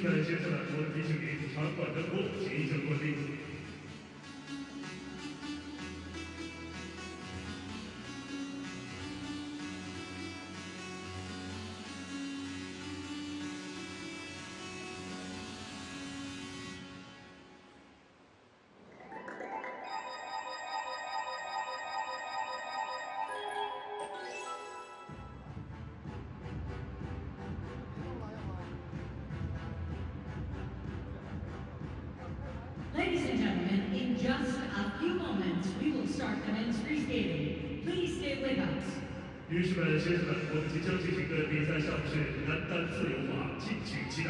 士们、先生们，我提醒您，场馆灯光请依正关闭。Ladies and gentlemen, in just a few moments, we will start the men's free skating. Please stay with us. 女士们、先生们，我们即将进行的比赛项目是男单自由滑，敬请期待。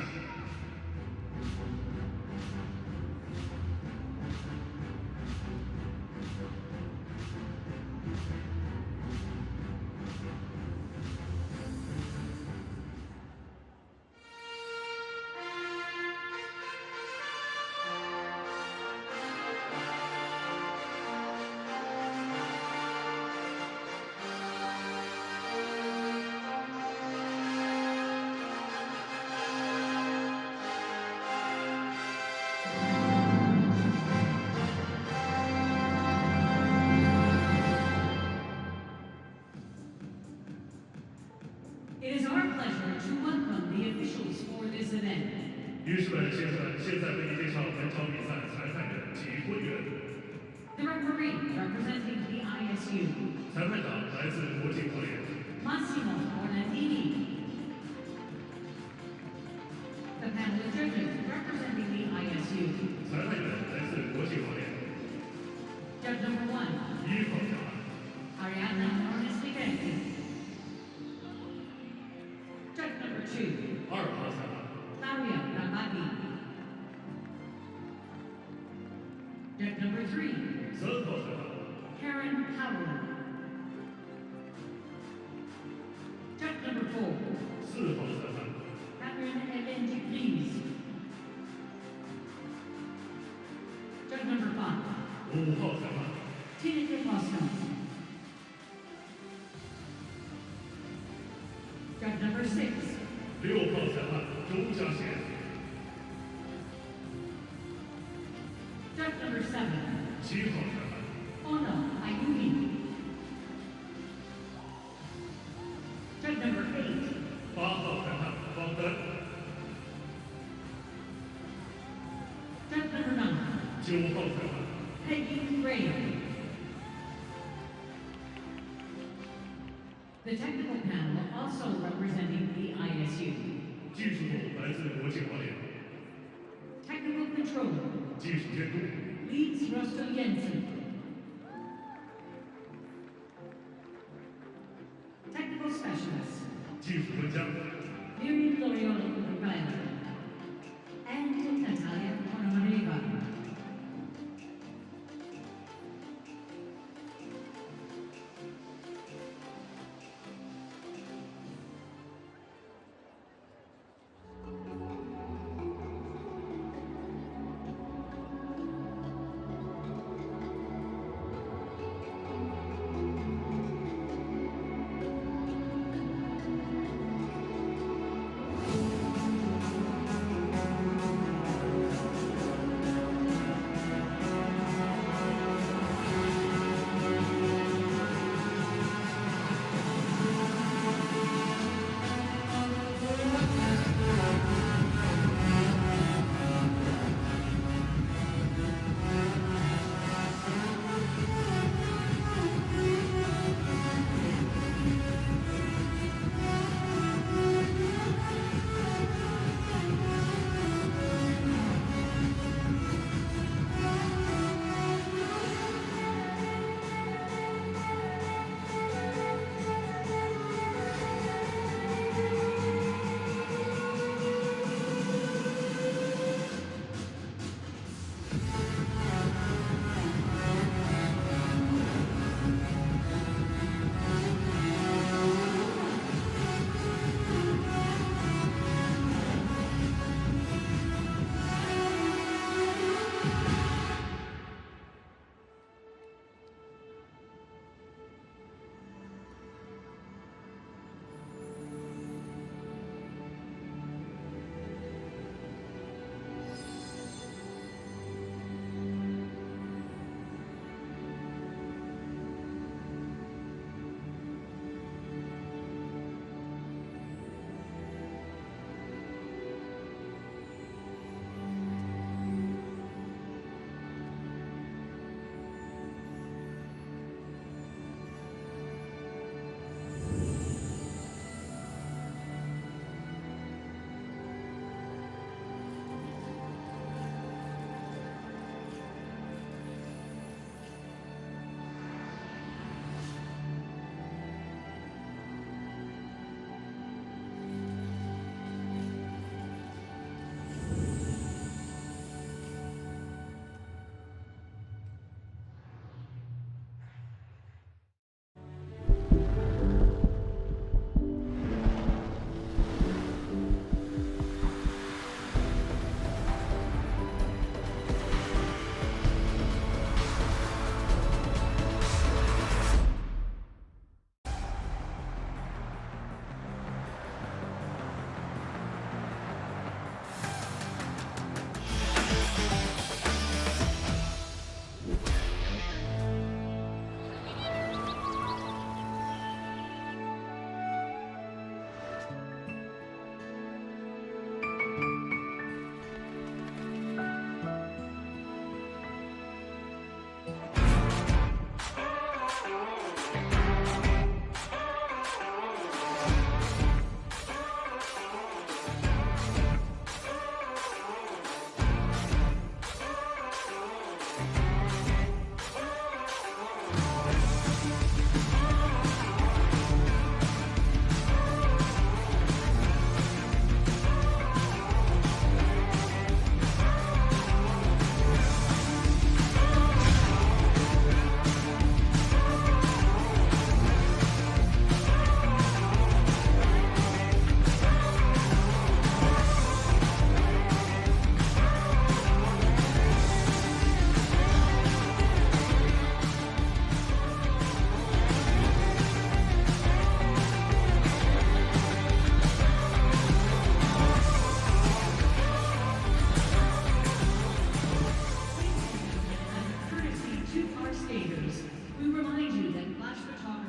It is our pleasure to welcome the officials for this event. 女士们、先生们，现在为您介绍本场比赛裁判员及会员。The referee representing the ISU, 裁判长来自国际国联。Massimo Orlandini. The panel of judges representing the ISU. 裁判员来自国际国联。Judge number 1, 一号裁判。Arianna Ornestigenti. Judge number 2, 二号裁判。Claudia Ramadi. Judge number 3, 三号裁判。Karen Howard. Judge number 4, 四号裁判。Catherine Elenji, please. Judge number 5, 五号裁判。 Tina Boston. Judge number 6, 六号裁判周家贤。 Judge number 7, 七号裁判。 Ono Ayumi. Judge number 8, 八号裁判方丹。 Judge number 9, 九号裁判。 Peggy Graham. The technical panel also representing the ISU. 技术组来自国际滑联。 Technical control 技术监督 leads Rosto Jensen. Technical specialists 技术专家 Miriam Loriolo Urbana and Natalia Ponomareva.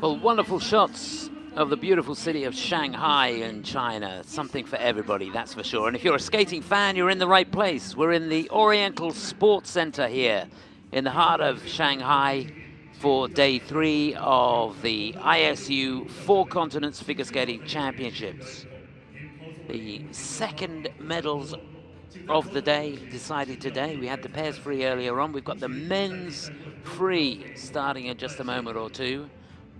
Well, wonderful shots of the beautiful city of Shanghai in China. Something for everybody, that's for sure. And if you're a skating fan, you're in the right place. We're in the Oriental Sports Center here in the heart of Shanghai for day 3 of the ISU Four Continents Figure Skating Championships. The second medals of the day decided today. We had the pairs free earlier on. We've got the men's free starting in just a moment or two.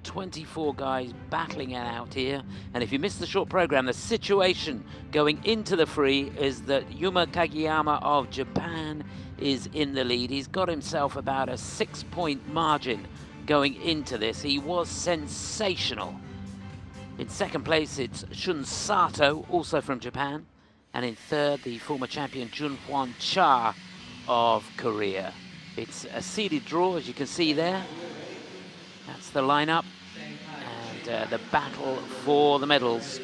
24 guys battling it out here. And if you missed the short program, the situation going into the free is that Yuma Kagiyama of Japan is in the lead. He's got himself about a 6-point margin going into this. He was sensational. In second place, it's Shun Sato, also from Japan. And in third, the former champion Jun-Hwan Cha of Korea. It's a seeded draw, as you can see there. That's the lineup. And the battle for the medals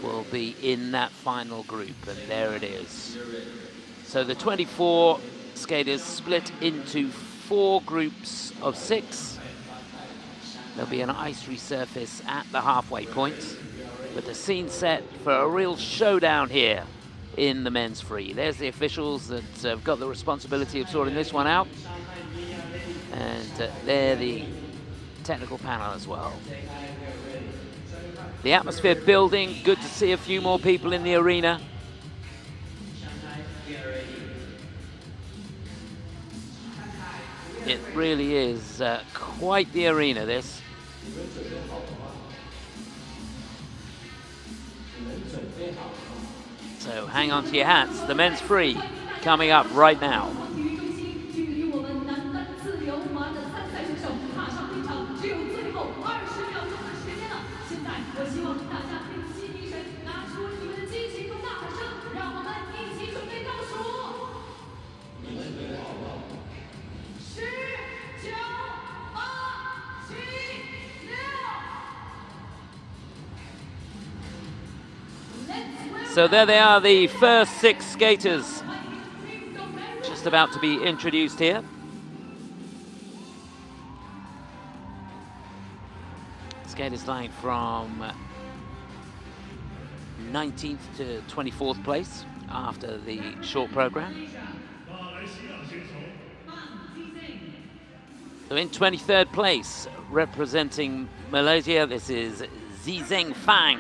will be in that final group. And there it is. So the 24 skaters split into 4 groups of 6. There'll be an ice resurface at the halfway point, with the scene set for a real showdown here in the men's free. There's the officials that have got the responsibility of sorting this one out. And they're the technical panel as well. The atmosphere building, good to see a few more people in the arena. It really is quite the arena, this. So hang on to your hats. The men's free coming up right now. So there they are, the first 6 skaters just about to be introduced here. Skaters lying from 19th to 24th place after the short program. So in 23rd place, representing Malaysia, this is Zizeng Fang.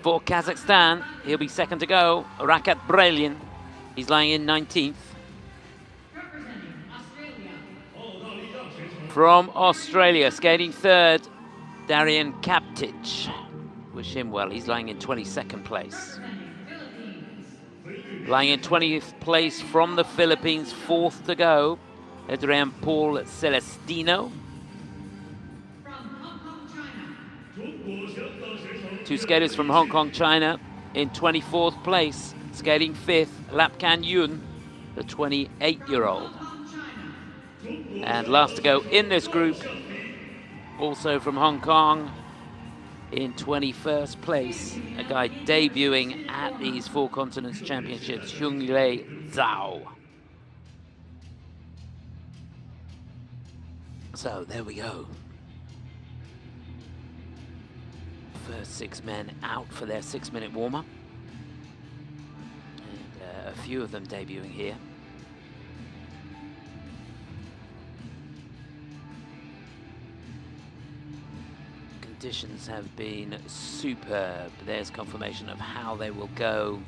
For Kazakhstan, he'll be second to go. Rakhat Bralin, he's lying in 19th. From Australia, skating third, Darian Kaptich. Wish him well, he's lying in 22nd place. Lying in 20th place from the Philippines, fourth to go, Edrian Paul Celestino. 2 skaters from Hong Kong, China, in 24th place, skating 5th, Kan Yuen, the 28-year-old. And last to go in this group, also from Hong Kong, in 21st place, a guy debuting at these Four Continents Championships, Zhao. So there we go. First 6 men out for their 6-minute warm-up. And a few of them debuting here. Conditions have been superb. There's confirmation of how they will go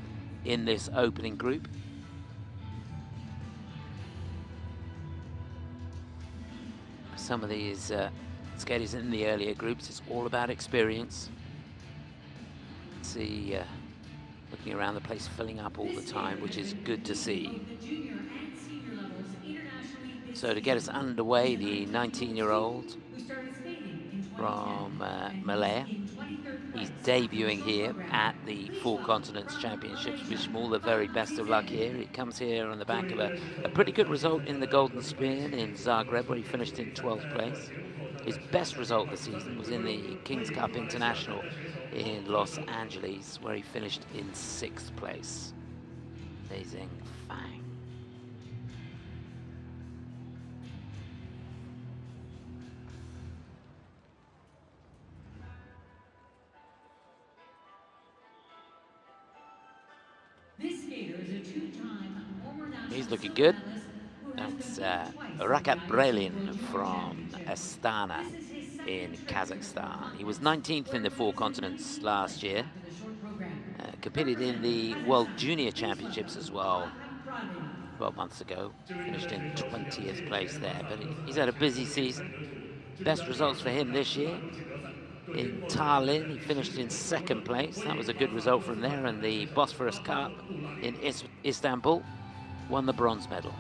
in this opening group. Some of these skaters in the earlier groups, it's all about experience. See, looking around the place filling up all the time, which is good to see. So to get us underway, the 19-year-old from Malaya, he's debuting here at the Four Continents Championships. Wish him all the very best of luck here. He comes here on the back of a pretty good result in the Golden Spin in Zagreb, where he finished in 12th place. His best result this season was in the King's Cup International in Los Angeles, where he finished in 6th place. Zizeng Fang. He's looking good. That's Rakhat Bralin from Astana in Kazakhstan. He was 19th in the four continents last year. Competed in the World Junior Championships as well 12 months ago. Finished in 20th place there, but he's had a busy season. Best results for him this year. In Tallinn, he finished in second place. That was a good result from there. And the Bosphorus Cup in Istanbul, won the bronze medal.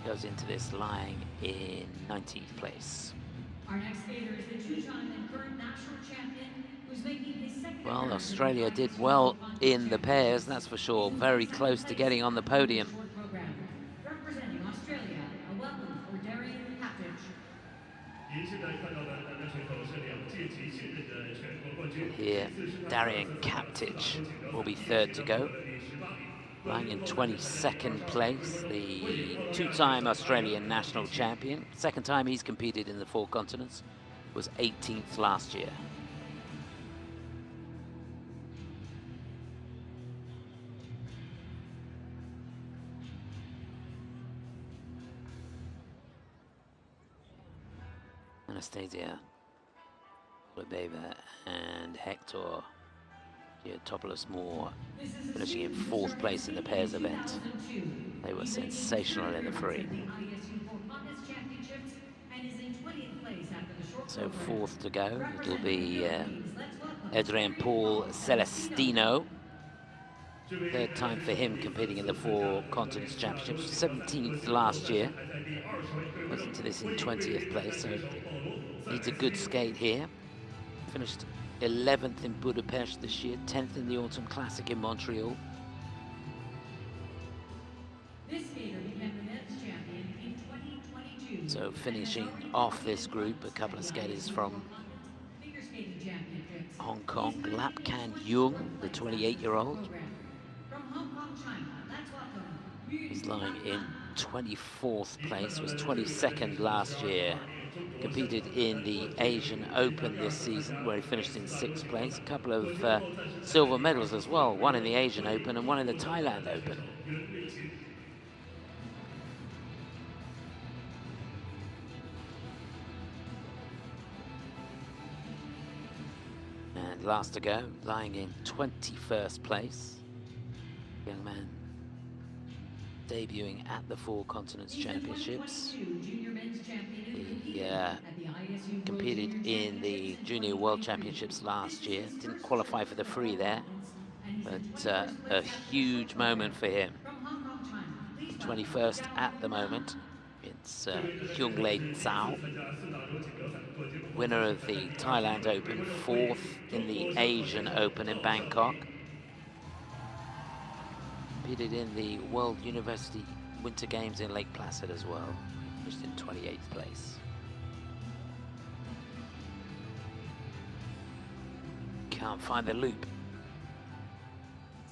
Goes into this lying in 19th place. Our next skater is the two-time and current national champion, who's making his second Well, Australia did well in the pairs, that's for sure. Very close to getting on the podium. Representing Australia, a welcome for Darian Kaptich. Here, Darian Kaptich will be third to go. Lying in 22nd place, the two-time Australian national champion. Second time he's competed in the four continents, was 18th last year. Anastasia Lebeva and Hector Giotopoulos Moore finishing in fourth place in the pairs event. They were sensational in the free. So fourth to go, it'll be Edrian Paul Celestino. Third time for him competing in the four continents championships. 17th last year. Goes into this in 20th place, so needs a good skate here. Finished 11th in Budapest this year, 10th in the Autumn Classic in Montreal. This skater became the men's champion in 2022. So finishing off this group, a couple of skaters from Hong Kong. Kan Yuen, the 28-year-old. From Hong Kong, China, let's welcome He's lying in 24th place, was 22nd last year. Competed in the Asian Open this season, where he finished in 6th place. A couple of silver medals as well, one in the Asian Open and one in the Thailand Open. And last to go, lying in 21st place. Young man debuting at the Four Continents Championships. He competed in the Junior World Championships last year. Didn't qualify for the free there, but a huge moment for him. 21st at the moment. It's Zhao, winner of the Thailand Open, 4th in the Asian Open in Bangkok. Competed in the World University Winter Games in Lake Placid as well. Finished in 28th place. Can't find the loop.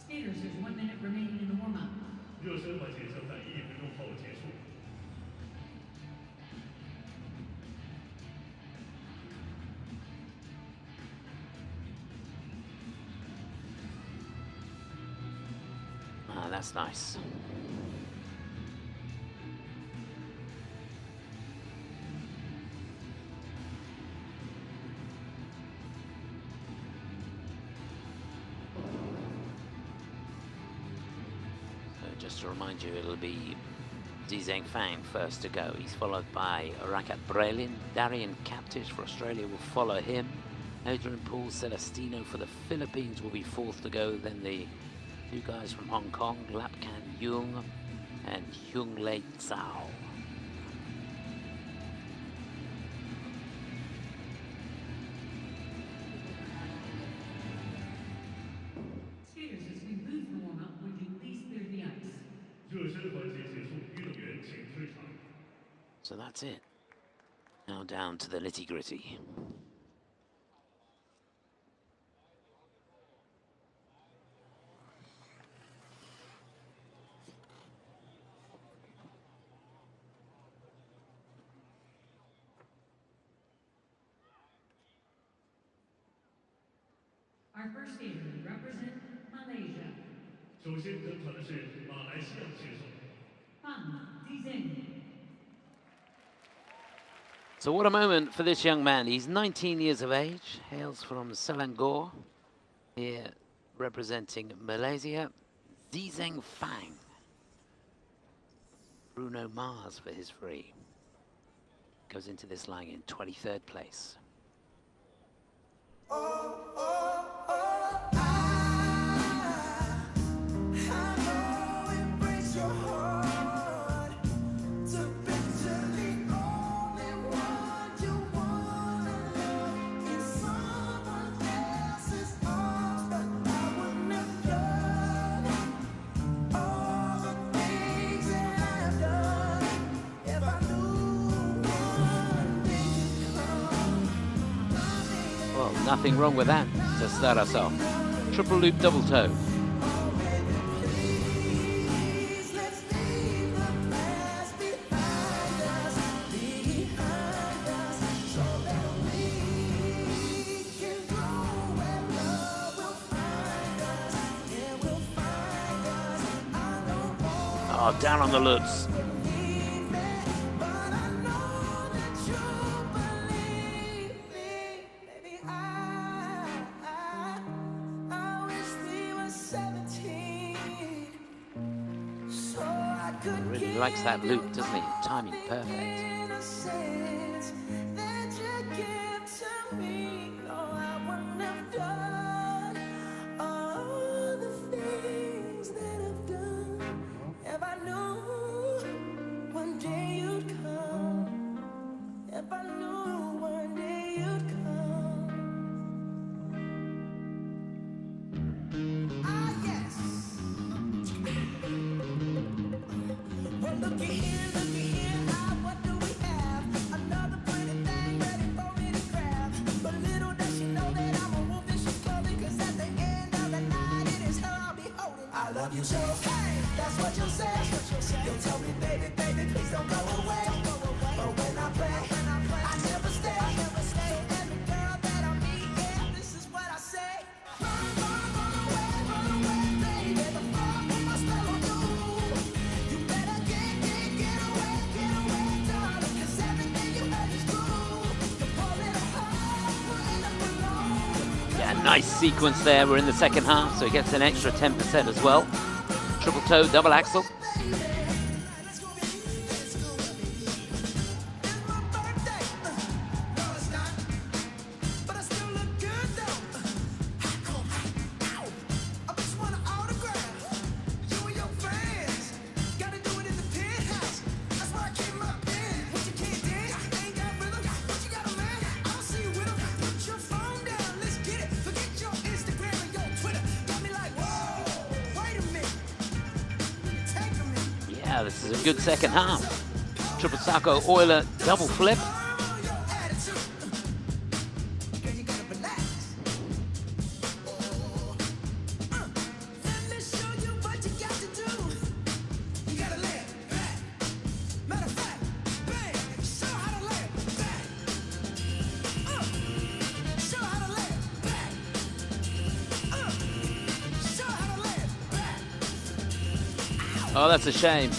Skaters, there's 1 minute remaining in the warm-up. Ah, that's nice. Just to remind you, it'll be Zhizeng Fang first to go. He's followed by Rakhat Bralin. Darian Kaptich for Australia will follow him. Edrian Paul Celestino for the Philippines will be fourth to go. Then the two guys from Hong Kong, Kan Yuen and Zhao. So that's it. Now down to the nitty-gritty. Our first skater represent Malaysia. 首先登场的是马来西亚选手。 Kan Yuen. So what a moment for this young man. He's 19 years of age, hails from Selangor, here representing Malaysia. Zizeng Fang. Bruno Mars for his free. Goes into this line in 23rd place. Well, nothing wrong with that to start us off. Triple loop double toe. Oh, down on the loops. Really likes that loop, doesn't he? Timing perfect. Nice sequence there. We're in the second half, so he gets an extra 10% as well. Triple toe, double axel. This is a good second half. Triple Sako Euler double flip. Oh, that's a shame.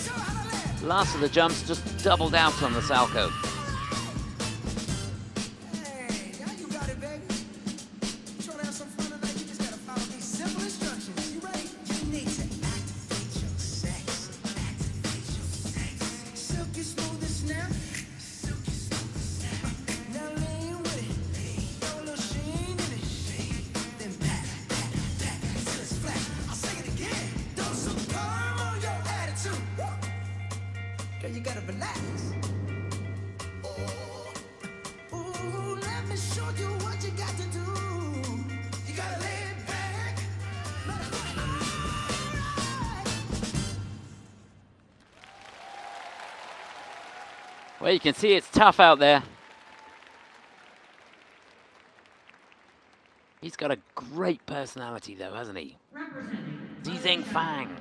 Last of the jumps just doubled out on the Salco. Well, you can see it's tough out there. He's got a great personality though, hasn't he? Zizeng Fang.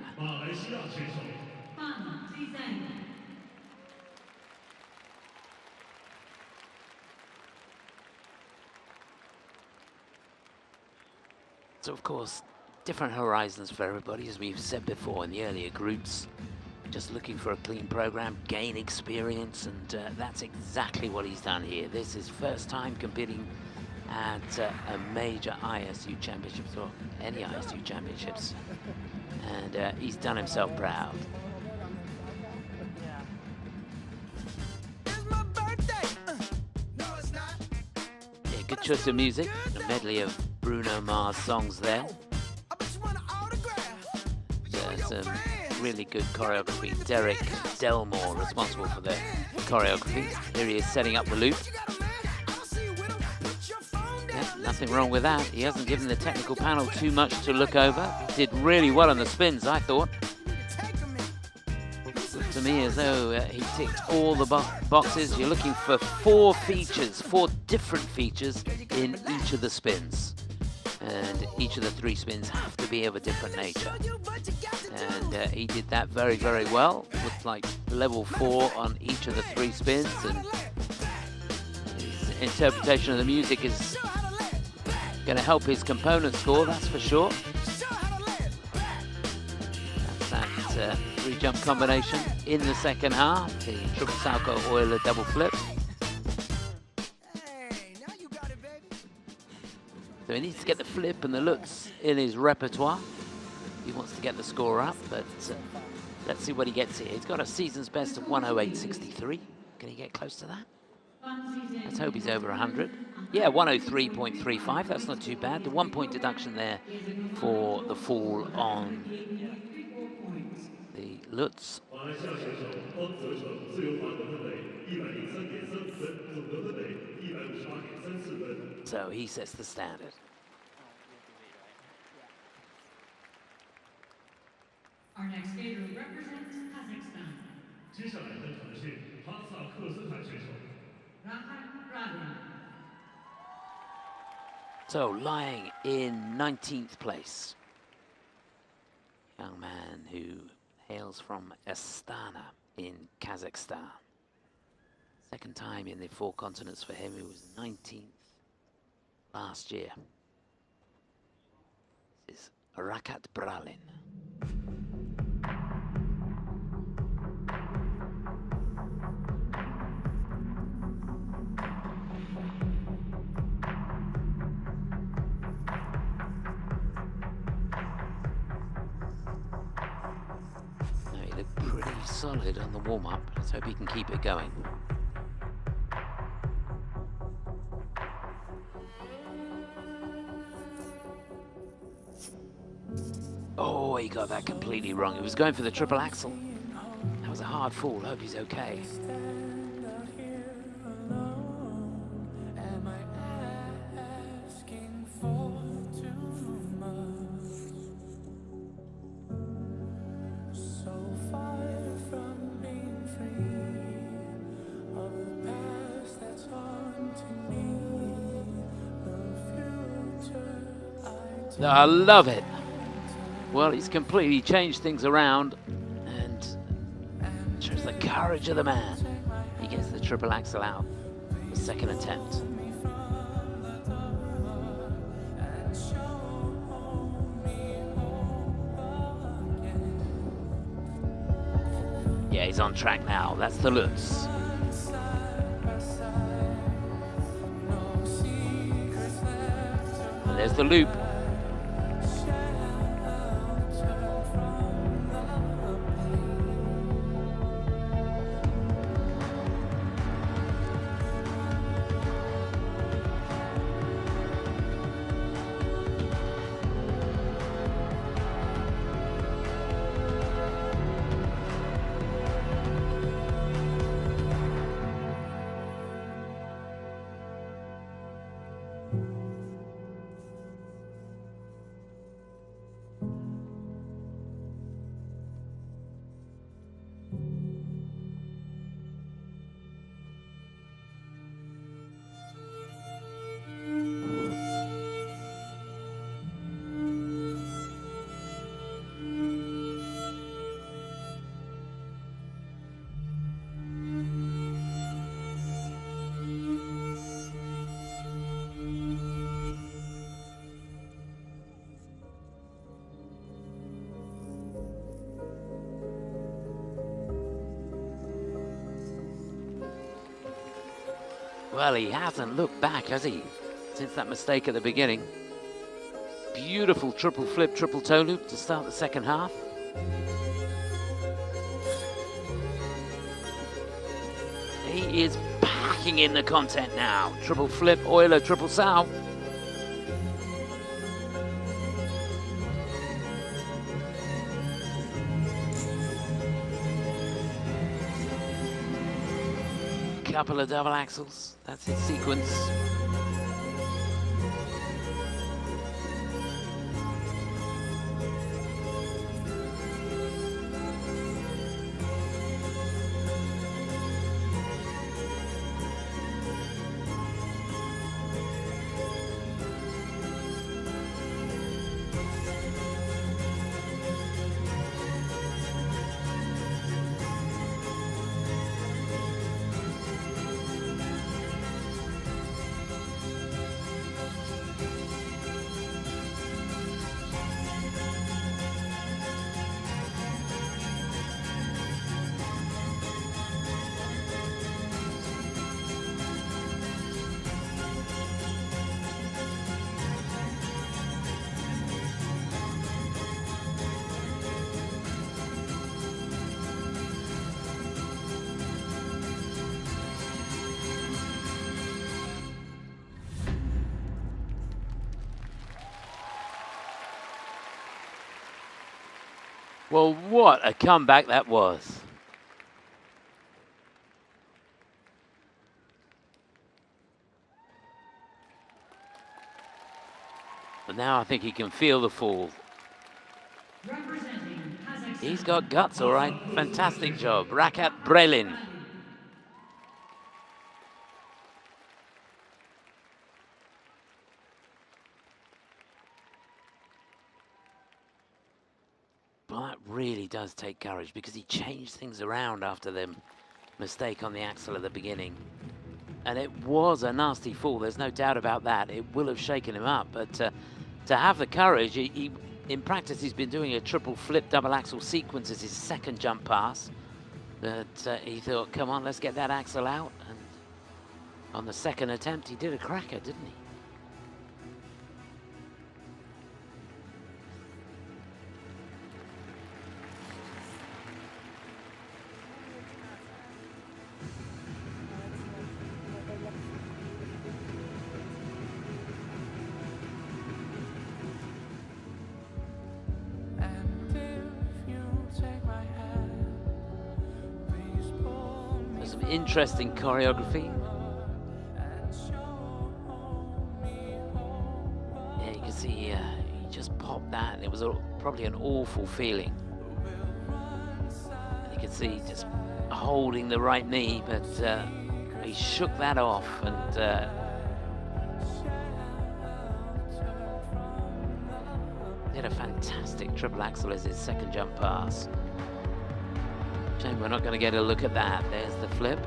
So of course, different horizons for everybody, as we've said before in the earlier groups. Just looking for a clean program, gain experience, and that's exactly what he's done here. This is first time competing at a major ISU championships, or any ISU championships, and he's done himself proud. Yeah, good choice of music, a medley of Bruno Mars songs there. Some really good choreography. Derek Delmore responsible for the choreography. Here he is setting up the loop. Yeah, nothing wrong with that. He hasn't given the technical panel too much to look over. Did really well on the spins, I thought. Looked to me as though he ticked all the boxes. You're looking for 4 features, 4 different features in each of the spins. And each of the 3 spins have to be of a different nature. And he did that very, very well. Looked like level 4 on each of the 3 spins, and his interpretation of the music is going to help his component score, that's for sure. That's that 3-jump combination in the second half, the triple Salchow Euler double flip. So he needs to get the flip and the lutz in his repertoire. He wants to get the score up, but let's see what he gets here. He's got a season's best of 108.63. Can he get close to that? Let's hope he's over 100. Yeah, 103.35. That's not too bad. The 1-point deduction there for the fall on the lutz. So he sets the standard. Our next skater represents Kazakhstan. Rakhat Bralin. So lying in 19th place. Young man who hails from Astana in Kazakhstan. Second time in the 4 continents for him. He was 19th last year. This is Rakhat Bralin. Now he looked pretty solid on the warm-up. Let's hope he can keep it going. Oh, he got that completely wrong. He was going for the triple axel. That was a hard fall. Hope he's okay. I love it. Well, he's completely changed things around and shows the courage of the man. He gets the triple axel out, the second attempt. Yeah, he's on track now. That's the lutz. And there's the loop. Well, he hasn't looked back, has he? Since that mistake at the beginning. Beautiful triple flip, triple toe loop to start the second half. He is packing in the content now. Triple flip, Euler, triple sow. Couple of double axels, that's his sequence. Well, what a comeback that was. But now I think he can feel the fall. He's got guts, all right. Fantastic job. Rakhat Bralin. Well, that really does take courage because he changed things around after the mistake on the axle at the beginning. And it was a nasty fall, there's no doubt about that. It will have shaken him up, but to have the courage, he in practice he's been doing a triple flip double axel sequence as his second jump pass. But he thought, come on, let's get that axle out. And on the second attempt, he did a cracker, didn't he? Some interesting choreography. Yeah, you can see he just popped that, and it was probably an awful feeling. And you can see just holding the right knee, but he shook that off, and did a fantastic triple axel as his second jump pass. Shame we're not going to get a look at that. There's the flip.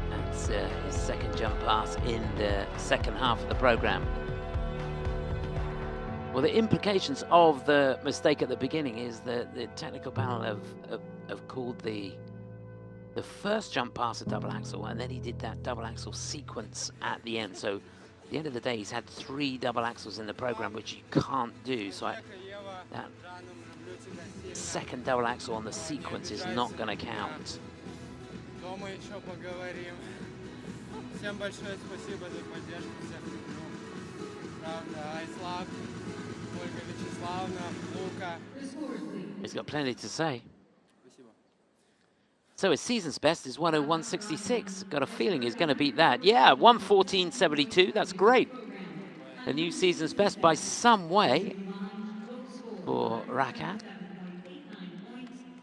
That's his second jump pass in the second half of the program. Well, the implications of the mistake at the beginning is that the technical panel have called the first jump pass a double axel, and then he did that double axel sequence at the end. So at the end of the day, he's had 3 double axels in the program, which you can't do. So that second double axel on the sequence is not going to count. He's got plenty to say. So his season's best is 101.66. Got a feeling he's going to beat that. Yeah, 114.72. That's great. A new season's best by some way for Rakhat.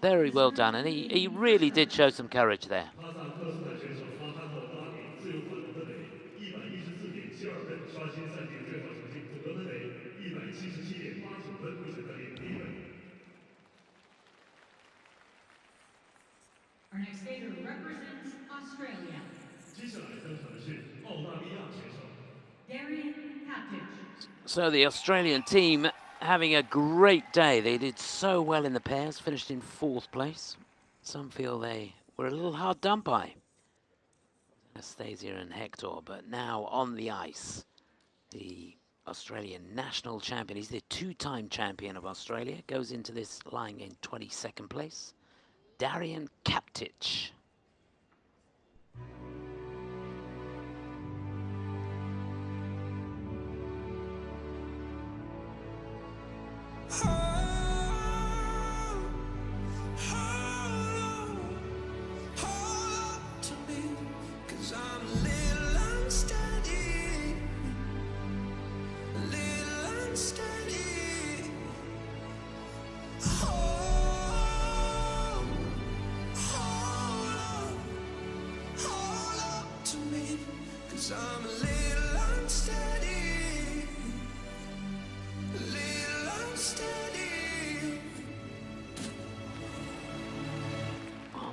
Very well done, and he really did show some courage there. Our next skater represents Australia. Darian Kaptich. So the Australian team having a great day. They did so well in the pairs, finished in 4th place. Some feel they were a little hard done by Anastasia and Hector, but now on the ice, the Australian national champion. He's the two-time champion of Australia. Goes into this lying in 22nd place. Darian Kaptich.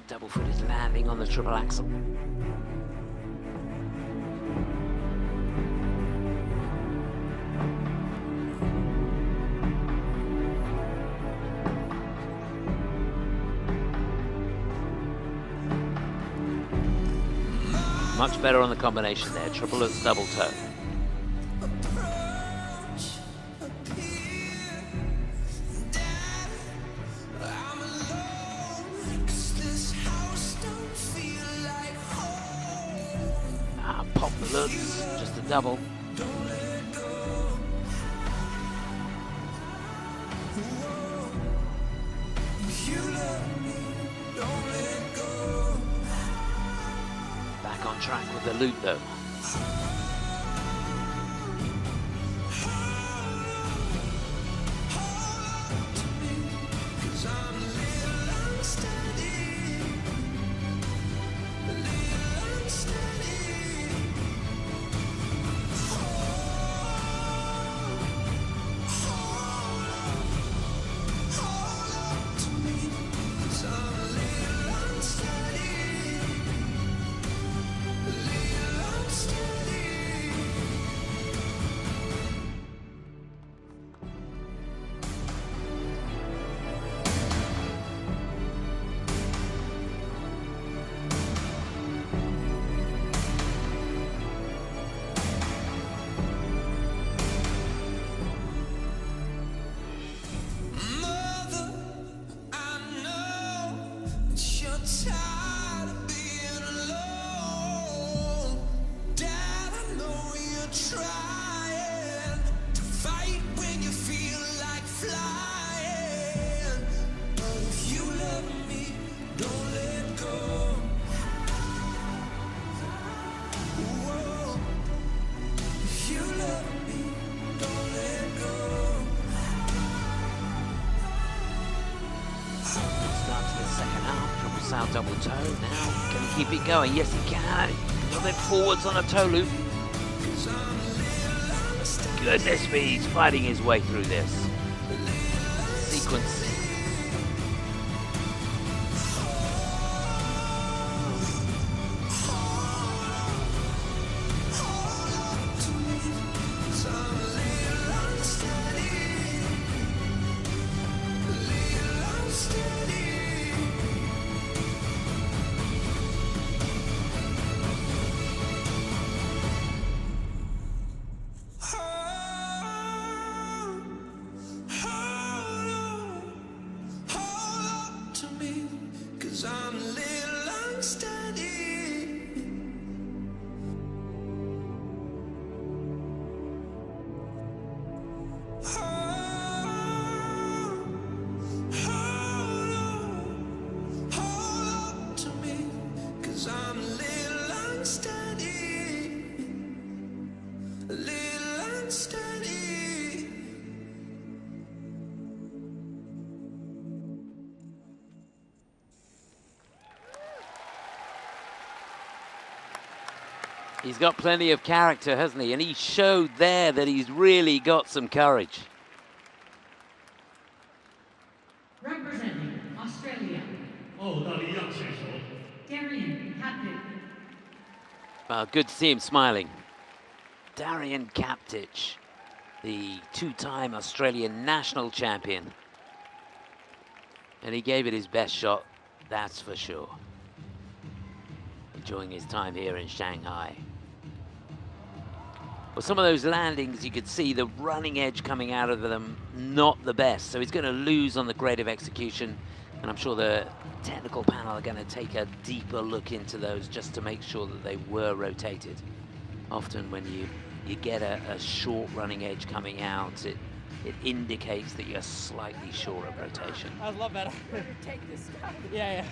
Double foot is landing on the triple axel. Much better on the combination there. Triple lutz, double toe. Just a double. Back on track with the loop though. Double toe now. Can he keep it going? Yes, he can. A little bit forwards on a toe loop. Goodness me, he's fighting his way through this sequence. He's got plenty of character, hasn't he? And he showed there that he's really got some courage. Representing Australia, Darian Kaptich. Well, good to see him smiling. Darian Kaptich, the two-time Australian national champion. And he gave it his best shot. that's for sure. Enjoying his time here in Shanghai. Well, some of those landings, you could see the running edge coming out of them, not the best. So he's going to lose on the grade of execution. And I'm sure the technical panel are going to take a deeper look into those just to make sure that they were rotated. Often when you get a short running edge coming out, it indicates that you're slightly short of rotation. That was a lot better. Take this. Yeah.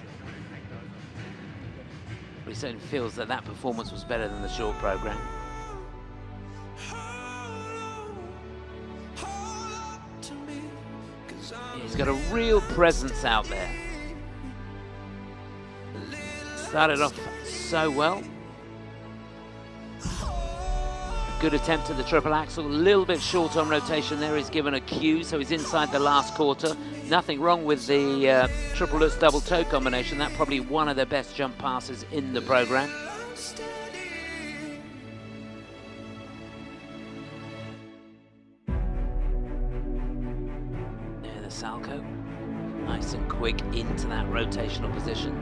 But he certainly feels that that performance was better than the short program. He's got a real presence out there. Started off so well. Good attempt at the triple axel, a little bit short on rotation there. He's given a cue, so he's inside the last quarter. Nothing wrong with the triple Lutz double toe combination. That's probably one of the best jump passes in the program. There, the salco. Nice and quick into that rotational position.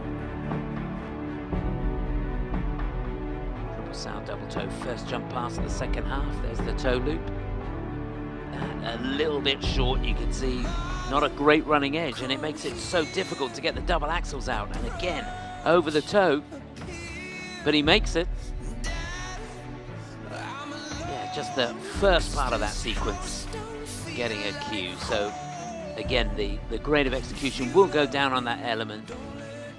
Sound double toe first jump pass of the second half. There's the toe loop. A little bit short, you can see. Not a great running edge, and it makes it so difficult to get the double axels out. And again, over the toe, but he makes it. Yeah, just the first part of that sequence, getting a cue. So again, the grade of execution will go down on that element,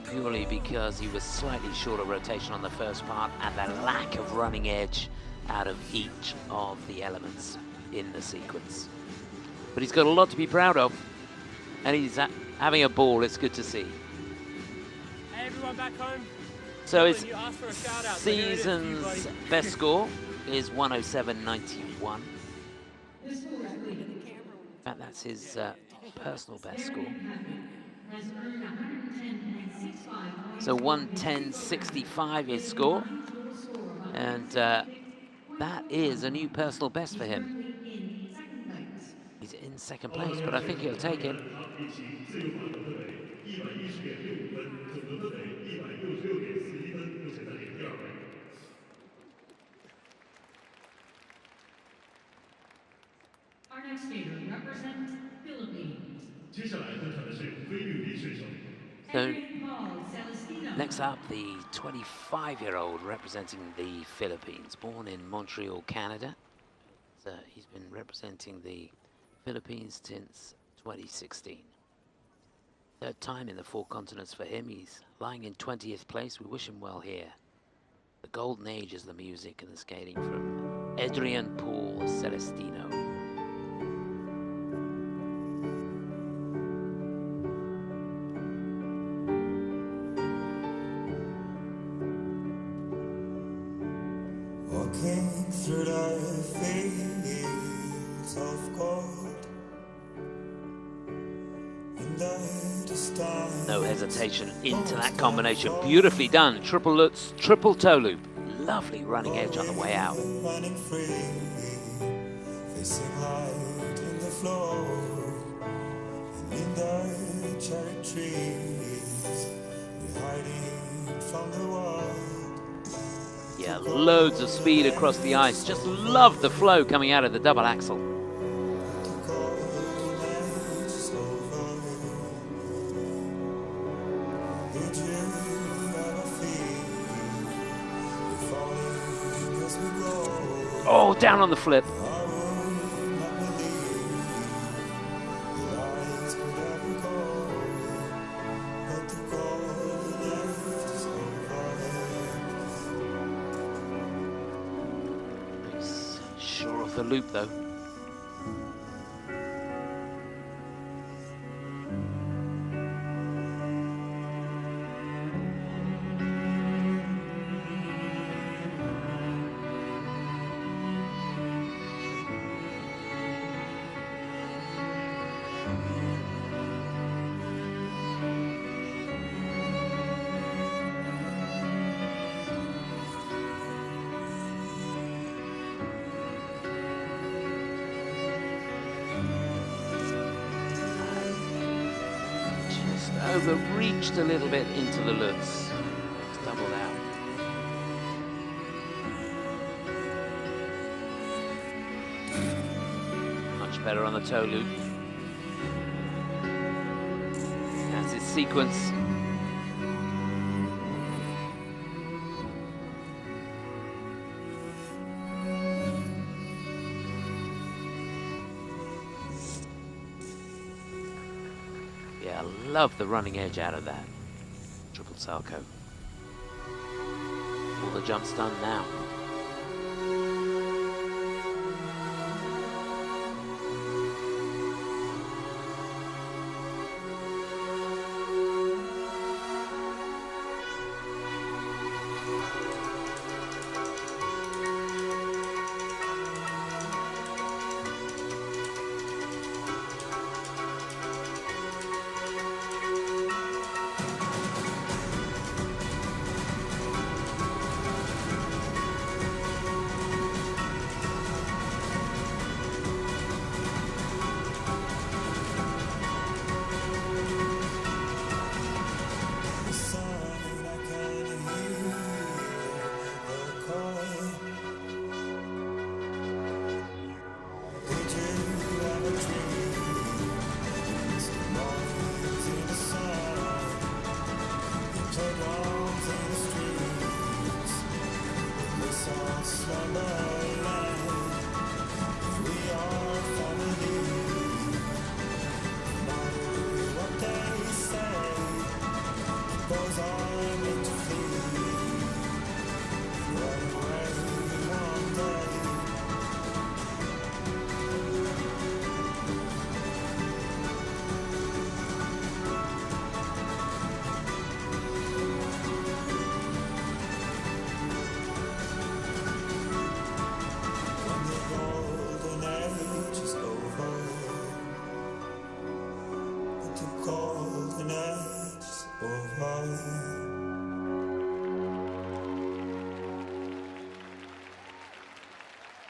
purely because he was slightly short of rotation on the first part and the lack of running edge out of each of the elements in the sequence. But he's got a lot to be proud of, and he's having a ball. It's good to see. Hey, everyone back home. So his You asked for a shout out, season's best score is 107.91. In fact, that's his personal best score. So 110.65 his score, and that is a new personal best for him. He's in second place, but I think he'll take it. Our next skater represents Philippines. So Edrian Paul Celestino. next up, the 25-year-old representing the Philippines, born in Montreal, Canada. He's been representing the Philippines since 2016. Third time in the four continents for him. He's lying in 20th place. We wish him well here. The golden age is the music and the skating from Edrian Paul Celestino. Walking through the fields of gold, in the distance. No hesitation into that combination. Beautifully done. Triple Lutz, triple toe loop. Lovely running edge on the way out. Running free, facing light in the floor, and in the cherry trees, we're hiding from the world. Yeah, loads of speed across the ice. Just love the flow coming out of the double axel. Oh, down on the flip. He's sure of the loop, though. overreached a little bit into the Lutz. It's doubled out. Much better on the toe loop. That's his sequence. Yeah, I love the running edge out of that. Triple Salchow. All the jumps done now.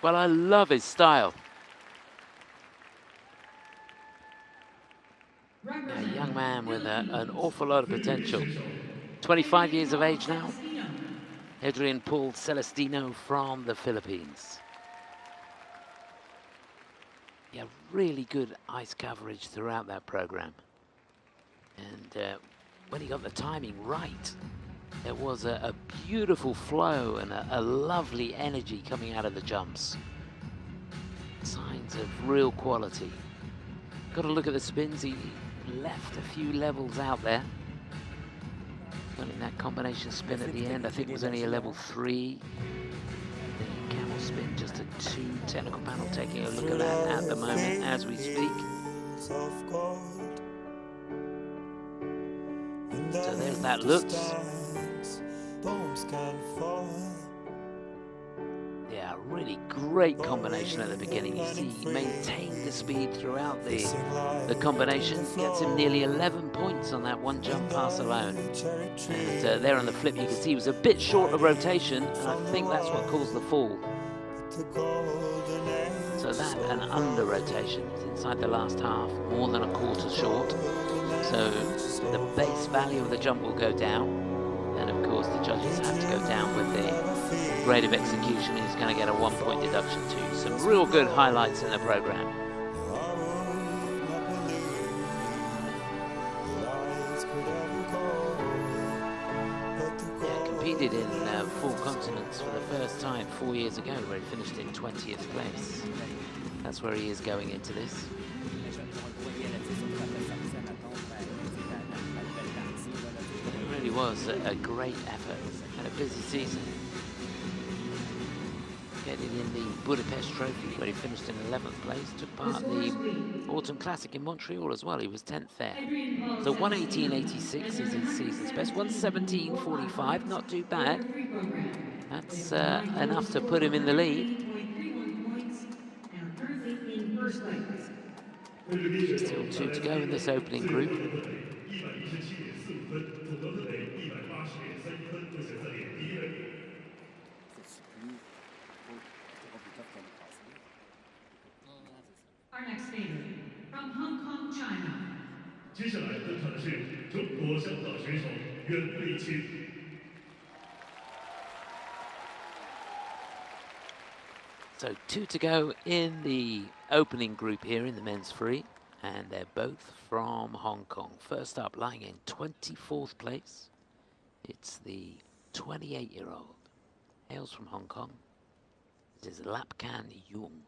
Well, I love his style. A young man with an awful lot of potential. 25 years of age now. Edrian Paul Celestino from the Philippines. Yeah, really good ice coverage throughout that program. And when he got the timing right, there was a beautiful flow and a lovely energy coming out of the jumps. Signs of real quality. Got to look at the spins. He left a few levels out there. Well, in that combination spin at the end, I think it was only a level 3. The camel spin, just a 2. Technical panel taking a look at that at the moment as we speak. So there's that Lutz. Yeah, really great combination at the beginning. You see, he maintained the speed throughout the combination. Gets him nearly 11 points on that one jump pass alone. And there on the flip, you can see he was a bit short of rotation, and I think that's what caused the fall. So that and under rotation inside the last half, more than a quarter short. So the base value of the jump will go down. And of course, the judges have to go down with the grade of execution. He's going to get a 1-point deduction too. Some real good highlights in the program. Yeah, competed in 4 continents for the first time 4 years ago, where he finished in 20th place. That's where he is going into this. It was a great effort and a busy season. Getting in the Budapest Trophy, where he finished in 11th place. Took part in the Autumn Classic in Montreal as well. He was 10th there. So 118.86 is his season's best. 117.45, not too bad. That's enough to put him in the lead. Still 2 to go in this opening group. Our next skater from Hong Kong, China, 接下来登场的是中国香港选手袁立清。 So 2 to go in the opening group here in the men's free, and they're both from Hong Kong. First up, lying in 24th place, it's the 28-year-old, hails from Hong Kong. It is Kan Yuen.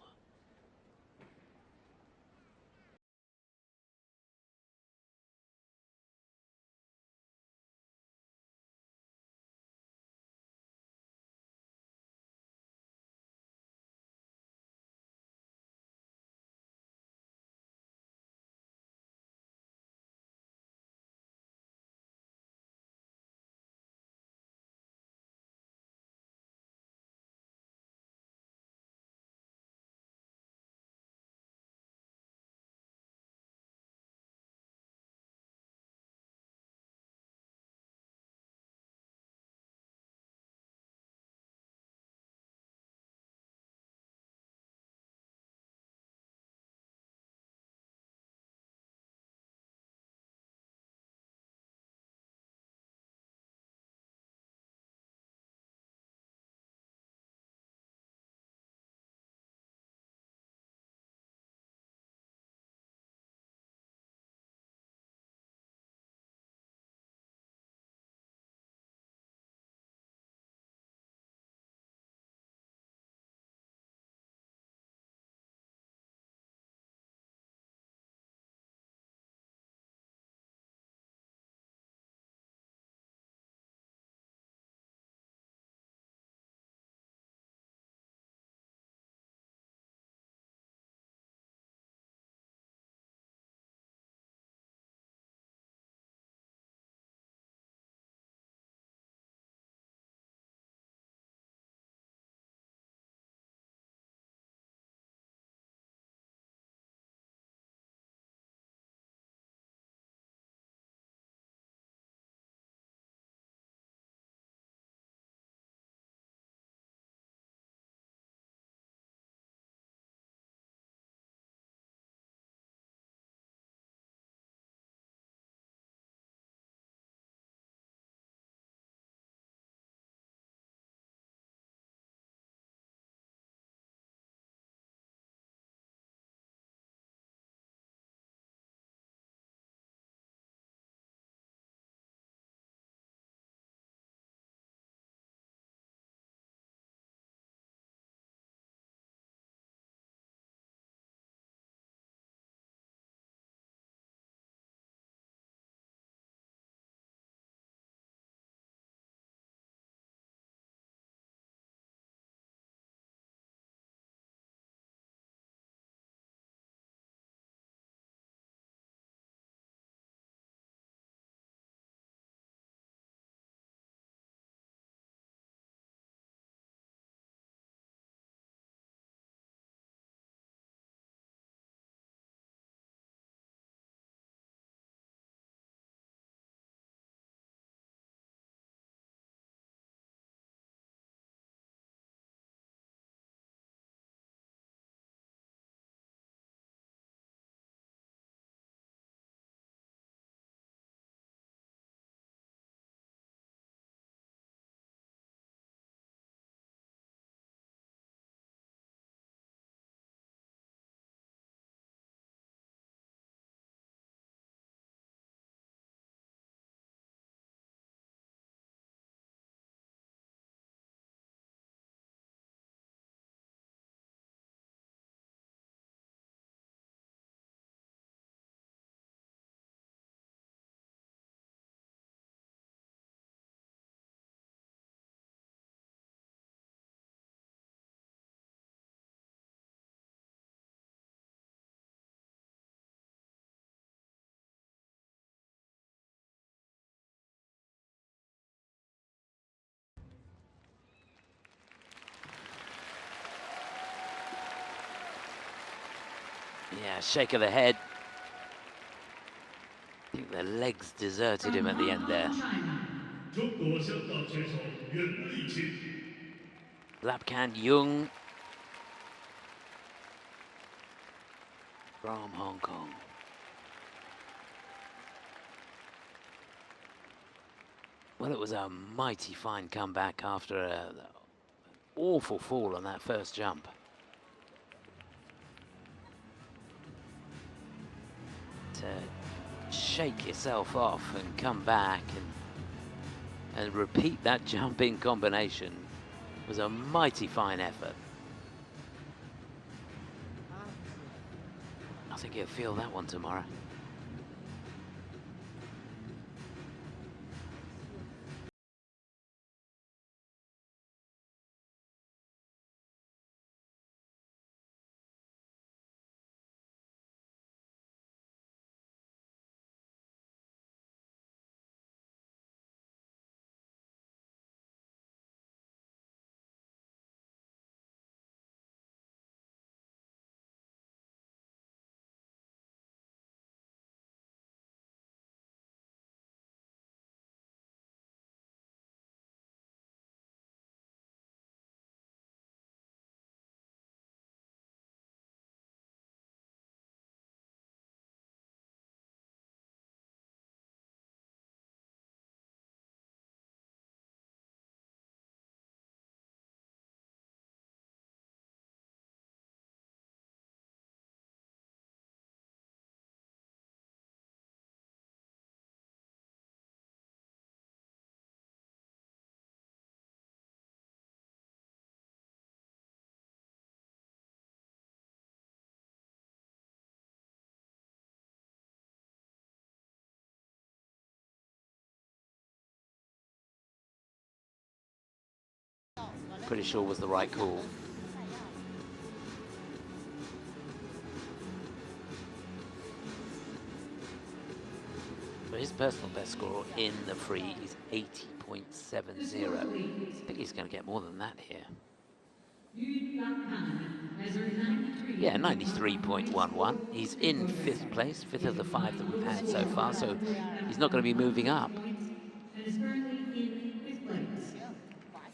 Yeah, shake of the head. I think the legs deserted him at the end there. Kan Yuen from Hong Kong. Well, it was a mighty fine comeback after an awful fall on that first jump. To shake yourself off and come back and repeat that jumping combination was a mighty fine effort. I think he'll feel that one tomorrow. Pretty sure was the right call. But his personal best score in the free is 80.70. I think he's going to get more than that here. Yeah, 93.11. He's in 5th place, 5th of the 5 that we've had so far, so he's not going to be moving up.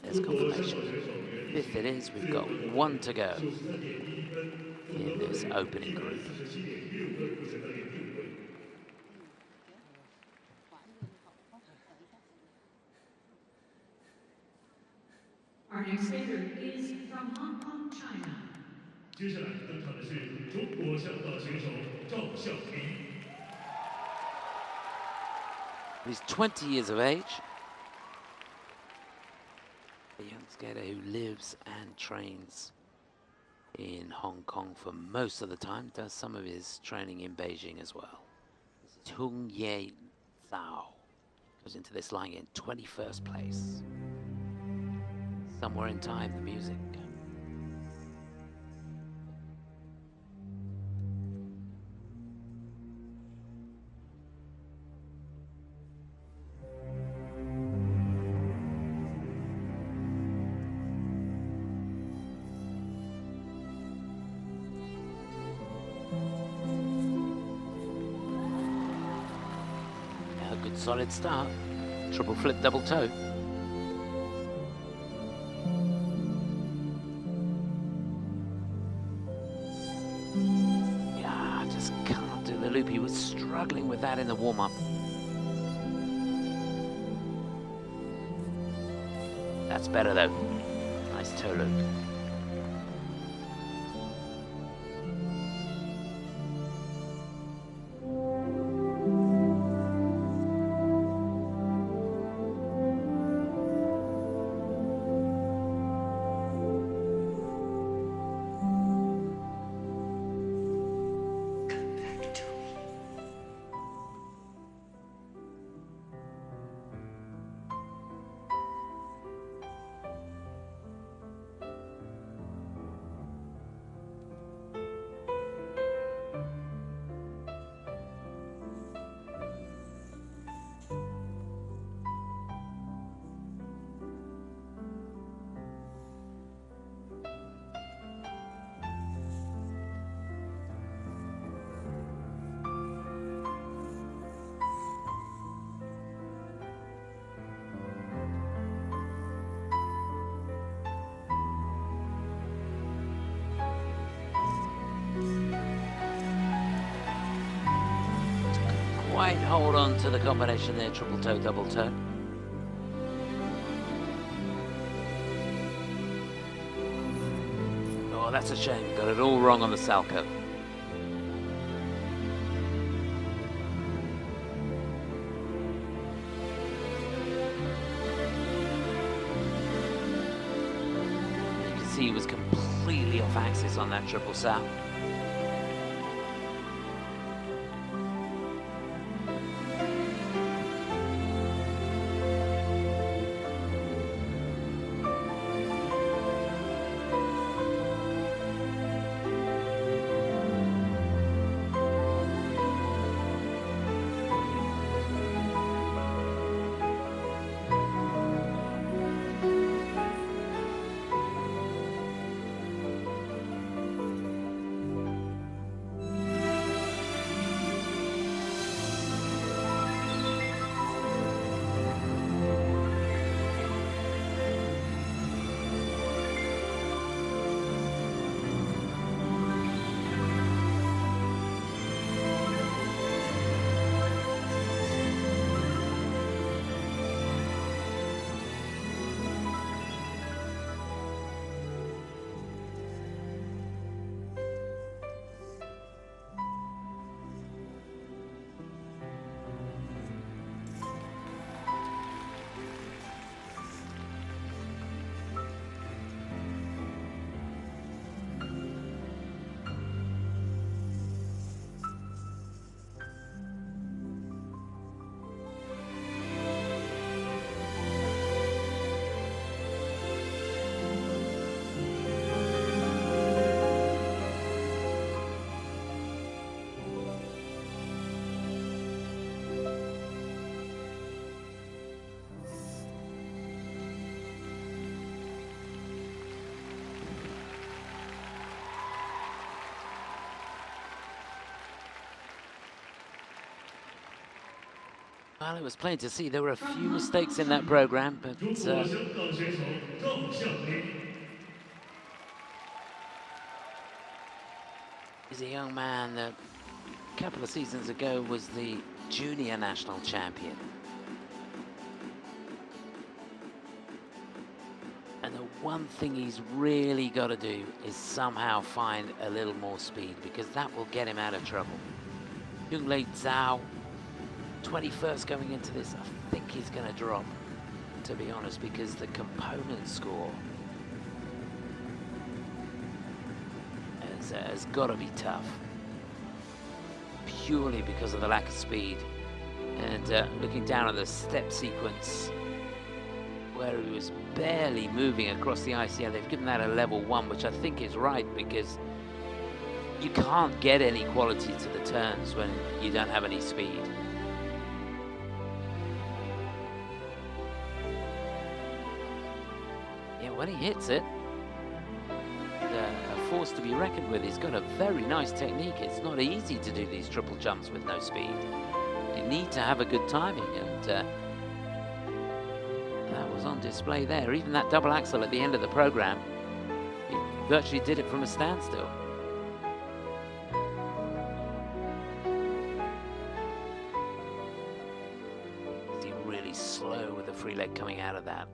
There's confirmation. 5th it is. We've got 1 to go in this opening group. Our next skater is from Hong Kong, China. 接下来登场的是中国香港选手赵孝林。 He's 20 years of age. A young skater who lives and trains in Hong Kong for most of the time, does some of his training in Beijing as well. This is Zhao. Goes into this line in 21st place. Somewhere in time, the music. A good solid start. Triple flip, double toe. Loop. He was struggling with that in the warm-up. That's better though. Nice toe loop. Quite hold on to the combination there, triple toe, double toe. that's a shame. Got it all wrong on the Salchow. You can see he was completely off axis on that triple sal. Well, it was plain to see there were a few mistakes in that program, but 中国香港选手赵向林。 he's a young man that a couple of seasons ago was the junior national champion. And the one thing he's really got to do is somehow find a little more speed, because that will get him out of trouble. Young-Lei Zhao, 21st going into this, I think he's going to drop, to be honest, because the component score has got to be tough, purely because of the lack of speed. And looking down at the step sequence, where he was barely moving across the ICL, they've given that a level 1, which I think is right, because you can't get any quality to the turns when you don't have any speed. Yeah, when he hits it, a force to be reckoned with. He's got a very nice technique. It's not easy to do these triple jumps with no speed. You need to have a good timing, and that was on display there. Even that double axel at the end of the program, he virtually did it from a standstill. He's really slow with the free leg coming out of that.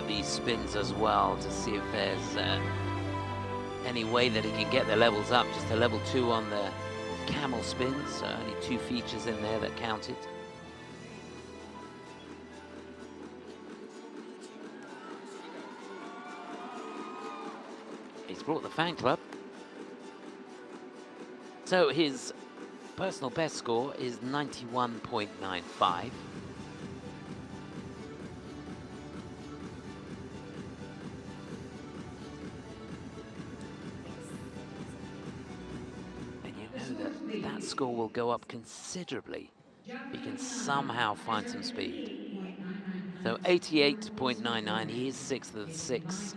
These spins as well to see if there's any way that he can get the levels up. Just a level 2 on the camel spins, so only 2 features in there that counted. He's brought the fan club. So his personal best score is 91.95. That score will go up considerably. He can somehow find some speed. So 88.99, he is 6th of the 6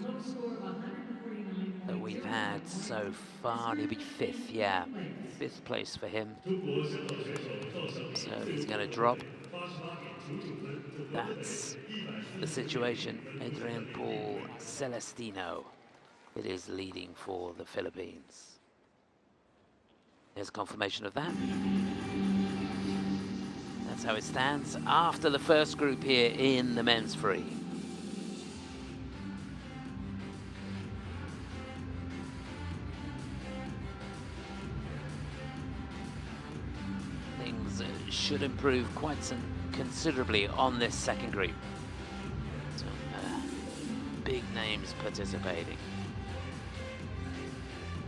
that we've had so far, and he'll be 5th, yeah. 5th place for him. So he's going to drop. That's the situation. Edrian Paul Celestino, it is leading for the Philippines. There's confirmation of that. That's how it stands after the first group here in the men's free. Things should improve quite considerably on this second group. Some big names participating.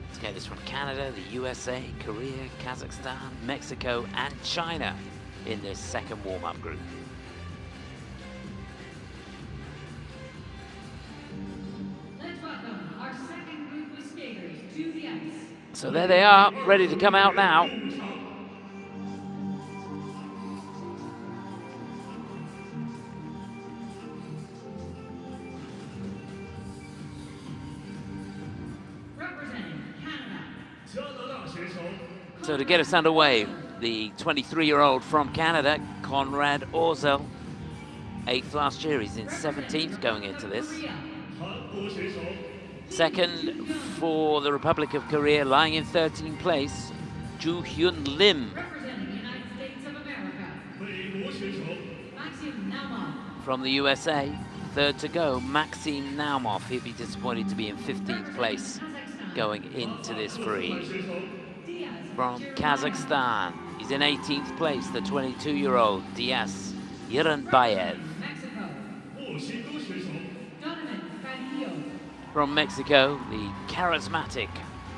Let's get this from Canada, the USA, Korea, Kazakhstan, Mexico, and China in this second warm-up group. Let's welcome our second group of skaters to the ice. So there they are, ready to come out now. Representing Canada, So to get us underway, the 23-year-old from Canada, Conrad Orzel, 8th last year. He's in 17th going into this. Second for the Republic of Korea, lying in 13th place, Juheon Lim. representing the United States of America, Maxim Naumov, From the USA, third to go, Maxim Naumov. He'd be disappointed to be in 15th place going into this free. From Kazakhstan, he's in 18th place, the 22-year-old Jirenbayev. Mexico, Donovan Carrillo, From Mexico, the charismatic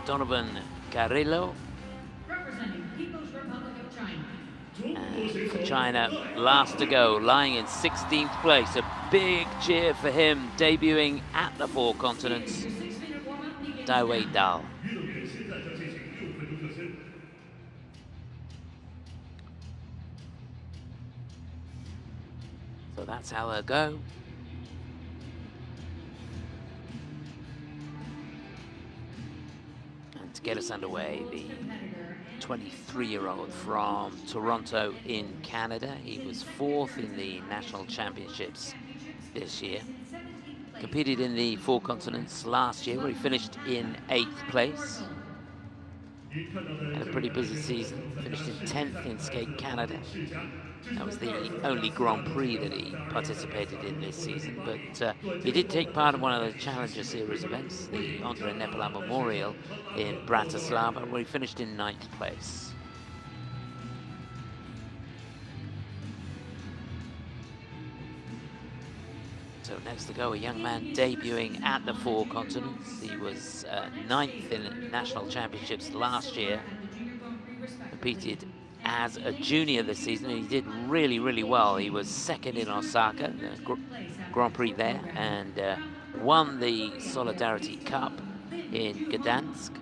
Donovan Carrillo. representing People's Republic of China, And for China, last to go, lying in 16th place. A big cheer for him, debuting at the Four Continents, your 6-minute warm-up begins Daiwei now. Dai. 运动员现在将进行6分钟热身。 So that's how they'll go. And to get us underway, the 23-year-old from Toronto in Canada. He was 4th in the national championships this year. Competed in the Four Continents last year, where he finished in 8th place. Had a pretty busy season, finished in 10th in Skate Canada. That was the only Grand Prix that he participated in this season, but he did take part in one of the Challenger Series events, the Andrei Nepola Memorial in Bratislava, where he finished in 9th place. So next to go, a young man debuting at the Four Continents. He was 9th in national championships last year. Competed as a junior this season, and he did really, really well. He was 2nd in Osaka, the Grand Prix there, and won the Solidarity Cup in Gdansk,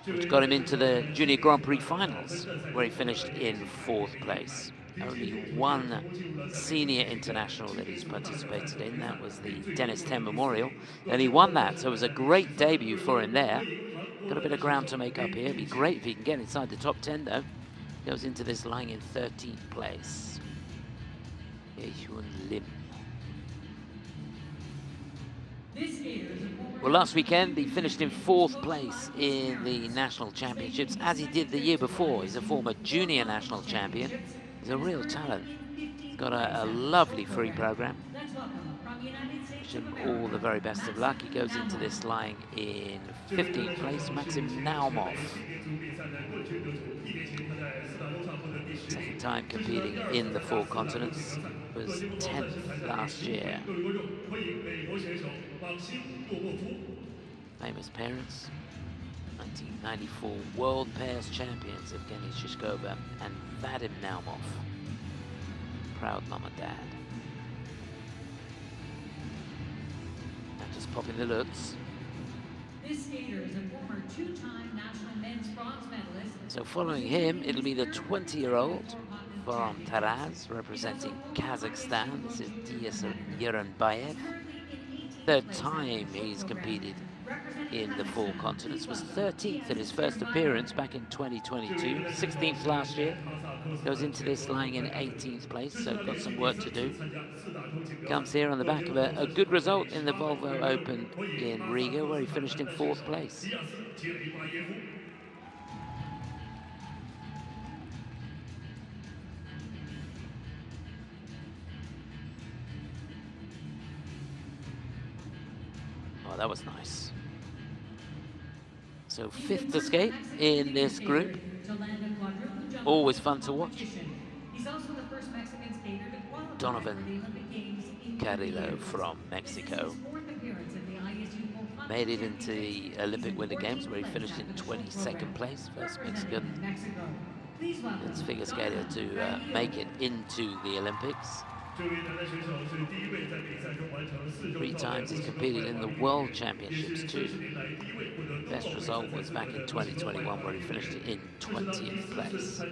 which got him into the Junior Grand Prix finals, where he finished in 4th place. Only one senior international that he's participated in, that was the Dennis 10 Memorial, and he won that, so it was a great debut for him there. Got a bit of ground to make up here. It'd be great if he can get inside the top 10 though. Goes into this lying in 13th place. Juheon Lim. Well, last weekend he finished in 4th place in the national championships, as he did the year before. He's a former junior national champion. He's a real talent. He's got a lovely free program. Wish him all the very best of luck. He goes into this lying in 15th place, Maxim Naumov. Second time competing in the Four Continents, was 10th last year. Famous parents, 1994 World Pairs Champions Evgeny Shishkova and Vadim Naumov. Proud mum and dad. Now just popping the looks. This skater is a former 2-time national men's bronze medalist. So following him, it'll be the 20-year-old from Taraz, representing Kazakhstan. This is Jirenbayev. 3rd time he's competed in the Four Continents. Was 13th in his first appearance back in 2022. 16th last year. Goes into this lying in 18th place, so got some work to do. Comes here on the back of a good result in the Volvo Open in Riga, where he finished in 4th place. Oh, that was nice. So 5th to skate in this group. Always fun to watch. He's also the first Mexican skater to qualify Donovan for the Olympic Games in Carrillo from Mexico made it into the Olympic Winter Games, where he finished in 22nd place, first Mexican men's figure skater to make it into the Olympics. 3 times he's competed in the World Championships too. Best result was back in 2021, where he finished in 20th place.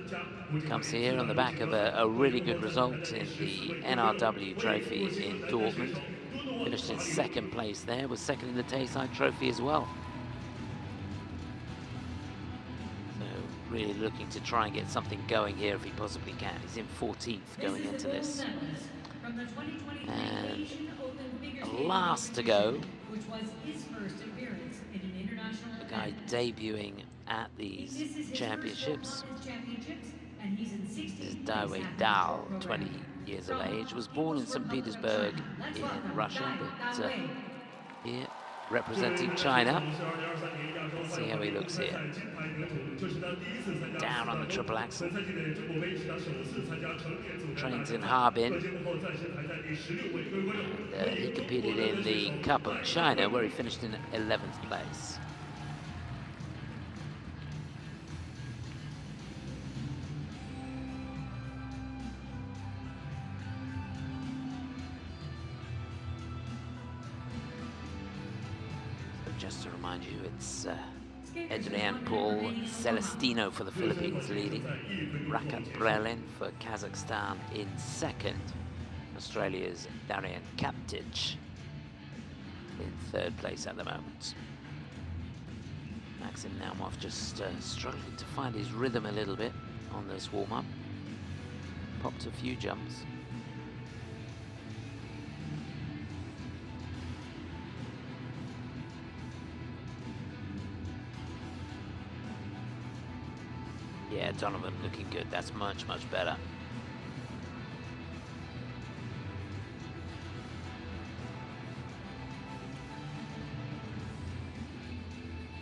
Comes here on the back of a really good result in the NRW Trophy in Dortmund. Finished in 2nd place there, was 2nd in the Tayside Trophy as well. So really looking to try and get something going here if he possibly can. He's in 14th going into this. And last to go, the guy debuting at these championships is Daiwei Dai, 20 years of age. Was born in St. Petersburg in Russia, but here representing China. Let's see how he looks here. Down on the triple axel. Trains in Harbin. And, he competed in the Cup of China, where he finished in 11th place. Just to remind you, it's Edrian Paul Celestino for the Philippines leading, Rakhat Bralin for Kazakhstan in 2nd, Australia's Darian Kaptich in 3rd place at the moment. Maxim Naumov just struggling to find his rhythm a little bit on this warm-up. Popped a few jumps. Yeah, Donovan looking good. That's much, much better.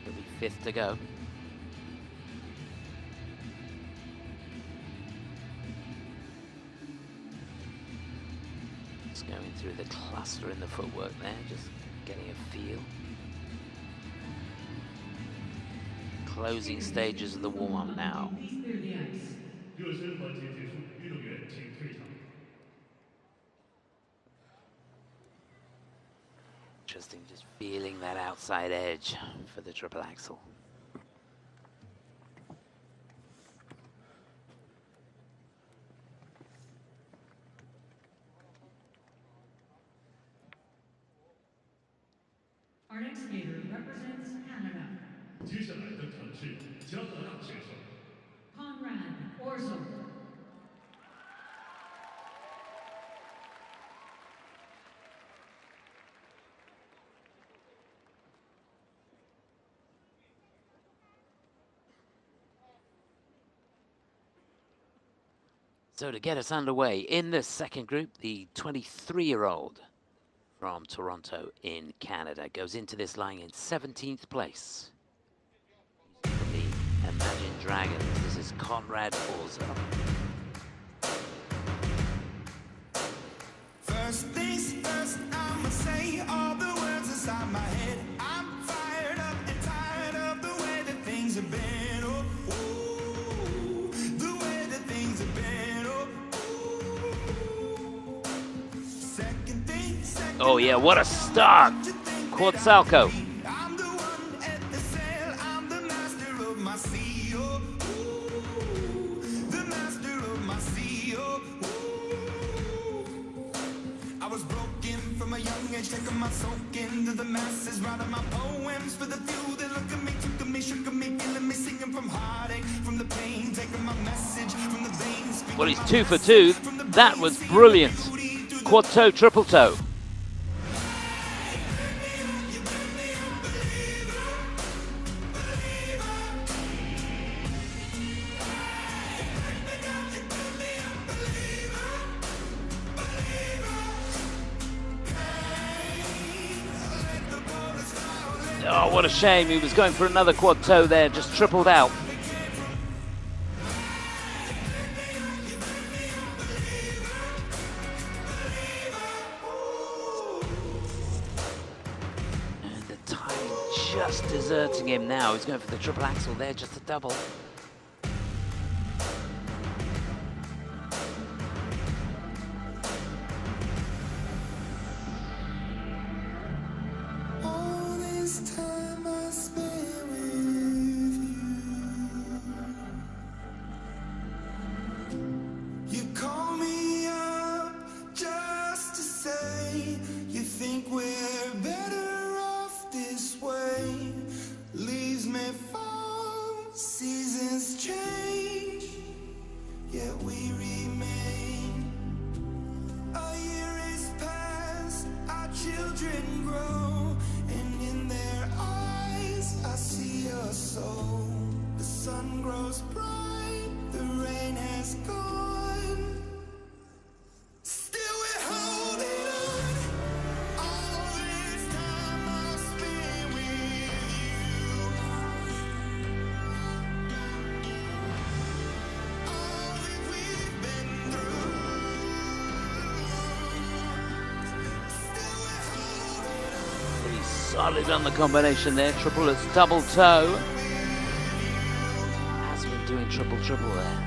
He'll be 5th to go. Just going through the cluster in the footwork there, just getting a feel. Closing stages of the warm-up now. Interesting, just feeling that outside edge for the triple axel. Our next skater represents Canada. 接下来登场的是加拿大选手 Conrad Orzel. So to get us underway in the 2nd group, the 23-year-old from Toronto in Canada goes into this lying in 17th place. The Imagine Dragons. This is Conrad Orzel. First things first, I'ma say all the words inside my head. I'm fired up and tired of the way that things have been. Oh, ooh, the way that things have been. Oh, ooh. Second thing, second. Oh yeah, what a start! Quetzalcoatl. I'm the one at the sail. I'm the master of my sea. Oh, ooh, the master of my sea. Oh, ooh. I was broken from a young age, taking my soak into the masses, writing my poems for the few that look at me, took at me, shook at me, feeling me, singing from heartache, from the pain, taking my message from the veins. Well, he's 2 for 2. That was brilliant. Quad toe, triple toe. what a shame. He was going for another quad toe there, just tripled out. And the timing just deserting him now. He's going for the triple axel there, just a double. Solid on the combination there, triple as double toe. Has been doing triple there.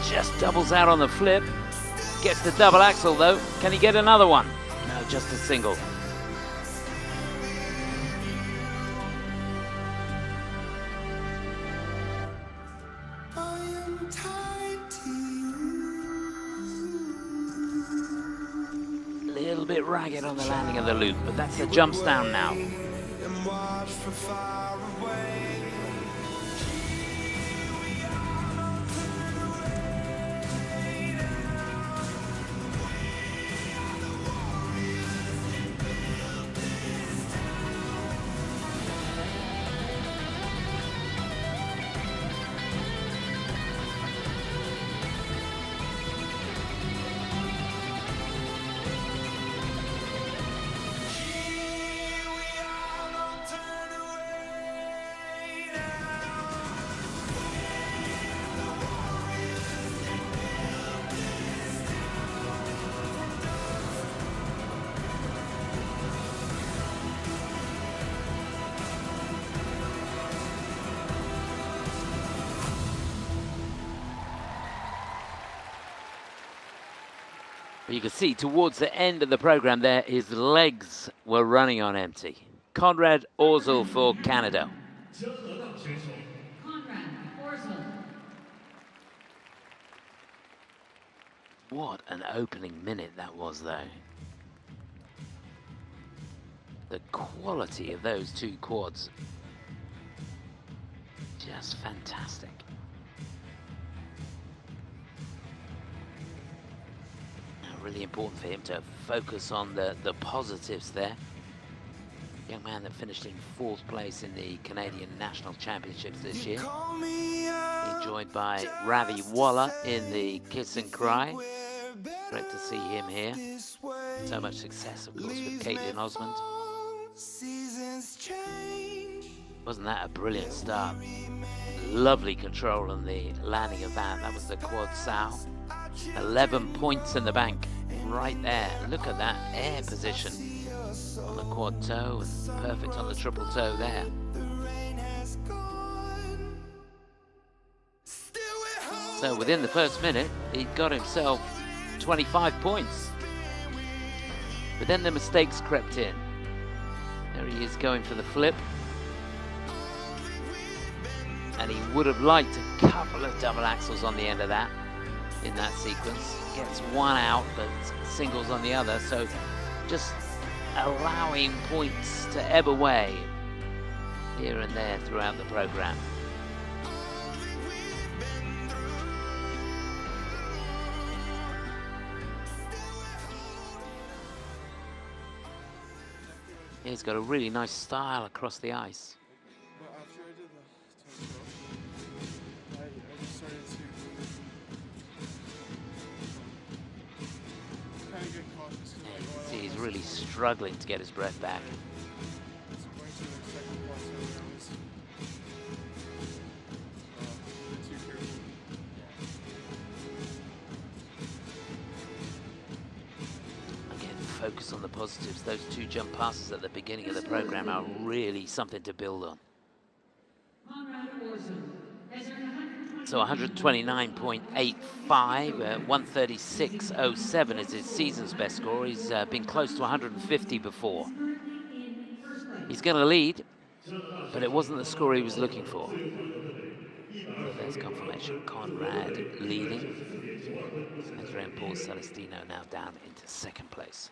Just doubles out on the flip. Gets the double axel though. Can he get another one? No, just a single. Bit ragged on the landing of the loop, but that's the jumps down now. But you can see towards the end of the program there, his legs were running on empty. Conrad Orzel for Canada. Conrad Orzel. What an opening minute that was, though. The quality of those two quads, just fantastic. Really important for him to focus on the positives there. Young man that finished in 4th place in the Canadian National Championships this year. He's joined by Ravi Walla in the Kiss and Cry. Great to see him here. So much success, of course, with Caitlin Osmond. Wasn't that a brilliant start? Lovely control on the landing of that. That was the quad Zhao. 11 points in the bank right there. Look at that air position on the quad toe and perfect on the triple toe there. So within the first minute, he got himself 25 points. But then the mistakes crept in. There he is going for the flip. And he would have liked a couple of double axels on the end of that. In that sequence, gets one out but singles on the other, so just allowing points to ebb away here and there throughout the program. He's got a really nice style across the ice. Get caught really struggling to get his breath back. Again, focus on the positives. Those 2 jump passes at the beginning of the program are really something to build on. Conrad Orzel has earned So 129.85, 136.07 is his season's best score. He's been close to 150 before. He's going to lead, but it wasn't the score he was looking for. So there's confirmation. Conrad leading. Edrian Paul Celestino now down into 2nd place.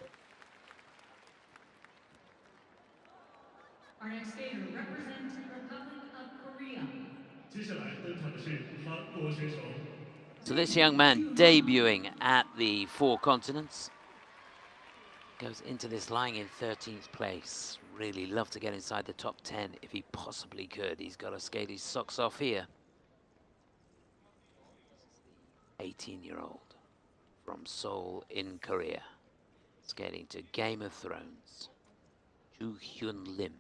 Our next skater represents the Republic of Korea. 接下来登场的是韩国选手。 So this young man debuting at the 4 continents goes into this lying in 13th place. Really love to get inside the top 10 if he possibly could. He's got to skate his socks off here. 18-year-old from Seoul in Korea, skating to Game of Thrones, Juheon Lim.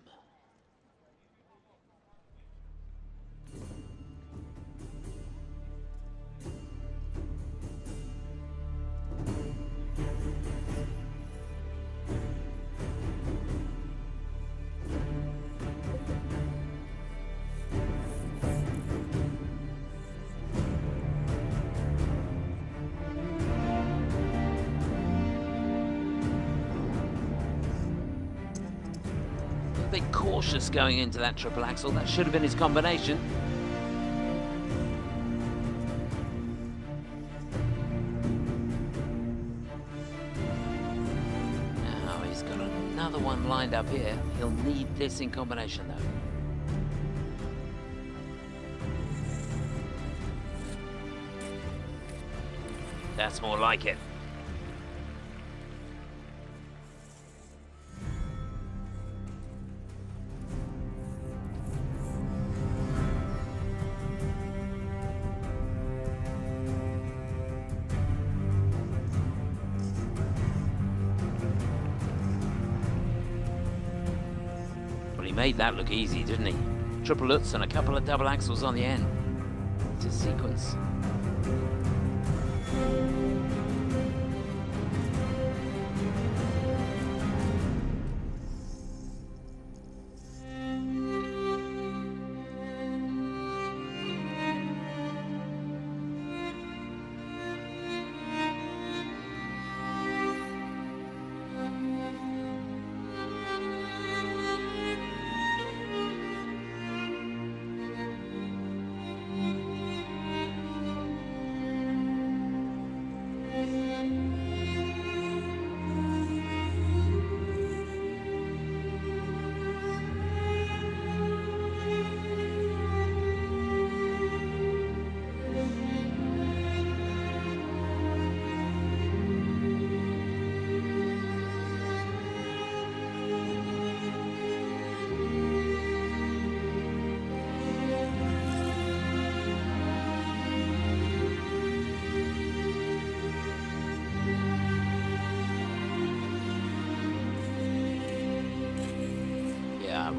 A bit cautious going into that triple axel. That should have been his combination. Now he's got another one lined up here. He'll need this in combination though. That's more like it. Made that look easy, didn't he? Triple Lutz and a couple of double axles on the end. It's a sequence.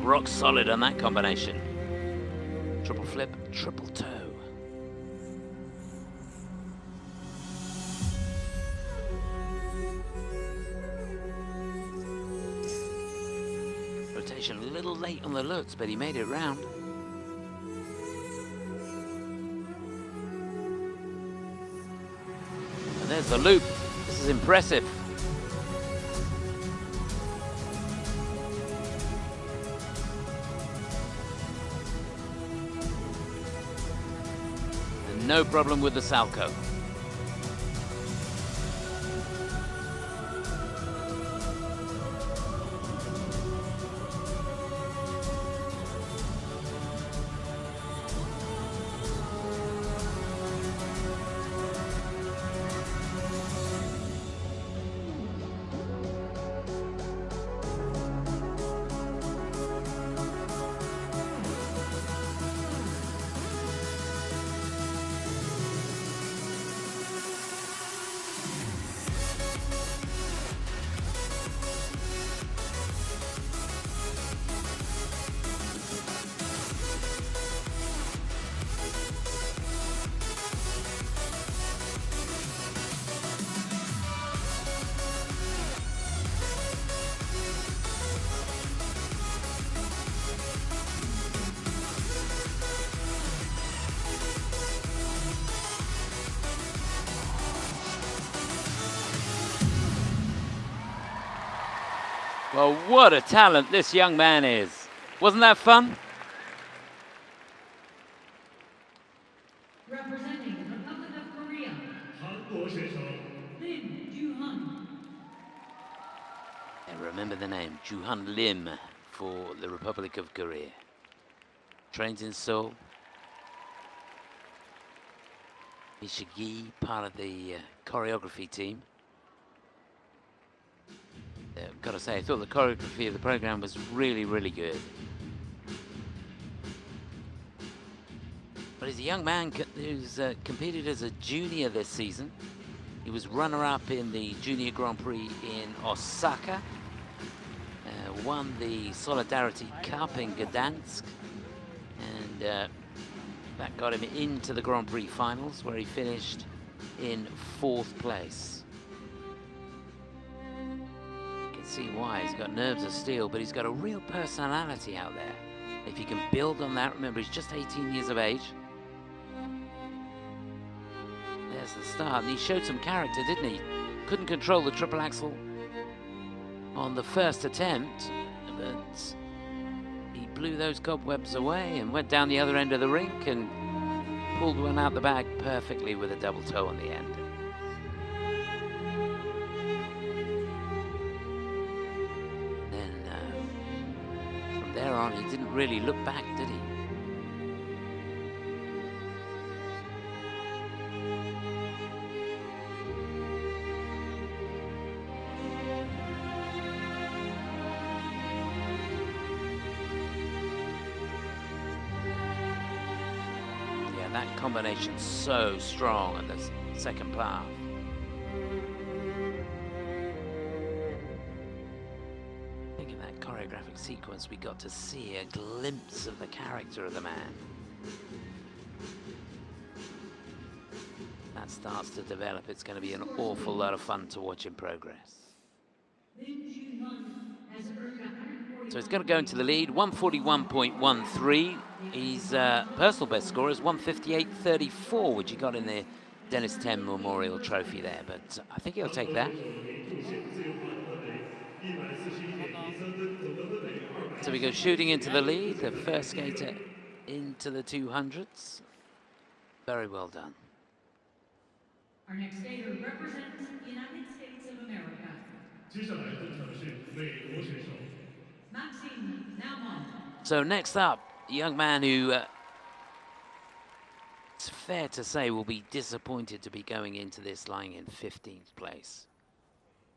Rock solid on that combination. Triple flip, triple toe. Rotation a little late on the Lutz, but he made it round. And there's the loop. This is impressive. No problem with the Salco. Well, what a talent this young man is. Wasn't that fun? Representing the Republic of Korea, 韩国选手 Lim Juheon. And remember the name, Juheon Lim for the Republic of Korea. Trains in Seoul. Ishigi, part of the choreography team. Got to say, I thought the choreography of the program was really, really good. But he's a young man who's competed as a junior this season. He was runner-up in the Junior Grand Prix in Osaka. Won the Solidarity Cup in Gdansk. And that got him into the Grand Prix finals, where he finished in 4th place. You can see why. He's got nerves of steel, but he's got a real personality out there. If he can build on that, remember, he's just 18 years of age. There's the start, and he showed some character, didn't he? Couldn't control the triple axel on the first attempt, but he blew those cobwebs away and went down the other end of the rink and pulled one out the bag perfectly with a double toe on the end. Then from there on, he didn't really look back, did he? That combination so strong at the second path. I think in that choreographic sequence we got to see a glimpse of the character of the man. That starts to develop. It's going to be an awful lot of fun to watch in progress. So he's going to go into the lead, 141.13. His personal best score is 158.34, which he got in the Dennis Ten Memorial Trophy there, but I think he'll take that. So we go shooting into the lead, the first skater into the 200s. Very well done. Our next skater represents the United States of America. 接下来登场的是美国选手 Maxim Naumov. So next up, a young man who it's fair to say will be disappointed to be going into this lying in 15th place.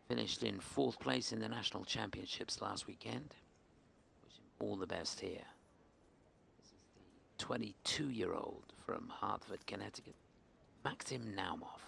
Finished in 4th place in the national championships last weekend. Wish him all the best here. This is the 22-year-old from Hartford, Connecticut, Maxim Naumov.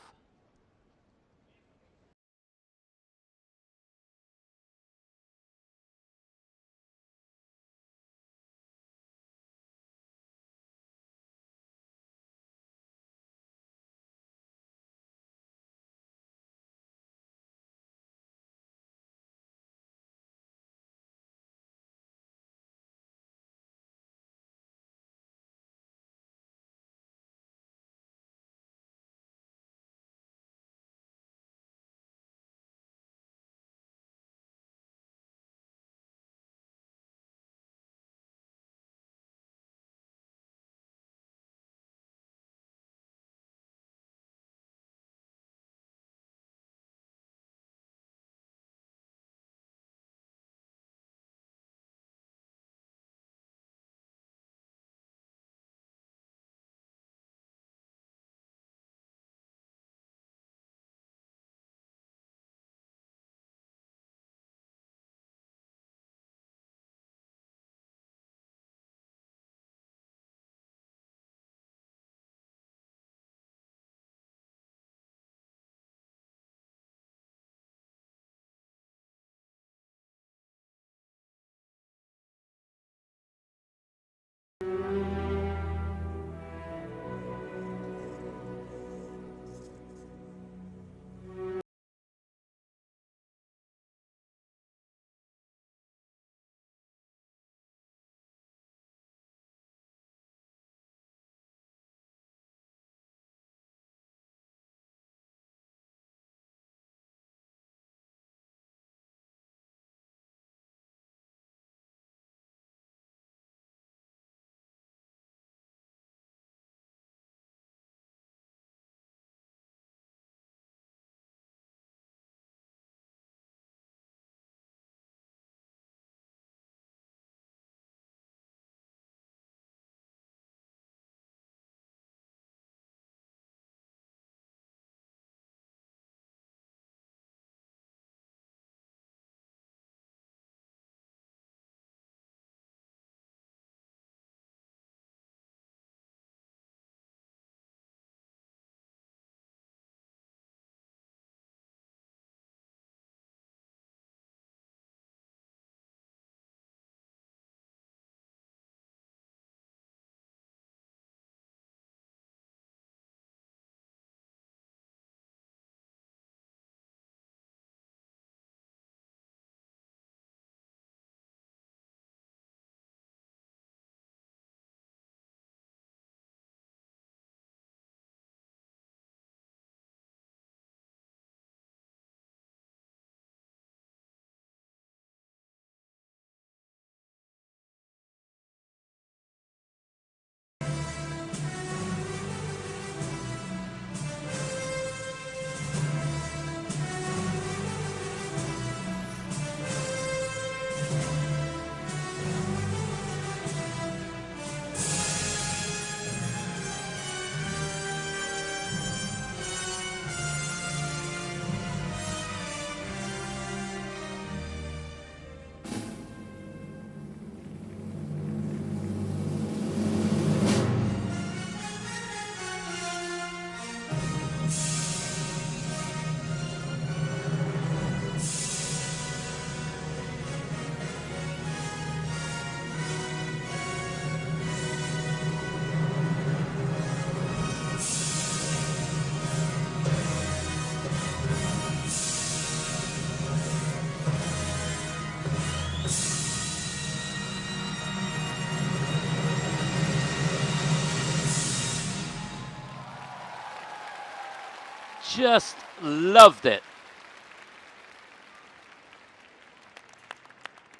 just loved it.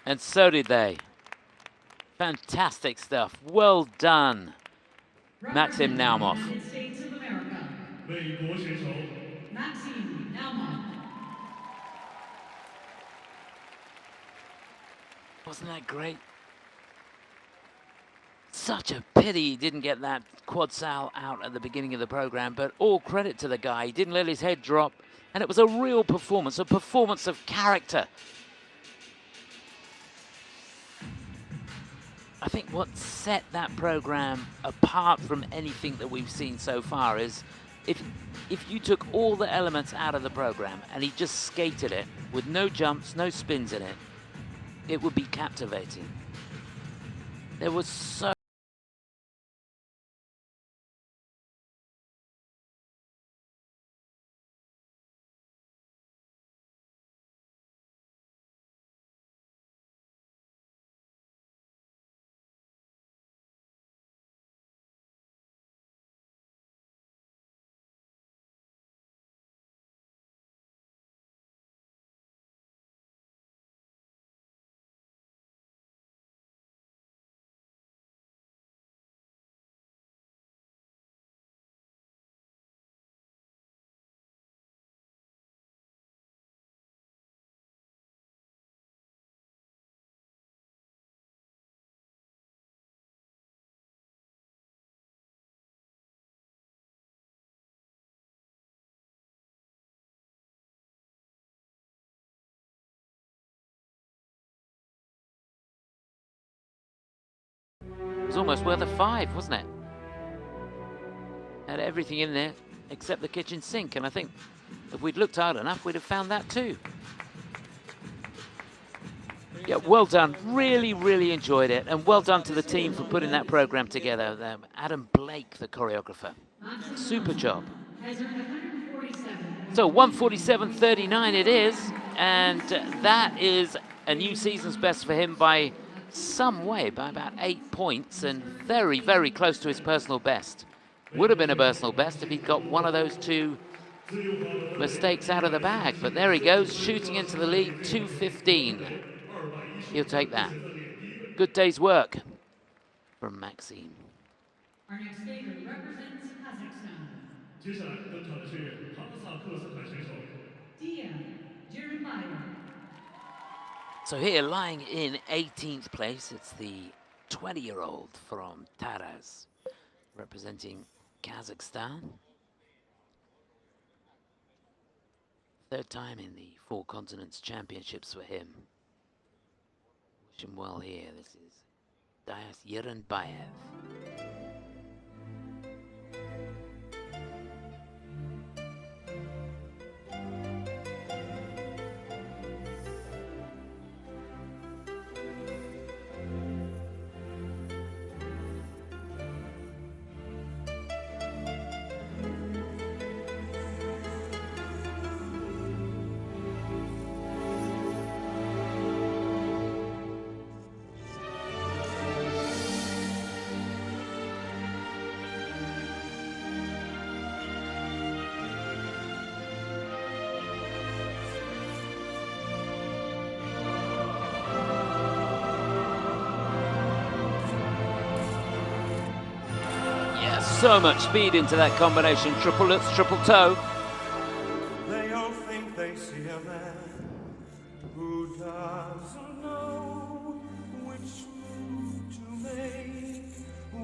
And so did they. Fantastic stuff. Well done, Maxim Naumov. United States of America, 美国选手 Maxim Naumov. Wasn't that great? Such a pity he didn't get that quad sal out at the beginning of the program, but all credit to the guy. He didn't let his head drop, and it was a real performance, a performance of character. I think what set that program apart from anything that we've seen so far is if you took all the elements out of the program and he just skated it with no jumps, no spins in it, it would be captivating. There was so it was almost worth a 5, wasn't it? Had everything in there except the kitchen sink, and I think if we'd looked hard enough, we'd have found that too. Yeah, well done. Really, really enjoyed it, and well done to the team for putting that program together. Adam Blake, the choreographer. Super job. Has earned 147. So 147.39 it is, and that is a new season's best for him by some way, by about 8 points, and very, very close to his personal best. Would have been a personal best if he'd got one of those 2 mistakes out of the bag, but there he goes, shooting into the lead, 2:15. He'll take that. Good day's work from Maxime. Our next skater represents Kazakhstan, 接下来登场的是哈萨克斯坦选手 Jirenbayev. So here, lying in 18th place, it's the 20-year-old from Taraz, representing Kazakhstan. 3rd time in the 4 Continents Championships for him. Wish him well here. This is Jirenbayev. So much speed into that combination. Triple lutz, triple toe. They all think they see a man who doesn't know which move to make,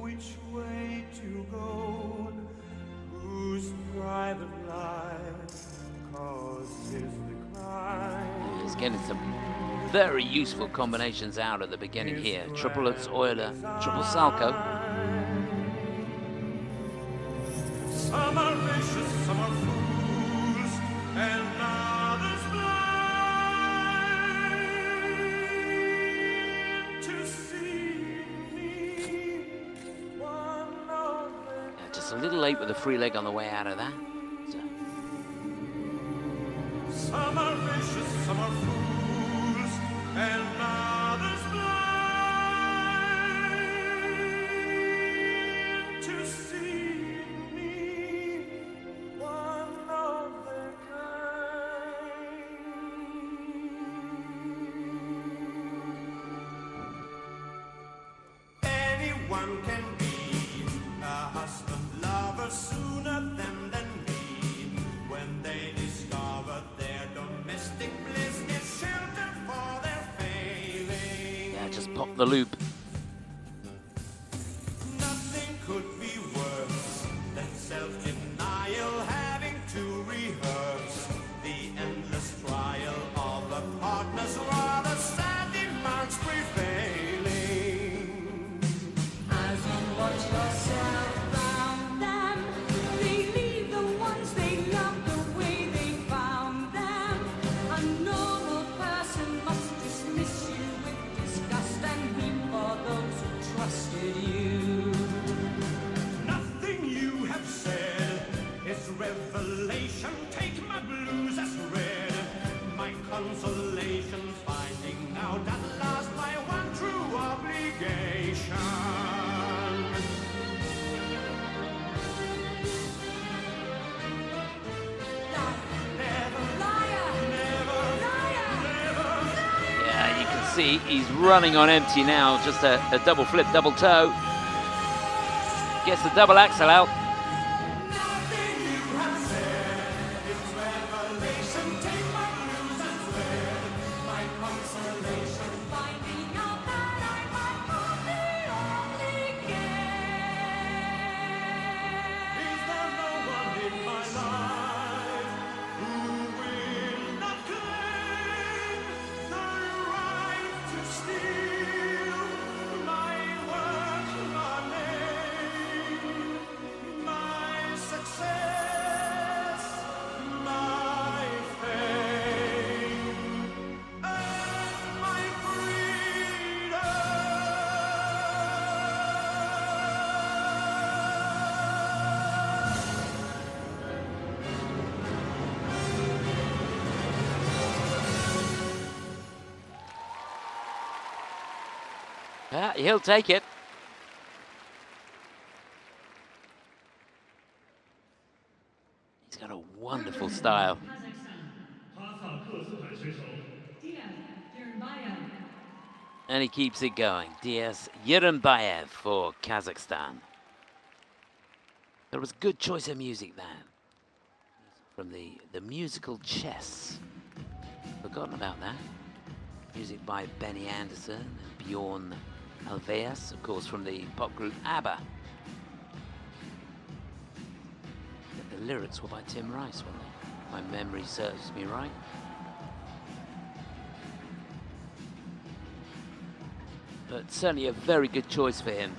which way to go, whose private life causes decline. He's getting some very useful combinations out at the beginning here. Triple lutz, Euler, triple salto. Some are vicious, some are fools, and others blind to see me. One of them. Just a little late with the free leg on the way out of that. So. Some are vicious, some are fools, and others blind to see me. One of anyone can be a husband, lover sooner than me. When they discover their domestic bliss is shelter for their failing. Yeah, just pop the loop. Nothing could be worse than self-denial, having to rehearse the endless trial of a partner's rather sad demands prevailing. As you watch yourself around them, they leave the ones they love the way they found them. A normal person must dismiss you with disgust and weep for those who trusted you. Nothing you have said is revelation. Take my blues as read, my consolation, finding out at last my one true obligation. Yeah, you can see he's running on empty now. Just a double flip, double toe. Gets the double axel out. Nothing you have said is revelation. Take my blues as read, my consolation, Finding out that I might not be obligate. is there no one in my life who will not claim the right to steal my work, my name, my success, my fame, and my freedom? Yeah, he'll take it. He's got a wonderful style. Kazakhstan. 哈萨克斯坦选手 Diaz Jirenbayev. And he keeps it going. Diaz Jirenbayev for Kazakhstan. There was a good choice of music there. From the musical Chess. Forgotten about that. Music by Benny Andersson and Bjorn Ulvaeus, of course, from the pop group ABBA. The lyrics were by Tim Rice, weren't they? My memory serves me right. But certainly a very good choice for him.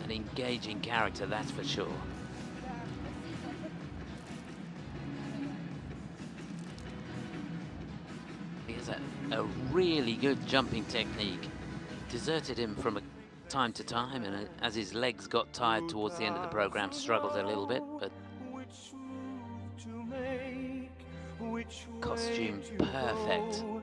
An engaging character, that's for sure. He has a really good jumping technique. Deserted him from time to time, and as his legs got tired towards the end of the program, struggled a little bit, but Which move to make, which costume way to perfect go,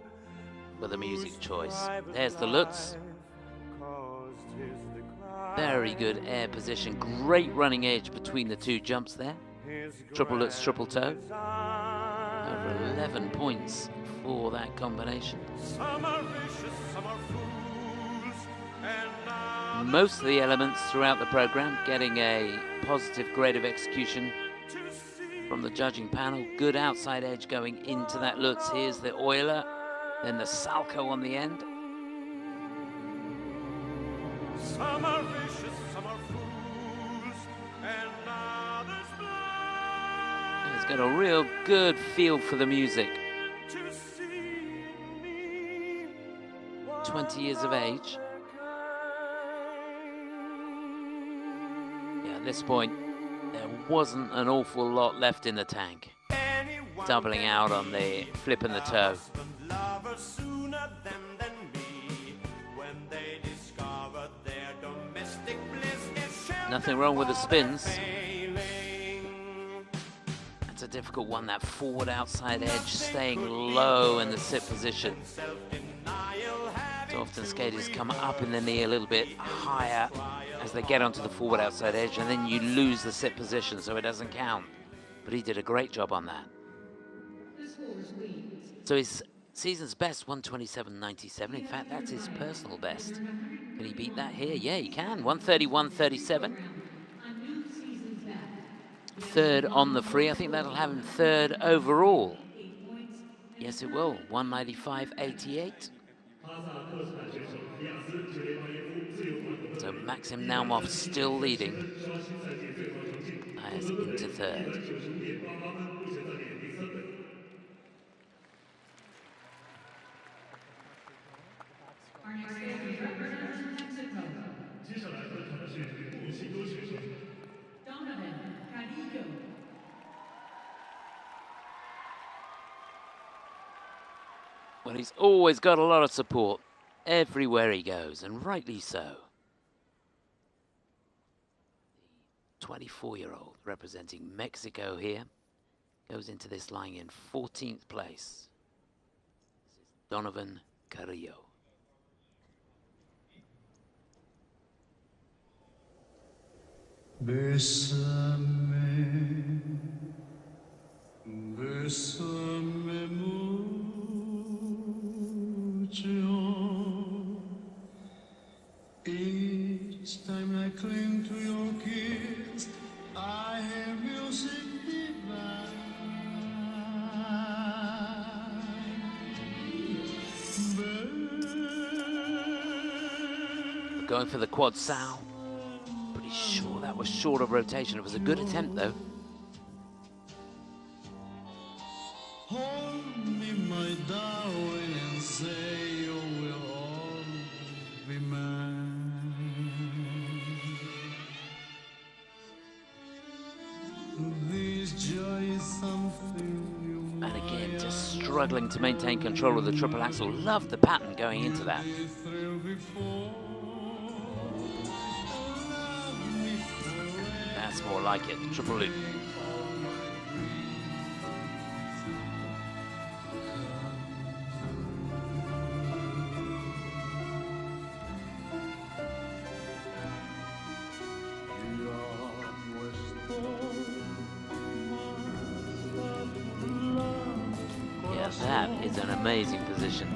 for the music whose choice. private There's the Lutz. life caused his decline. Very good air position. Great running edge between the two jumps there. His Triple Lutz, triple toe. design. Over 11 points for that combination. Some are vicious, some are fools, and others Most of the elements throughout the program getting a positive grade of execution to see. from the judging panel. Good outside edge going into that Lutz. Here's the Euler, then the Salcho on the end. Some are vicious, some are fools, and others blind. He's got a real good feel for the music. To see me 20 years of age. Yeah, at this point, there wasn't an awful lot left in the tank. anyone Doubling can out on the flip and the toe. husband, lover sooner than me. When they discover their domestic bliss is shelter Nothing wrong with the for their spins. failing. That's a difficult one, that forward outside edge, staying low in the sit position. Self-denial So often skaters come up in the knee a little bit higher as they get onto the forward outside edge, and then you lose the sit position, so it doesn't count. But he did a great job on that. The scores read So his Season's best, 127.97. In fact, that's his personal best. Can he beat that here? Yeah, he can. 131.37. Third on the free. I think that'll have him third overall. Yes, it will. 195.88. So Maxim Naumov still leading. As into third. Our next skater represents Mexico. Donovan Carrillo. Well, he's always got a lot of support everywhere he goes, and rightly so. 24-year-old representing Mexico here goes into this lying in 14th place. This is Donovan Carrillo. Bésame, bésame mucho. Each time I cling to your kiss, I hear music divine. Going for the quad sow. Pretty sure that was short of rotation. It was a good attempt though. Hold me, my darling, and say you will always be mine. This joy is something you And again, just struggling to maintain control of the triple axel. Loved the pattern going into that. That's more like it, triple loop. Yeah, that is an amazing position.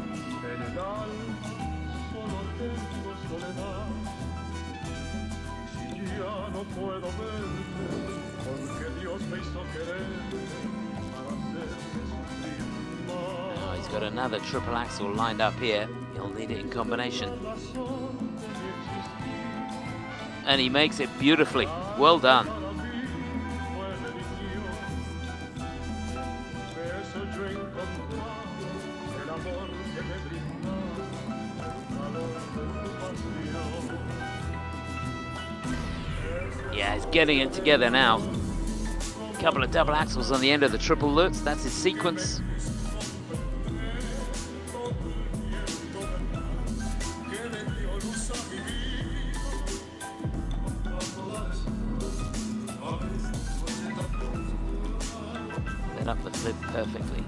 Now he's got another triple axel lined up here. He'll need it in combination. And he makes it beautifully. Well done. Yeah, he's getting it together now. A couple of double axels on the end of the triple loops. That's his sequence. Set up the flip perfectly.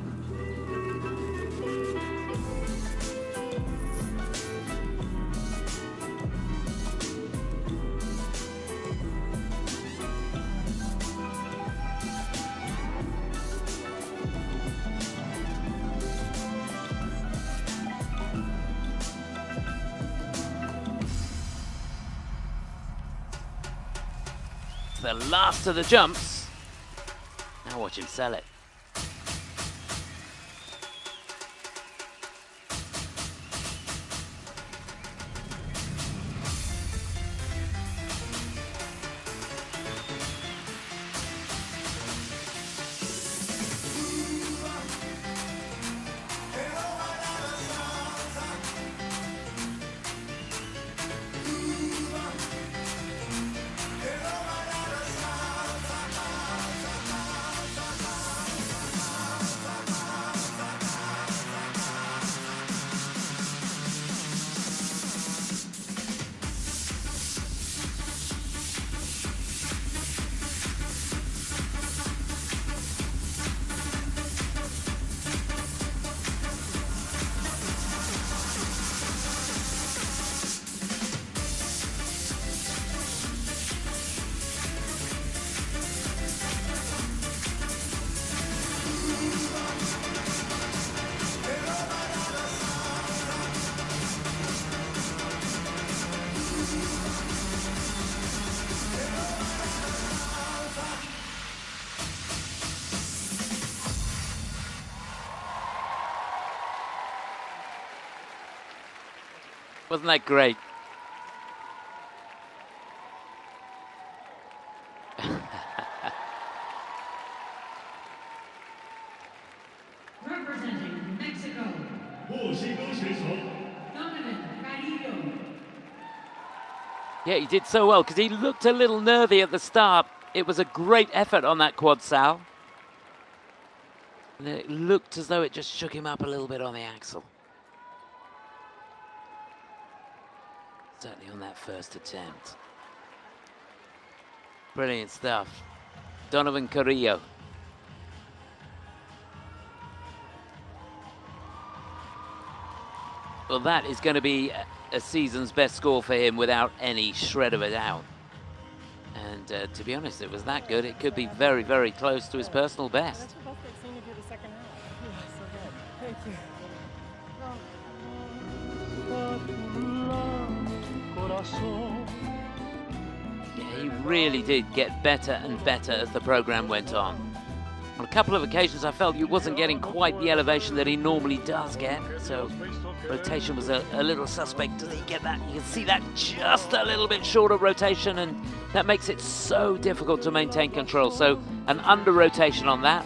The last of the jumps. Now watch him sell it. Wasn't that great? Representing Mexico, 墨西哥选手 Donovan Carrillo. Yeah, he did so well because he looked a little nervy at the start. It was a great effort on that quad sal. And it looked as though it just shook him up a little bit on the axle. Certainly on that first attempt. Brilliant stuff. Donovan Carrillo. Well, that is going to be a season's best score for him without any shred of a doubt. And to be honest, it was that good. It could be very, very close to his personal best. That's what both get seen to do the second half. Yeah, so good. Thank you. Yeah, he really did get better and better as the program went on. On a couple of occasions, I felt he wasn't getting quite the elevation that he normally does get, so rotation was a little suspect. Does he get that? You can see that just a little bit short of rotation, and that makes it so difficult to maintain control. So an under rotation on that.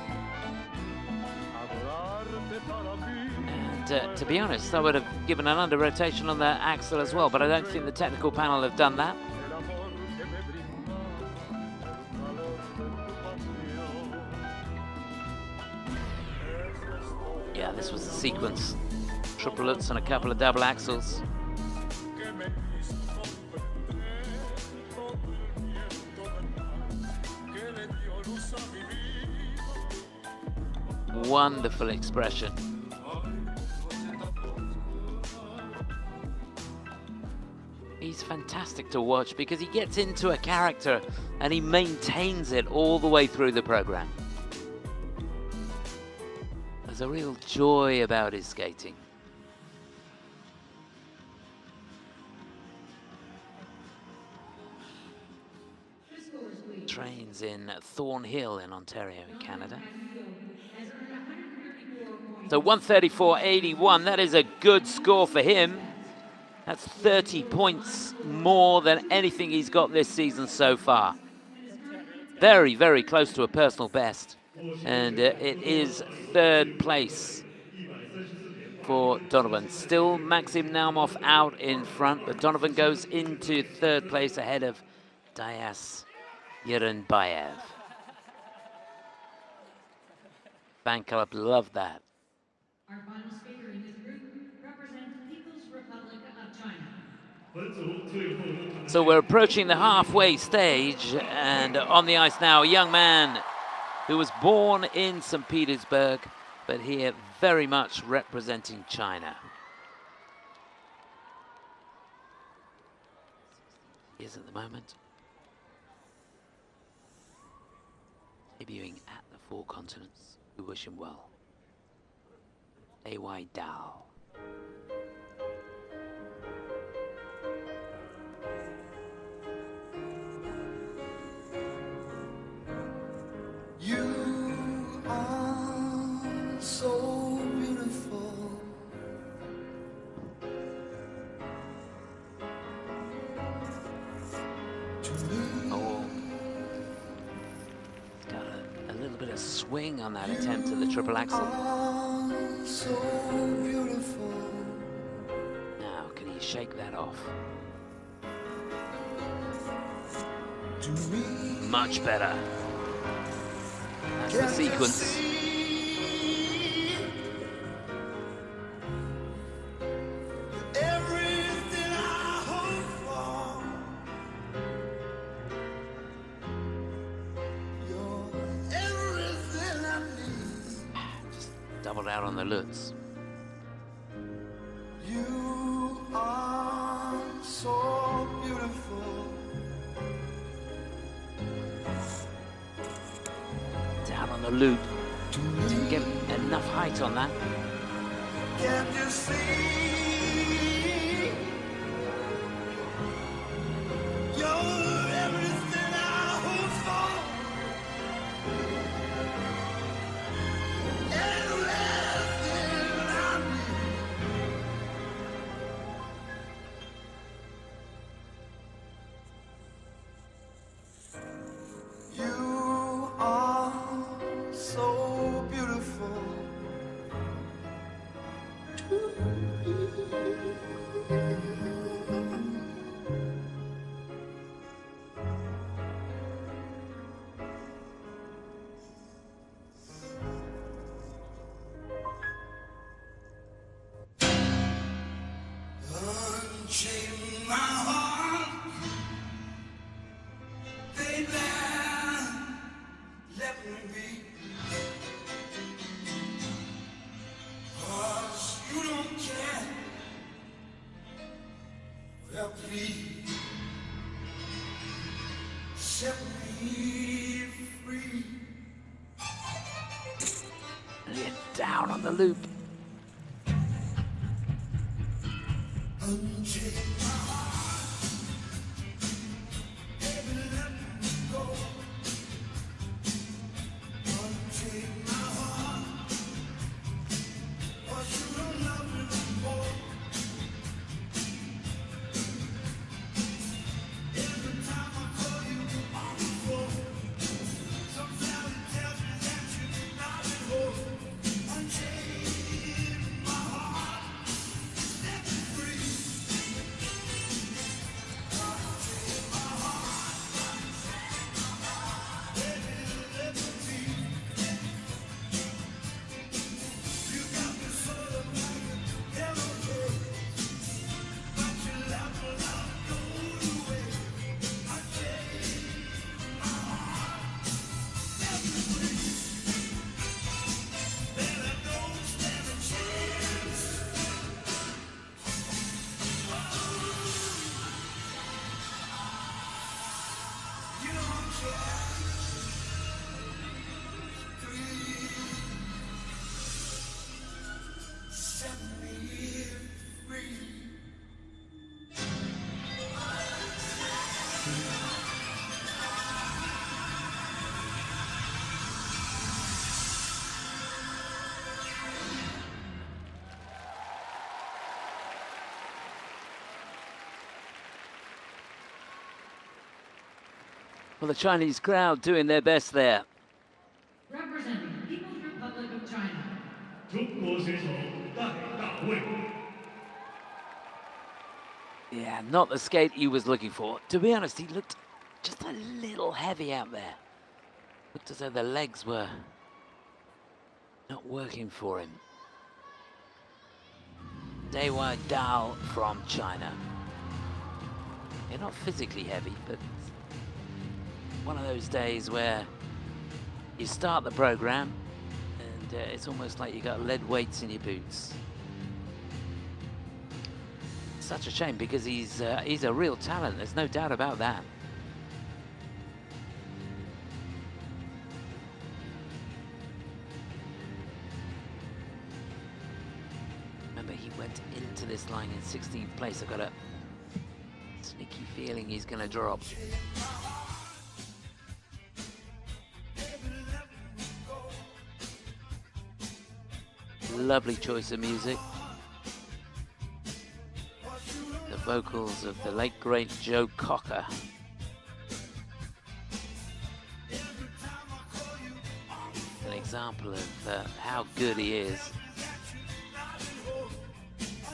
And to be honest, I would have given an under rotation on the axle as well, but I don't think the technical panel have done that. Yeah, this was the sequence. Triplets and a couple of double axles. Wonderful expression. He's fantastic to watch because he gets into a character and he maintains it all the way through the program. There's a real joy about his skating. Trains in Thornhill in Ontario in Canada. So 134.81, that is a good score for him. That's 30 points more than anything he's got this season so far. Very, very close to a personal best. And it is third place for Donovan. Still Maxim Naumov out in front, but Donovan goes into third place ahead of Dias Jirenbayev. Fan club loved that. Our final speaker in this group represents People's Republic of China. 本组最后一场 So we're approaching the halfway stage, and on the ice now, a young man who was born in St. Petersburg, but here very much representing China. He is at the moment. Debuting at the Four Continents. We wish him well. Daiwei Dai. You are so beautiful. To me. Oh. Got a little bit of swing on that attempt at the triple axel. So beautiful. Now, can he shake that off? To me. Much better. That's the sequence. Everything I hope for. You're everything I need. Just doubled out on the Lutz. You are so beautiful. Down on the loop. Didn't get enough height on that. Can't you see? You're everything I hope for. Everything I need. Unchain my heart, baby, let me be. 'Cause you don't care. Well, please set me free. And you're down on the loop. Unchain my heart, baby, let me go. Unchain my heart, 'cause you don't love me no more. Every time I call you on the phone, sometimes it tells me that you're not at home. Unchain my heart, set me free. Well, the Chinese crowd doing their best there. Representing the People's Republic of China, 中国选手戴大卫。 Yeah, not the skate he was looking for. To be honest, he looked just a little heavy out there. Looked as though the legs were not working for him. Daiwei Dai from China. They're not physically heavy, but one of those days where you start the program and it's almost like you got lead weights in your boots. Such a shame because he's a real talent. There's no doubt about that. Remember, he went into this line in 16th place. I've got a sneaky feeling he's going to drop. Lovely choice of music. The vocals of the late great Joe Cocker. An example of how good he is.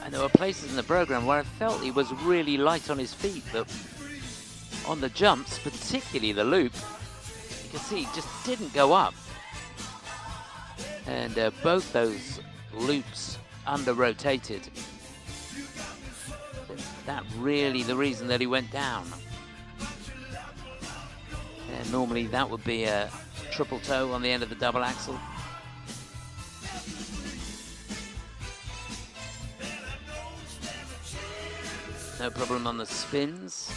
And there were places in the program where I felt he was really light on his feet, but on the jumps, particularly the loop, you can see he just didn't go up. And both those loops under-rotated. That really the reason that he went down. And normally that would be a triple toe on the end of the double axel. No problem on the spins.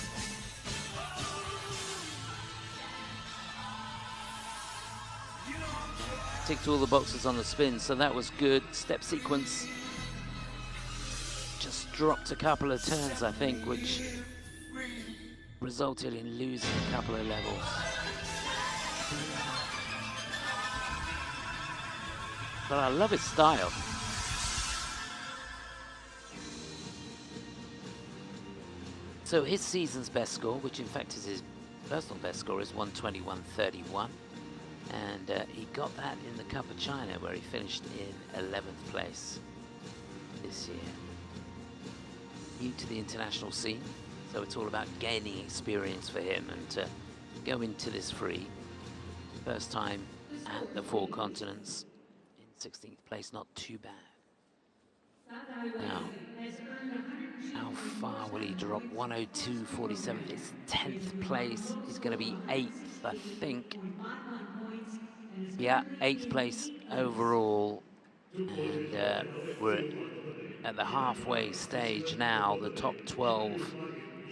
Ticked all the boxes on the spin, so that was good. Step sequence. Just dropped a couple of turns, I think, which resulted in losing a couple of levels. But I love his style. So his season's best score, which in fact is his personal best score, is 121.31. And he got that in the Cup of China, where he finished in 11th place this year. New to the international scene, so it's all about gaining experience for him, and to go into this free, first time at the four continents, in 16th place, not too bad. Now, how far will he drop? 102.47. It's 10th place. He's going to be 8th, I think. Yeah, 8th place overall. And we're at the halfway stage now. The top 12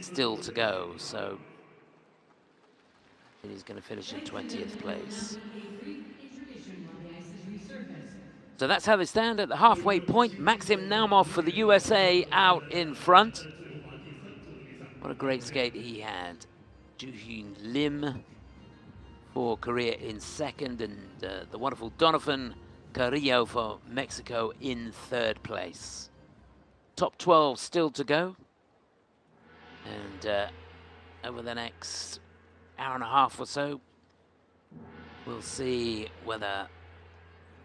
still to go. So he's going to finish in 20th place. So that's how they stand at the halfway point. Maxim Naumov for the USA out in front. What a great skate he had. Juheon Lim for Korea in second, and the wonderful Donovan Carrillo for Mexico in third place. Top 12 still to go. And over the next hour and a half or so, we'll see whether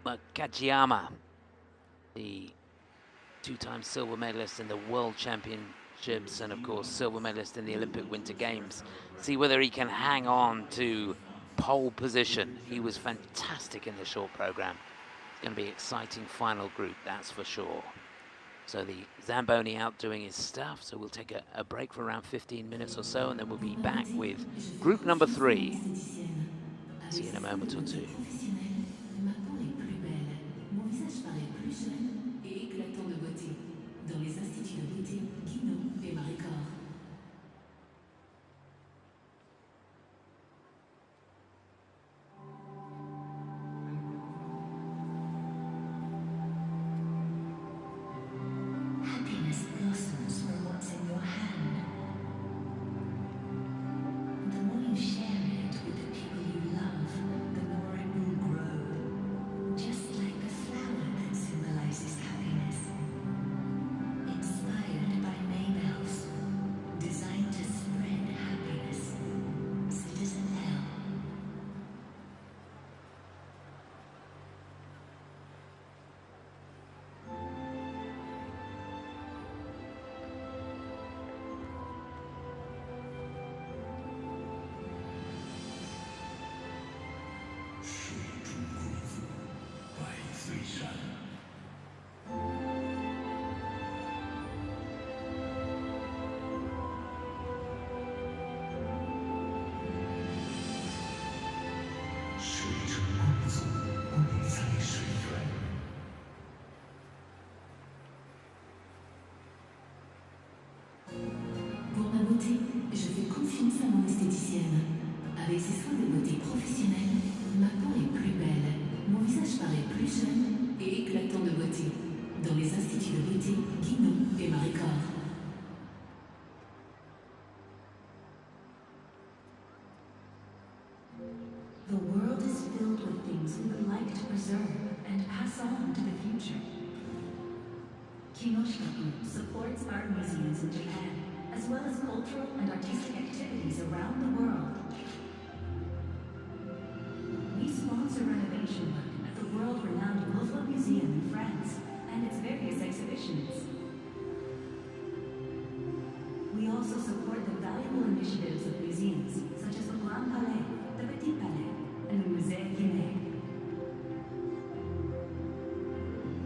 Yuma Kagiyama, the two-time silver medalist in the World Championships and of course silver medalist in the Olympic Winter Games, see whether he can hang on to pole position. He was fantastic in the short program. It's going to be an exciting final group, that's for sure. So the Zamboni out doing his stuff, so we'll take a break for around 15 minutes or so, and then we'll be back with group number 3. See you in a moment or two. Happiness blossoms from what's in your hand. The more you share it with the people you love, the more it will grow. Just like the flower that symbolizes happiness. Inspired by Maybells. Designed to spread happiness. Citizen L. Pour ma beauté, je fais confiance à mon esthéticienne. Avec ses soins de beauté professionnels, ma peau est plus belle, mon visage paraît plus jeune et éclatant de beauté. Dans les instituts de beauté Guinon et Maricord. The world is filled with things we would like to preserve and pass on to the future. Kinoshita Group supports art museums in Japan, as well as cultural and artistic activities around the world. We sponsor renovation work at the world-renowned Louvre Museum in France and its various exhibitions. We also support the valuable initiatives of museums such as the Grand Palais, the Petit Palais, and the Musée Guinéen.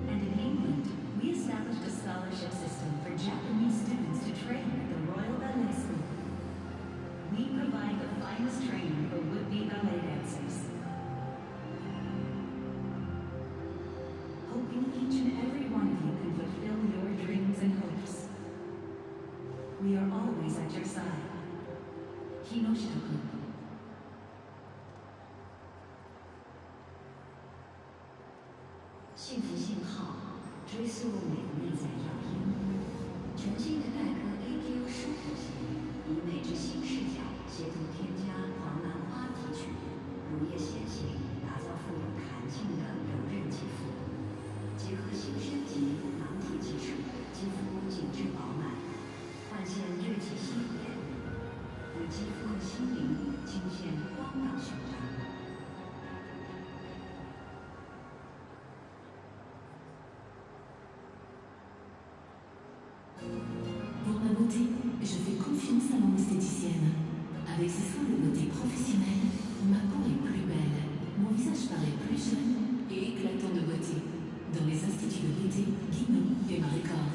And in England, we established a scholarship system for Japanese students to train at the Royal Ballet School. We provide the finest training for would-be ballet dancers. Hoping each and every one of you can fulfill your dreams and hopes. We are always at your side. Kinoshita Group. 幸福信号，追溯每个内在要因。全新的黛珂 AQ 舒服系列，以美之新视角，协同添加黄兰花提取、乳液先行，打造富有弹性的柔韧肌肤。结合新升级囊体技术，肌肤紧致饱满，焕现锐气新颜，与肌肤和心灵倾现光耀胸章。 Pour ma beauté, je fais confiance à mon esthéticienne. Avec ses soins de beauté professionnels, ma peau est plus belle, mon visage paraît plus jeune et éclatant de beauté. Dans les instituts de beauté Guinon et Maricord.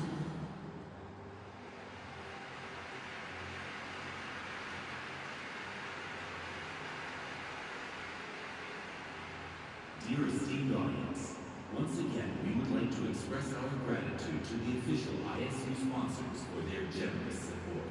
Dear esteemed audience, once again we would like to express our gratitude to the official ISU sponsors for their generous support.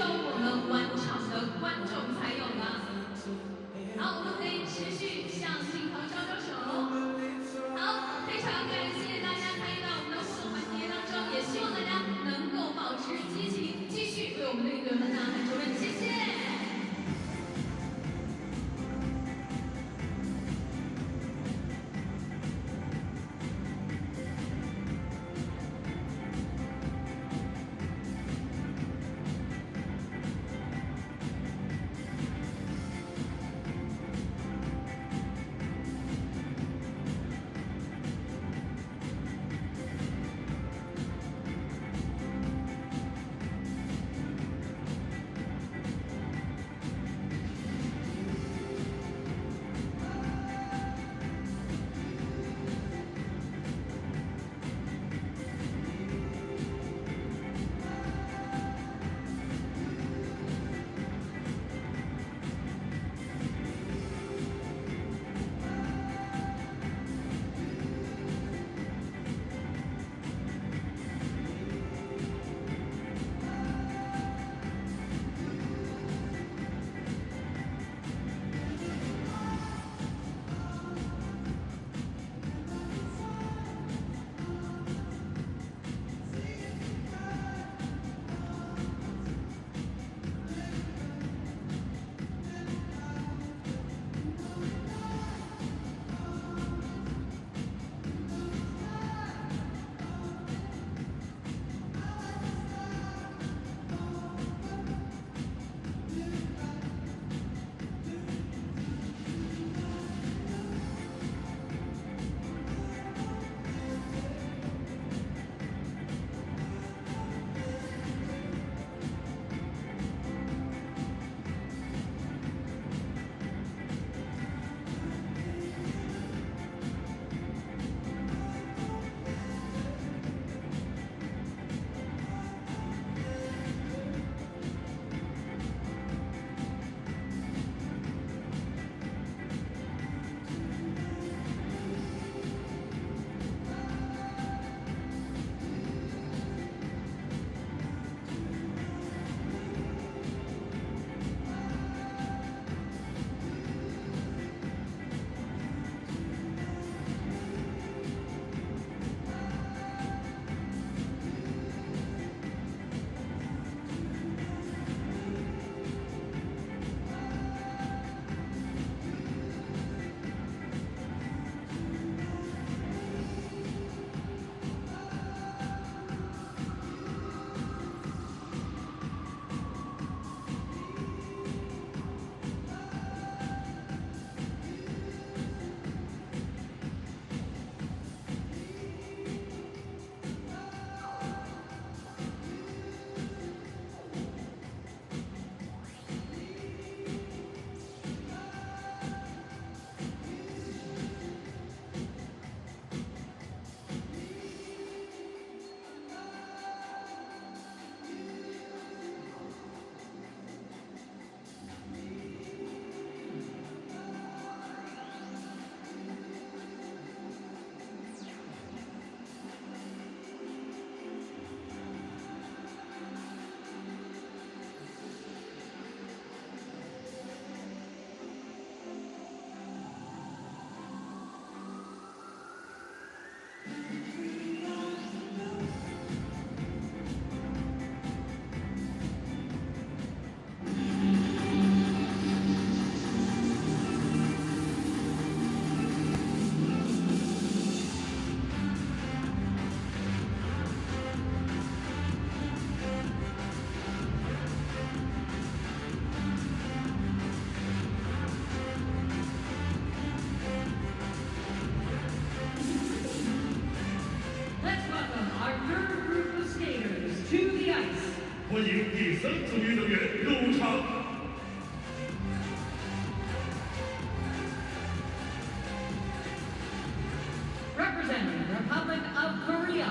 有我们观场的观众才有的。好，我们可以持续向镜头招招手。好，非常感谢大家参与到我们的互动环节当中，也希望大家能够保持激情，继续为我们的运动员们呐喊助威，谢谢。欢迎第三组运动员入场。Representing the Republic of Korea.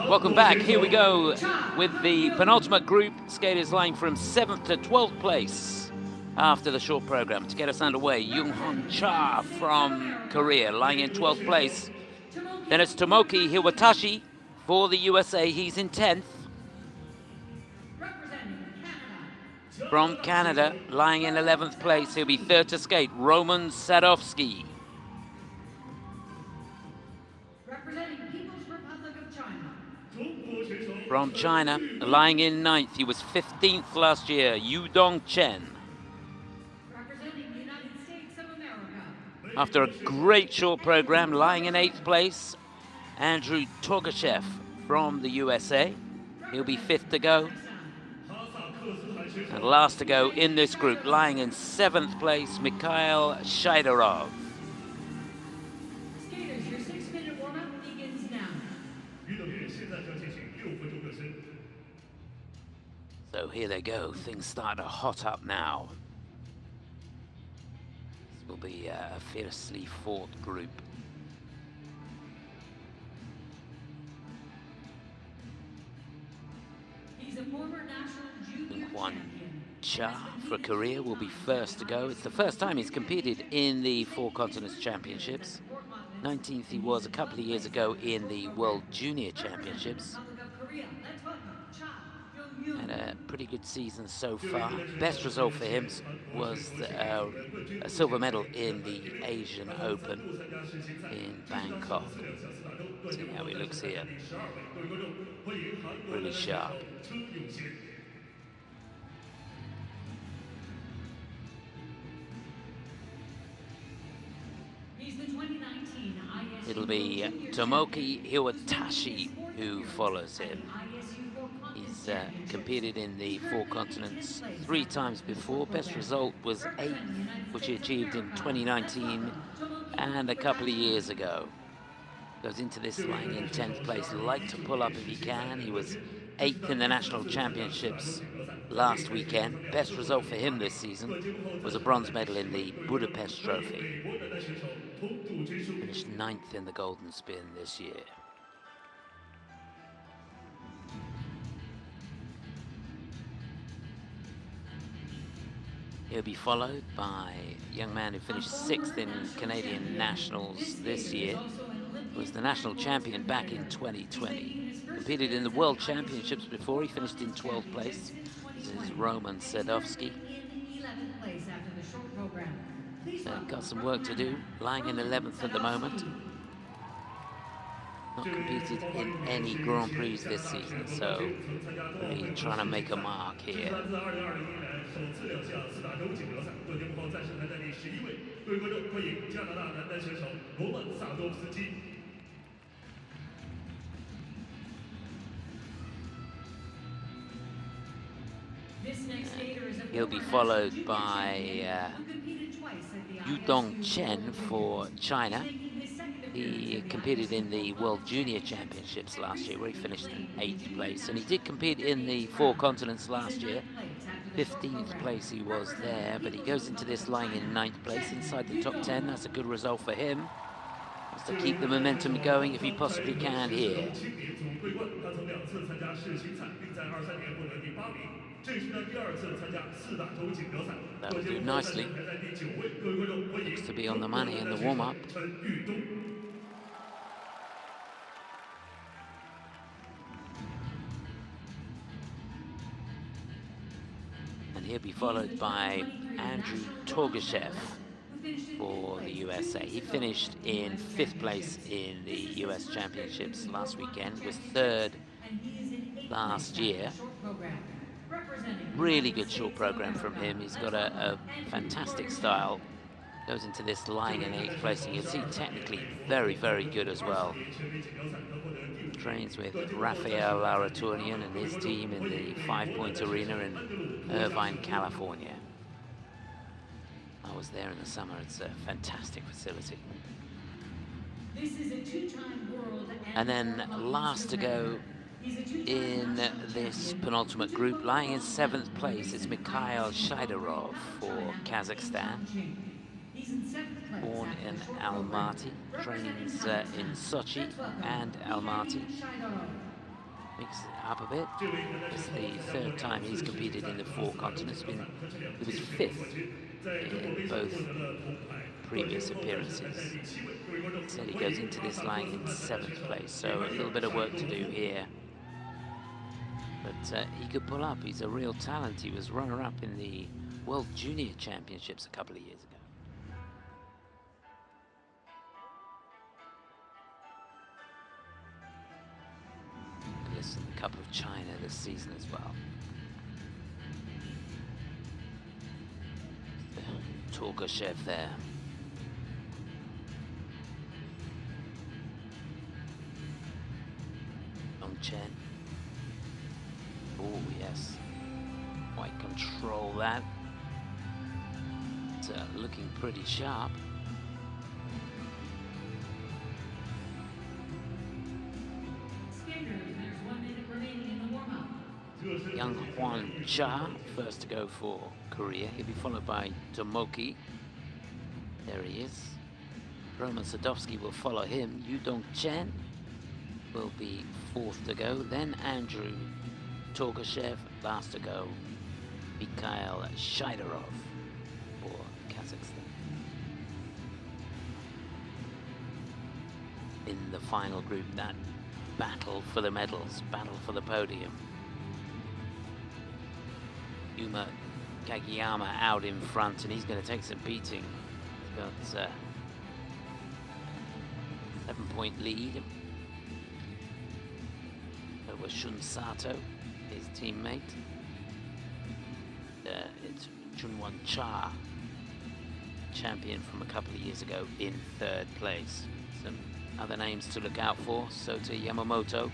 Welcome back. Here we go with the penultimate group. Skaters lying from 7th to 12th place after the short program. To get us underway, Jun-Hwan Cha from Korea lying in 12th place. Then it's Tomoki Hiwatashi for the USA. He's in 10th. From Canada, lying in 11th place, he'll be third to skate, Roman Sadovsky. Representing People's Republic of China. From China, lying in 9th, he was 15th last year, Yudong Chen. Representing the United States of America. After a great short program, lying in 8th place, Andrew Torgashev from the USA. He'll be 5th to go. And last to go in this group, lying in 7th place, Mikhail Shaidorov. Skaters, your 6-minute warm-up begins now. So here they go, things start to hot up now. This will be a fiercely fought group. He's a former national junior Jun-Hwan champion. Cha for Korea will be first to go. It's the first time he's competed in the Four Continents Championships. 19th he was a couple of years ago in the World Junior Championships. Had a pretty good season so far. Best result for him was a silver medal in the Asian Open in Bangkok. See how he looks here. Really sharp. He's the 2019 ISU It'll be Tomoki Hiwatashi who follows him. He's competed in the Four Continents 3 times before. Best result was 8th, which he achieved in 2019 and a couple of years ago. Goes into this line in 10th place. Like to pull up if he can. He was 8th in the National Championships last weekend. Best result for him this season was a bronze medal in the Budapest Trophy. Finished 9th in the Golden Spin this year. He'll be followed by a young man who finished 6th in Canadian Nationals this year. Was the national champion back in 2020. Competed in the World Championships before. He finished in 12th place. This is Roman Sadovsky. Got some work to do. Lying in 11th at the moment. Not competed in any Grand Prix this season, so really trying to make a mark here. He'll be followed by Yudong Chen for China. He competed in the World Junior Championships last year, where he finished in 8th place. And he did compete in the Four Continents last year. 15th place he was there, but he goes into this lying in 9th place, inside the top 10. That's a good result for him. Wants to keep the momentum going if he possibly can here. That'll do nicely. Looks to be on the money in the warm-up. And he'll be followed by Andrew Torgashev for the USA. He finished in 5th place in the US Championships last weekend, was 3rd last year. Really good short program from him. He's got a fantastic style. Goes into this lying in 8th place, and you'll see technically very, very good as well. Trains with Rafael Laratunian and his team in the 5-point arena in Irvine, California. I was there in the summer. It's a fantastic facility. This is a 2-time world and then last to go in this penultimate group, lying in 7th place, is Mikhail Shaidorov for Kazakhstan. Born in Almaty, trains in Sochi and Almaty. Mix it up a bit. It's the 3rd time he's competed in the Four Continents. He was 5th in both previous appearances. So he goes into this lying in 7th place. So a little bit of work to do here. But he could pull up. He's a real talent. He was runner-up in the World Junior Championships a couple of years ago. Listen, a couple of China this season as well. Torgashev there. Yudong Chen. Oh yes, quite control that. It's looking pretty sharp. There's 1 minute remaining in the warm-up. Jun-Hwan Cha, first to go for Korea. He'll be followed by Tomoki. There he is. Roman Sadovsky will follow him. Yudong Chen will be fourth to go. Then Andrew Torgashev, last to go. Mikhail Shaidorov for Kazakhstan. In the final group, that battle for the medals, battle for the podium. Yuma Kagiyama out in front, and he's going to take some beating. He's got 7-point lead over Shun Sato, his teammate. It's Jun-Hwan Cha, champion from a couple of years ago, in third place. Some other names to look out for. Sota Yamamoto,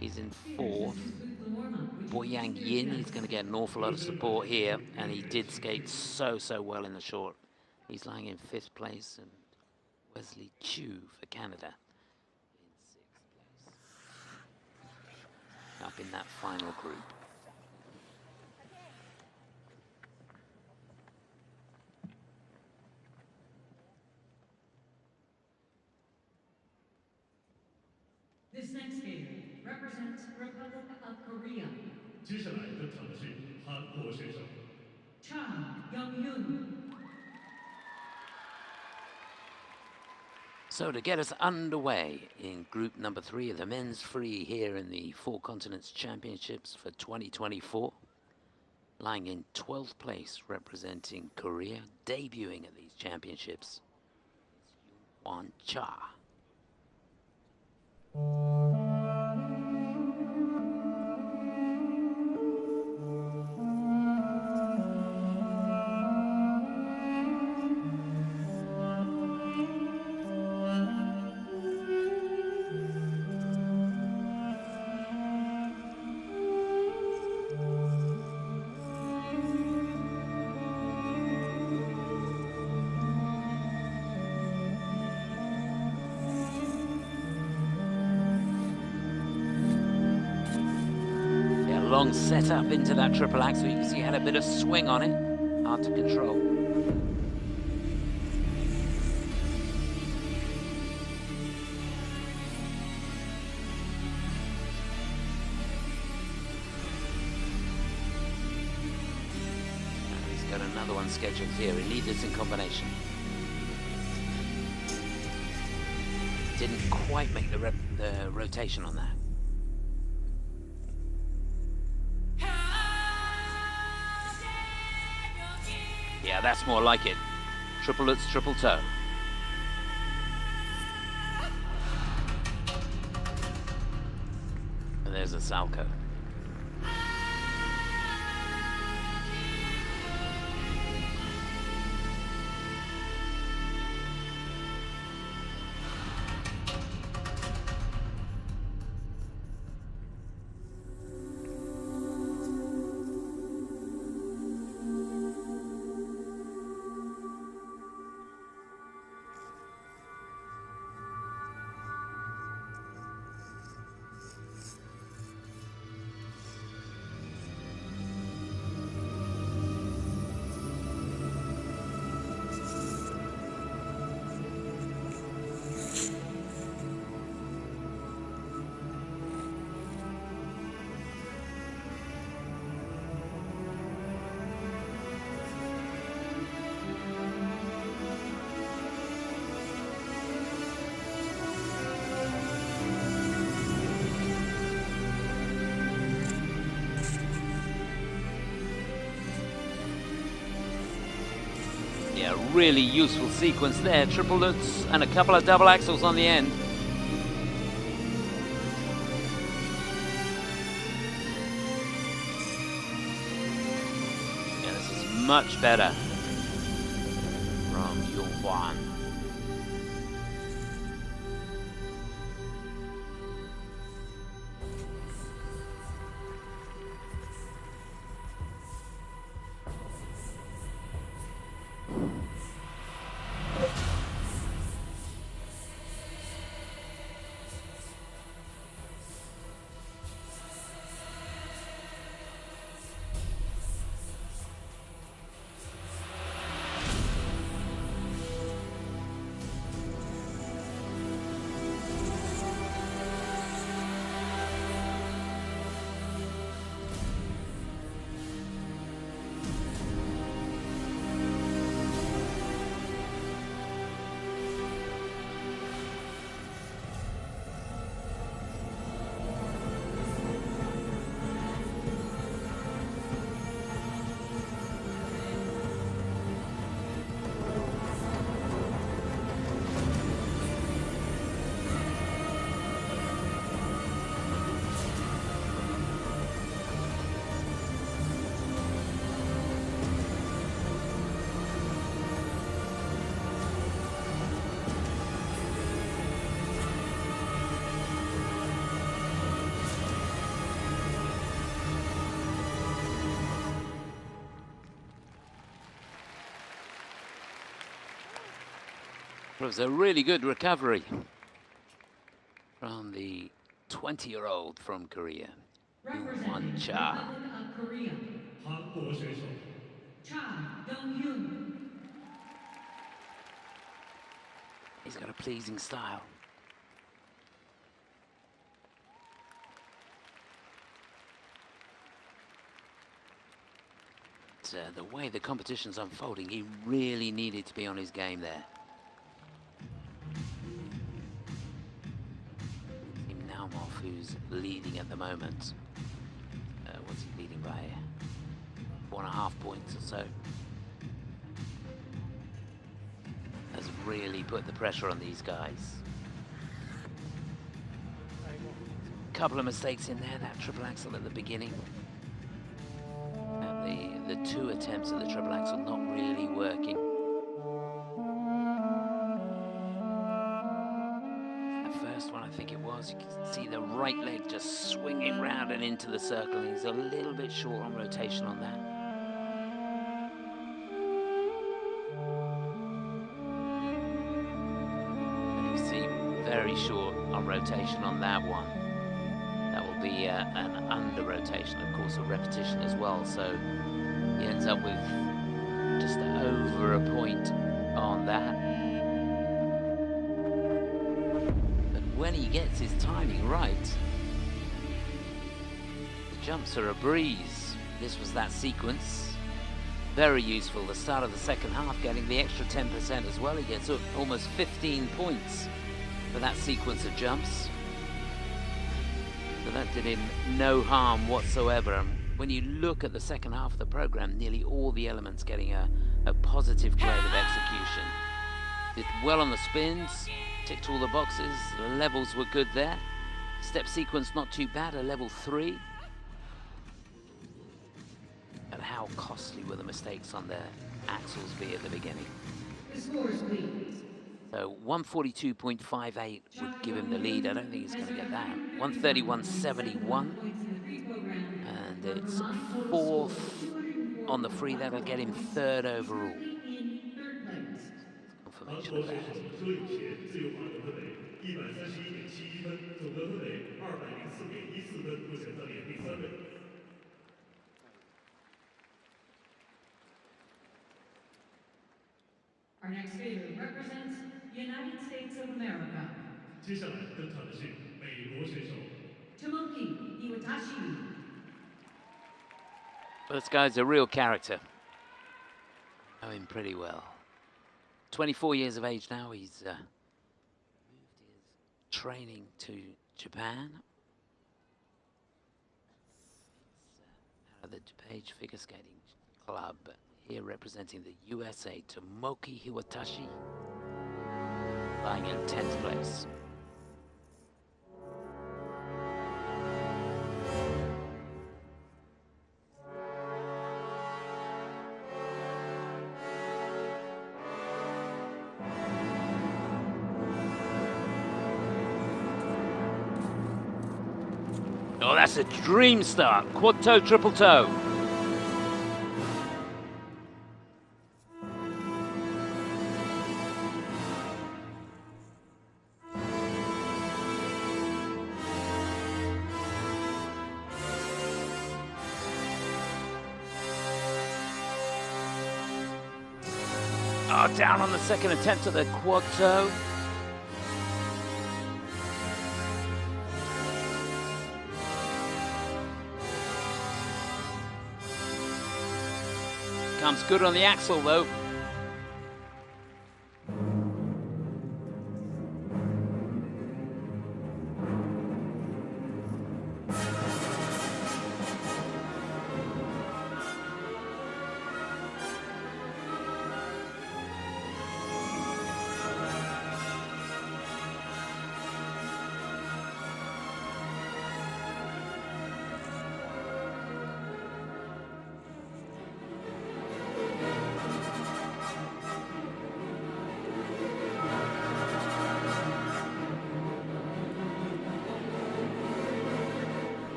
he's in fourth. Boyang Jin, he's going to get an awful lot of support here, and he did skate so well in the short. He's lying in fifth place, and Wesley Chu for Canada in sixth place. Up in that final group. This next skater represents Republic of Korea. 接下来登场的是韩国选手 Cha Young-yoon. So to get us underway in group number 3 of the men's free here in the Four Continents Championships for 2024, lying in 12th place representing Korea, debuting at these championships, Jun-Hwan Cha. Long set up into that triple axel. You can see he had a bit of swing on it. Hard to control. Now he's got another one scheduled here. He needs this in combination. Didn't quite make the rotation on that. Yeah, that's more like it. Triple Lutz, triple toe. And there's a Salco. Yeah, really useful sequence there. Triple lutz and a couple of double axels on the end. Yeah, this is much better from Jun-Hwan. It was a really good recovery from the 20-year-old from Korea, Jun-Hwan Representing the Cha. Republic of Korea, 韩国选手 Cha Dong-hyun. He's got a pleasing style. The way the competition's unfolding, he really needed to be on his game there. Maxim Naumov, who's leading at the moment. What's he leading by? 4.5 points or so. Has really put the pressure on these guys. Couple of mistakes in there, that triple axel at the beginning. The two attempts at the triple axel not really working. The first one, I think it was, you can see the right leg just swinging round and into the circle. He's a little bit short on rotation on that. And you see very short on rotation on that one. That will be an under rotation, of course, a repetition as well. So he ends up with just over a point on that. But when he gets his timing right, the jumps are a breeze. This was that sequence. Very useful. The start of the second half, getting the extra 10% as well. He gets up almost 15 points for that sequence of jumps. So that did him no harm whatsoever. When you look at the second half of the program, nearly all the elements getting a positive grade of execution. Did well on the spins, ticked all the boxes, the levels were good there. Step sequence not too bad, a level 3. But how costly were the mistakes on the axles be at the beginning? The scores, please. So 142.58 would give him the lead. I don't think he's going to get that. 131.71. And it's 4th on the free. That'll get him 3rd overall. Confirmation 韩国 of 选 that. 手车永贤自由滑得分为131.71分，总得分为204.14分，目前暂列第3位。Our next skater represents United States of America. 接下来登场的是美国选手 Tomoki Hiwatashi. Well, this guy's a real character. Know him pretty well. 24 years of age now. He's moved his training to Japan. It's out of the Page Figure Skating Club here representing the USA, Tomoki Hiwatashi, lying in 10th place. Oh, that's a dream start. Quad toe, triple toe. Oh, down on the second attempt at the quad toe. Comes good on the axle though.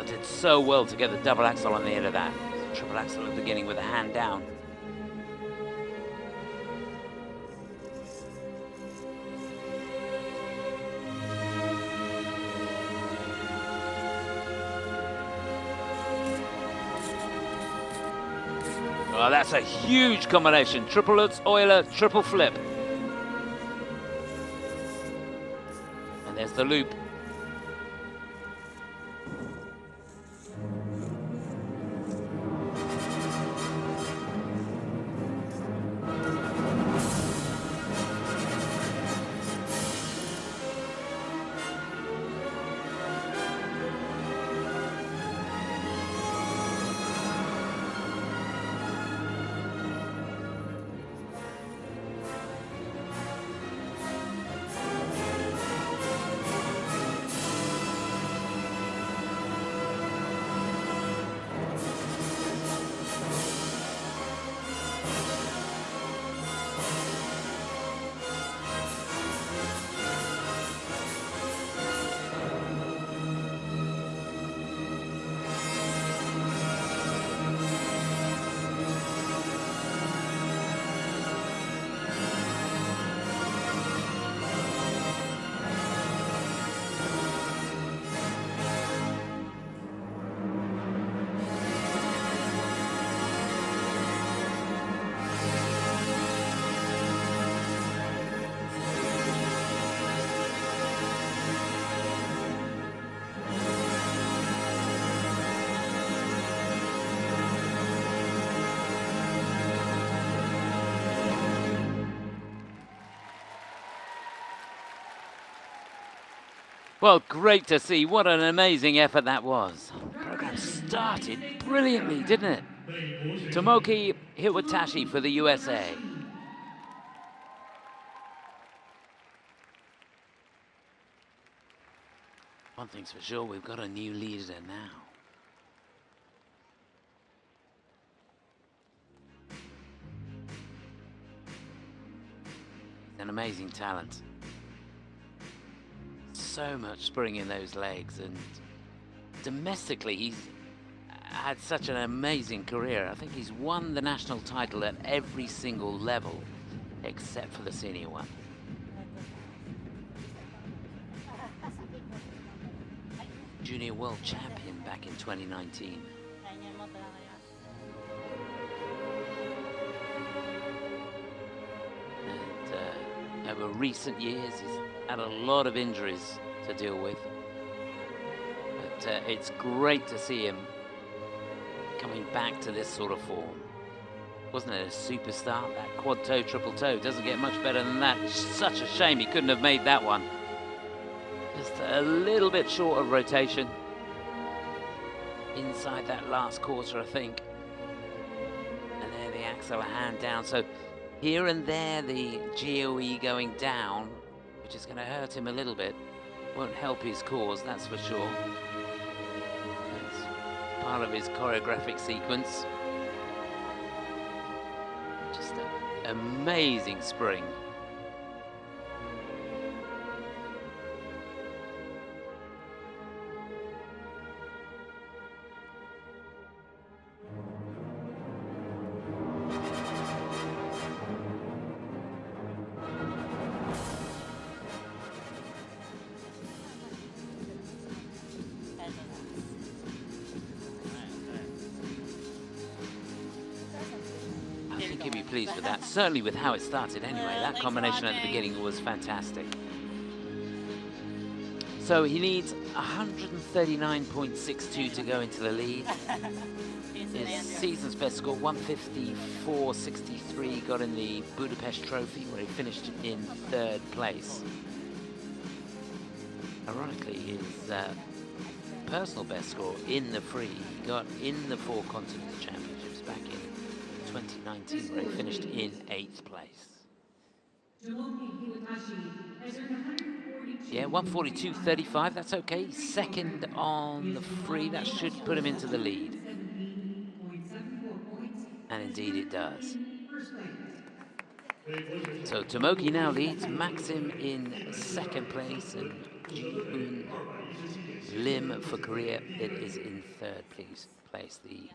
Did so well to get the double axel on the end of that. Triple axel at the beginning with a hand down. Oh, that's a huge combination. Triple Lutz, Euler, triple flip. And there's the loop. Well, great to see. What an amazing effort that was. The program started brilliantly, didn't it? Tomoki Hiwatashi for the USA. One thing's for sure, we've got a new leader now. An amazing talent. So much spring in those legs, and domestically he's had such an amazing career. I think he's won the national title at every single level except for the senior one. junior world champion back in 2019. And over recent years, he's had a lot of injuries to deal with. But it's great to see him coming back to this sort of form. Wasn't it a superstar? That quad toe, triple toe doesn't get much better than that. It's such a shame he couldn't have made that one. Just a little bit short of rotation. Inside that last quarter, I think. And there the axle, a hand down. So here and there, the GOE going down, which is going to hurt him a little bit. Won't help his cause, that's for sure. It's part of his choreographic sequence. Just an amazing spring. Pleased with that, certainly with how it started anyway. That combination at the beginning was fantastic. So he needs 139.62 to go into the lead. His season's best score, 154.63, got in the Budapest Trophy where he finished in 3rd place. Ironically, his personal best score in the free, he got in the 4 Continental Championships back in 2019, where he finished in 8th place. Tomoki Hiwatashi has earned 142. Yeah, 142.35, that's okay. 2nd on the free, that should put him into the lead. 17.74 points. And indeed it does. First place. So Tomoki now leads, Maxim in 2nd place, and Juheon Lim for Korea, it is in 3rd place. The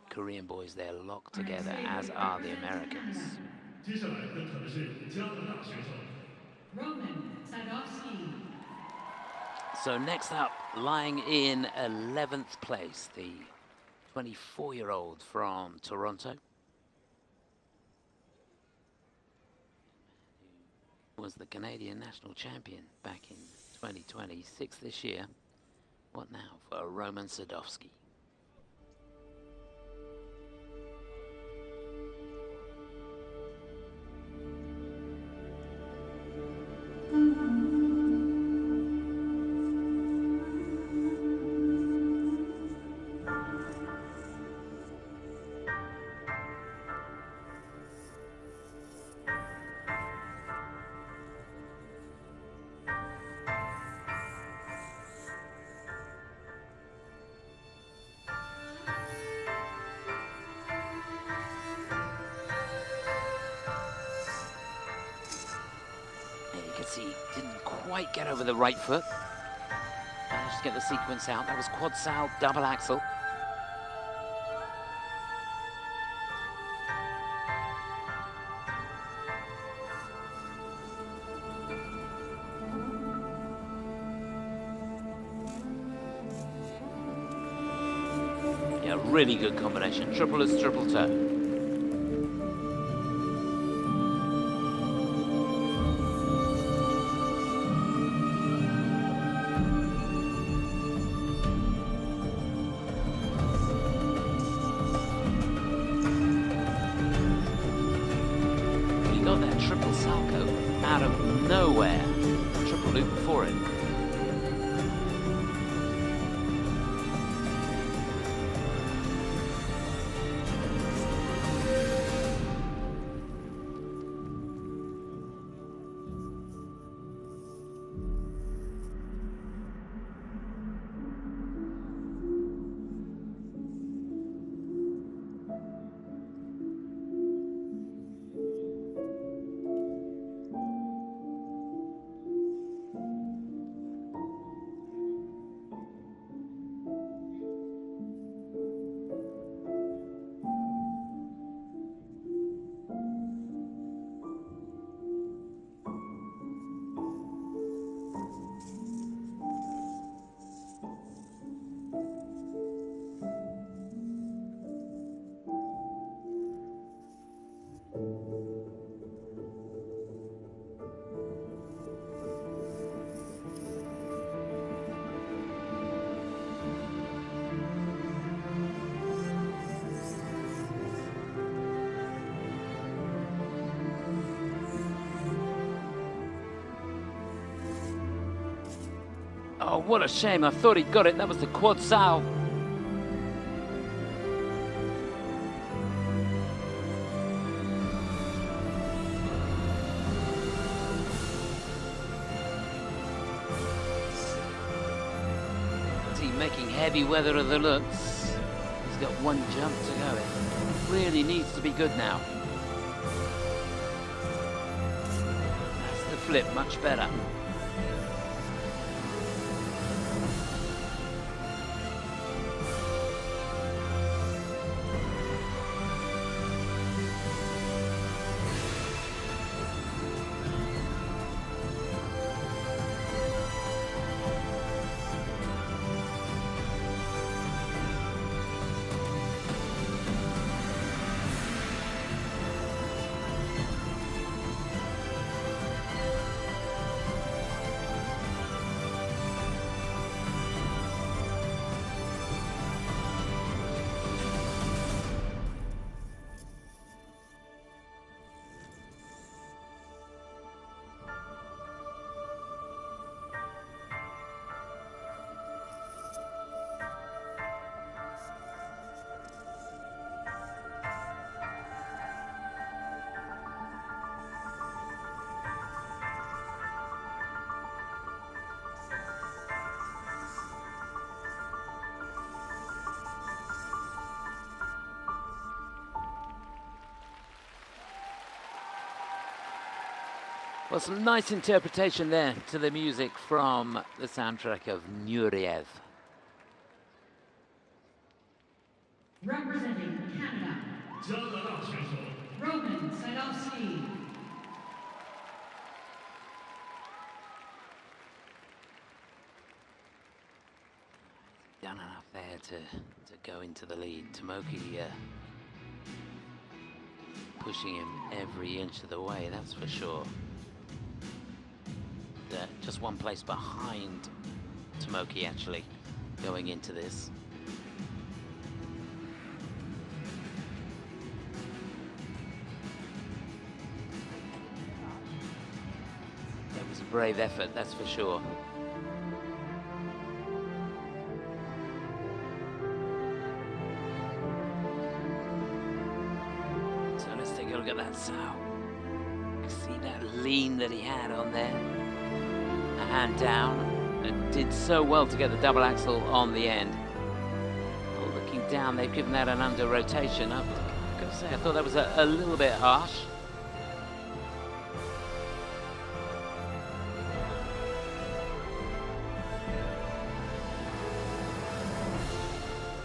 Korean boys, they're locked together, as are the Americans. Roman Sadovsky. So next up, lying in 11th place, the 24-year-old from Toronto. Who was the Canadian national champion back in 2020, 6th this year. What now for Roman Sadovsky? He didn't quite get over the right foot. Managed to get the sequence out. That was quad sal, double axel. Yeah, really good combination. Triple as triple toe. Oh, what a shame. I thought he'd got it. That was the quad Zhao. Making heavy weather of the looks. He's got one jump to go. It really needs to be good now. That's the flip, much better. Well, some nice interpretation there to the music from the soundtrack of Nureyev. Representing Canada, 加拿大选手 Roman Sadovsky. Done enough there to go into the lead. Tomoki pushing him every inch of the way, that's for sure. Just one place behind Tomoki actually going into this. It was a brave effort, that's for sure. So let's take a look at that Zhao. See that lean that he had on there. A hand down, and did so well to get the double axel on the end. Well, looking down, they've given that an under rotation. I've got to say, I thought that was a little bit harsh.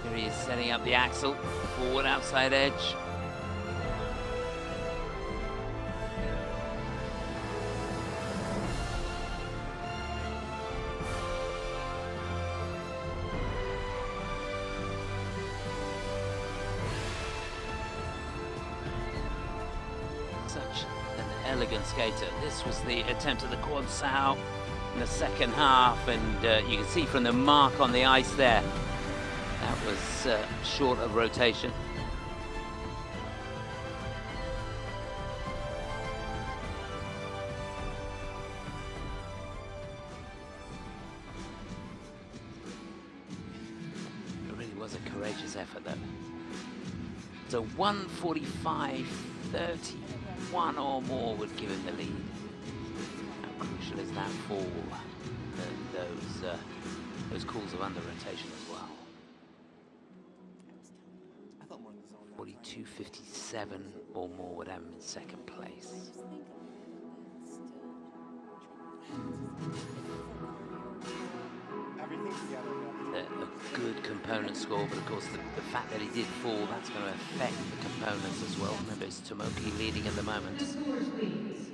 Here he is setting up the axle, forward outside edge. Such an elegant skater. This was the attempt at the quad Zhao in the second half, and you can see from the mark on the ice there, that was short of rotation. It really was a courageous effort though. So 1:45.31 or more would give him the lead. How crucial is that fall and those calls of under rotation as well. 42.57 or more would have him in second place. A good component score, but of course the fact that he did fall, that's going to affect the components as well. Remember, it's Tomoki leading at the moment. The scores, please.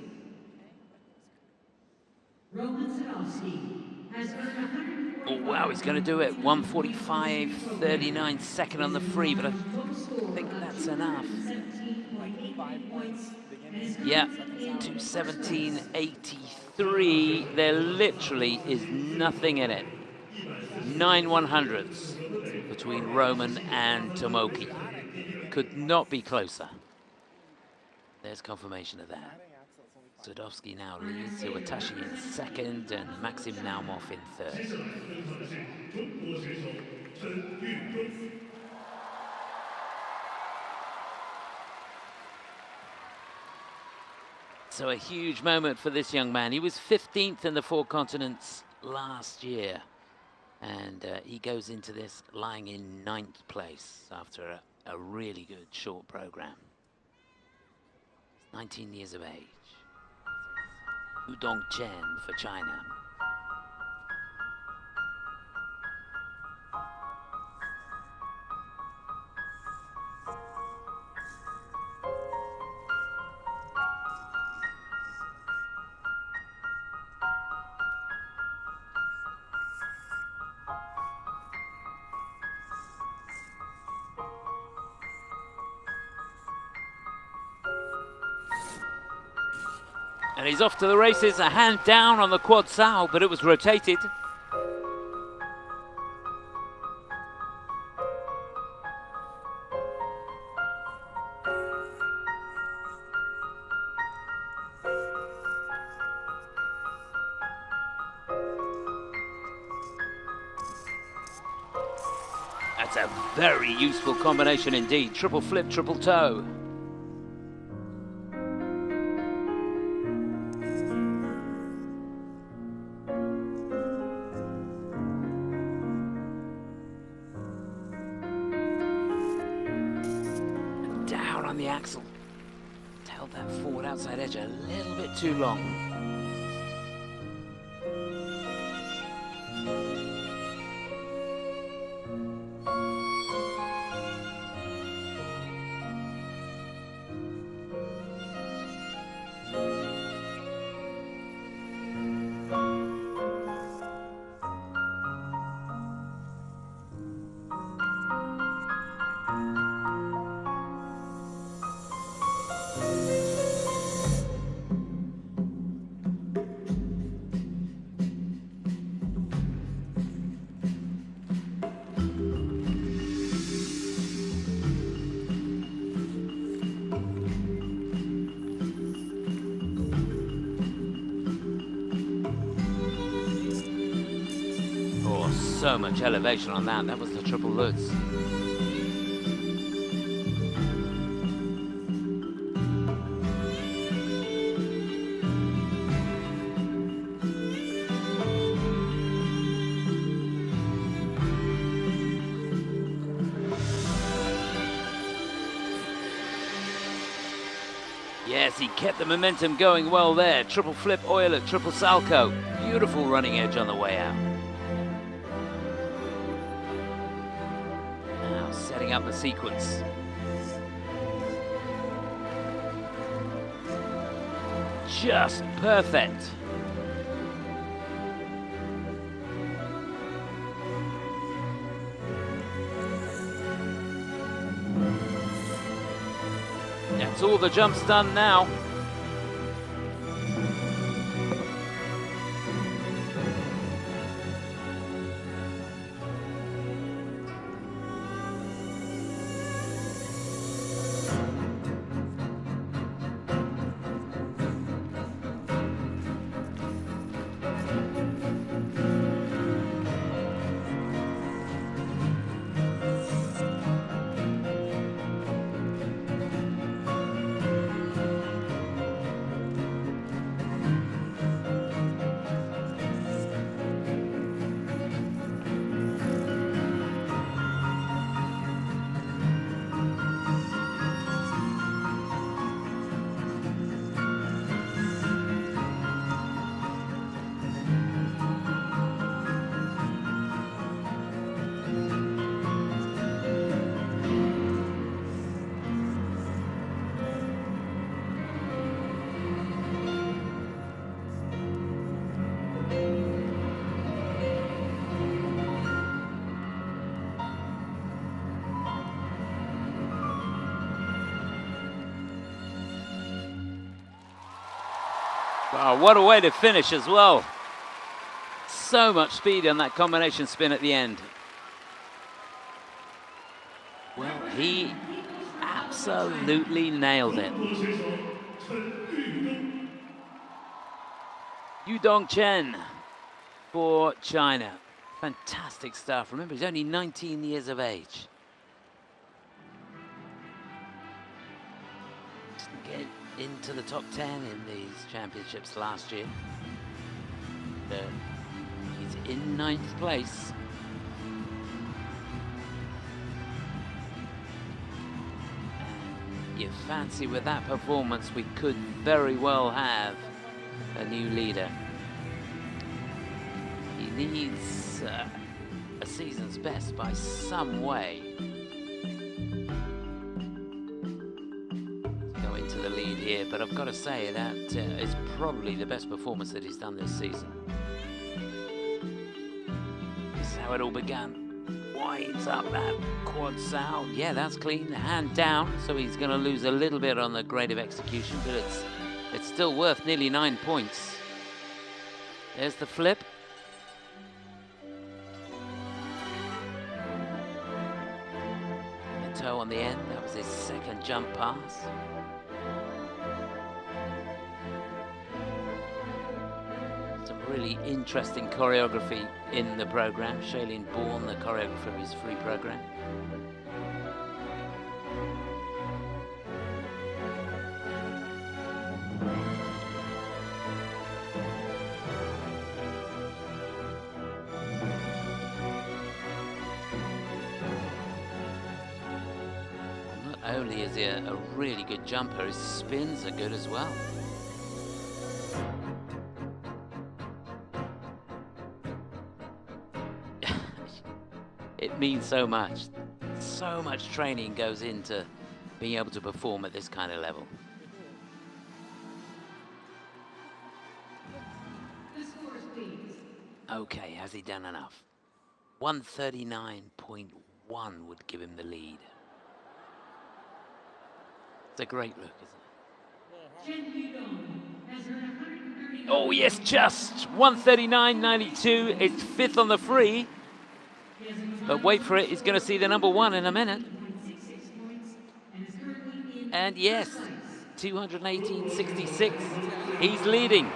Roman Sadovsky has earned 140. Oh wow, he's going to do it. 1:45.39, second on the free, but I think that's enough. 17.88 points. Yeah, 2:17.83. There literally is nothing in it. 9 100ths between Roman and Tomoki. Could not be closer. There's confirmation of that. Sadovsky now leads, Hiwatashi in second, and Maxim Naumov in 接 third. 下来登场的是中国选手陈运忠。 So a huge moment for this young man. He was 15th in the four continents last year, and he goes into this lying in 9th place after a really good short program. 19 years of age. Yudong Chen for China. And he's off to the races, a hand down on the quad Zhao, but it was rotated. That's a very useful combination indeed. Triple flip, triple toe. The axle held that forward outside edge a little bit too long. So much elevation on that. That was the triple Lutz. Yes, he kept the momentum going well there. Triple flip Euler, triple salcho. Beautiful running edge on the way out. Setting up the sequence. Just perfect. That's all the jumps done now. Wow, what a way to finish as well. So much speed on that combination spin at the end. Well, he absolutely nailed it. Yudong Chen for China. Fantastic stuff. Remember, he's only 19 years of age. Didn't get into the top 10 in these championships last year. But he's in 9th place. You fancy with that performance, we could very well have a new leader. He needs a season's best by some way. Go into the lead here, but I've got to say that is probably the best performance that he's done this season. This is how it all began. Winds up that quad Zhao. Yeah, that's clean. Hand down, so he's going to lose a little bit on the grade of execution, but it's still worth nearly 9 points. There's the flip. The toe on the end. That was his second jump pass. Really interesting choreography in the program. Shailene Bourne, the choreographer of his free program. Not only is he a really good jumper, his spins are good as well. It means so much. So much training goes into being able to perform at this kind of level. The scores, please. Okay, has he done enough? 139.1 would give him the lead. It's a great look, isn't it? Chen Yudong has earned 139. Oh yes, just 139.92. It's 5th on the free. But wait for it, he's going to see the number 1 in a minute. And yes, 218.66. He's leading.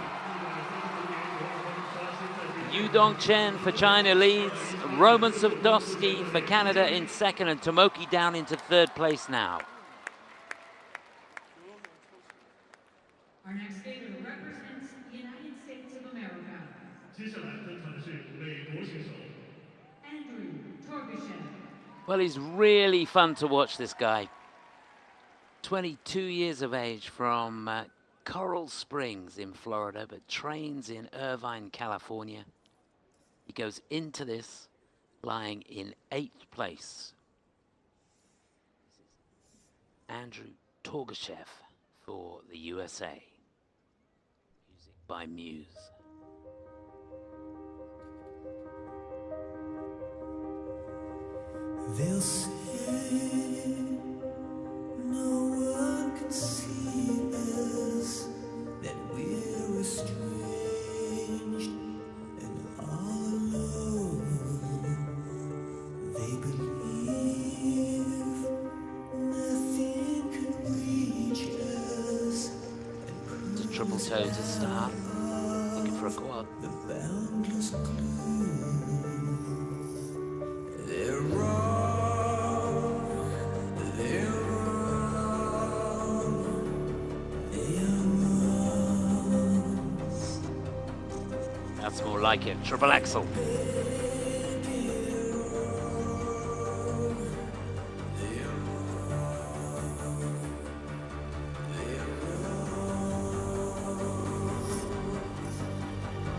Yudong Chen for China leads. Roman Sadovsky for Canada in 2nd, and Tomoki down into 3rd place now. Our next skater represents the United States of America. 接下来登场的是美国选手 Torgashev. Well, he's really fun to watch, this guy. 22 years of age from Coral Springs in Florida, but trains in Irvine, California. He goes into this lying in 8th place. Andrew Torgashev for the USA. Music by Muse. They'll say no one can see us, that we're estranged and all alone. They believe nothing can reach us. It's a triple toe to start. Looking for a quad. The boundless gloom. They're wrong. That's more like it. Triple axel.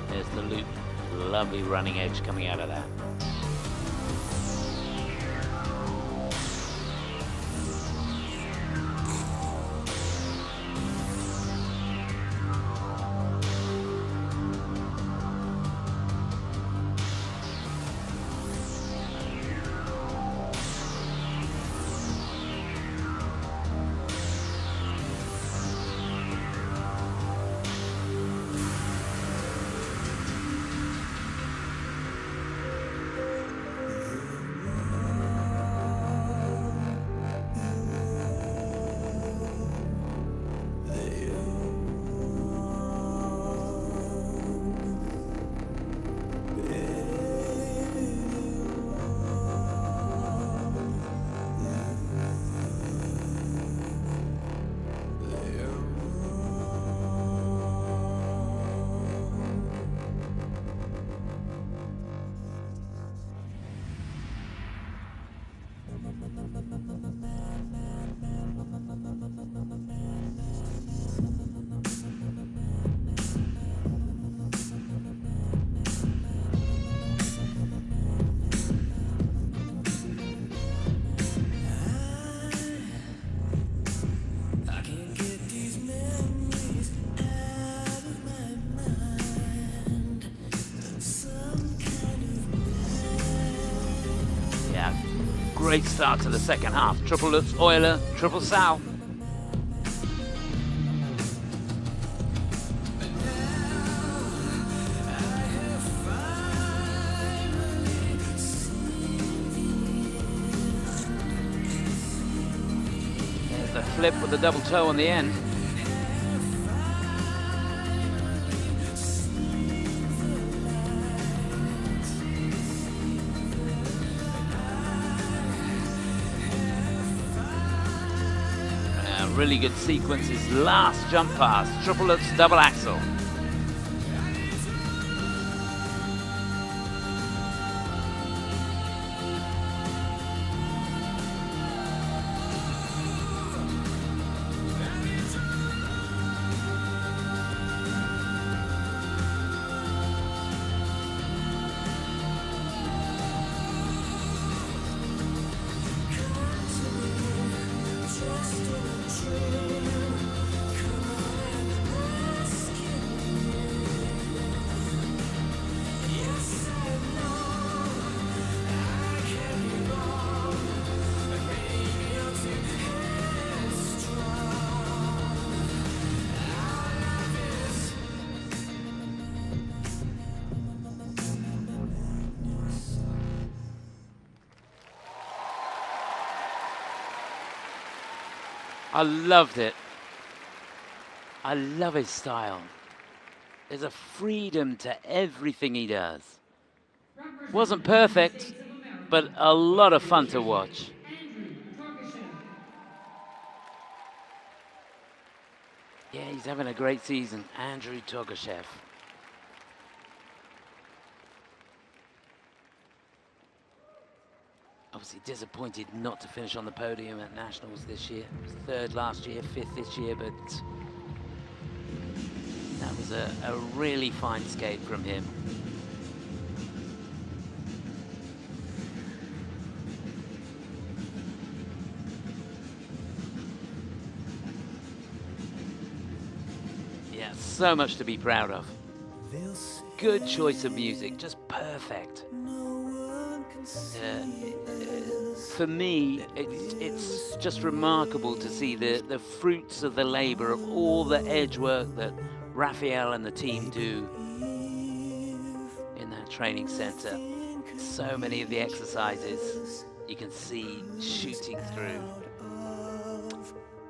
There's the loop. Lovely running edge coming out of that. great start to the second half. Triple Lutz, Euler, triple Zhao. There's the flip with the double toe on the end. Really good sequence, his last jump pass, triple Lutz, double axel. I loved it. I love his style. There's a freedom to everything he does. Wasn't perfect, but a lot of fun to watch. Yeah, he's having a great season, Andrew Torgashev. Obviously disappointed not to finish on the podium at Nationals this year. He was third last year, fifth this year, but that was a really fine skate from him. Yeah, so much to be proud of. Good choice of music, just perfect. For me, it's just remarkable to see the fruits of the labor of all the edge work that Raphael and the team do in that training center. So many of the exercises you can see shooting through.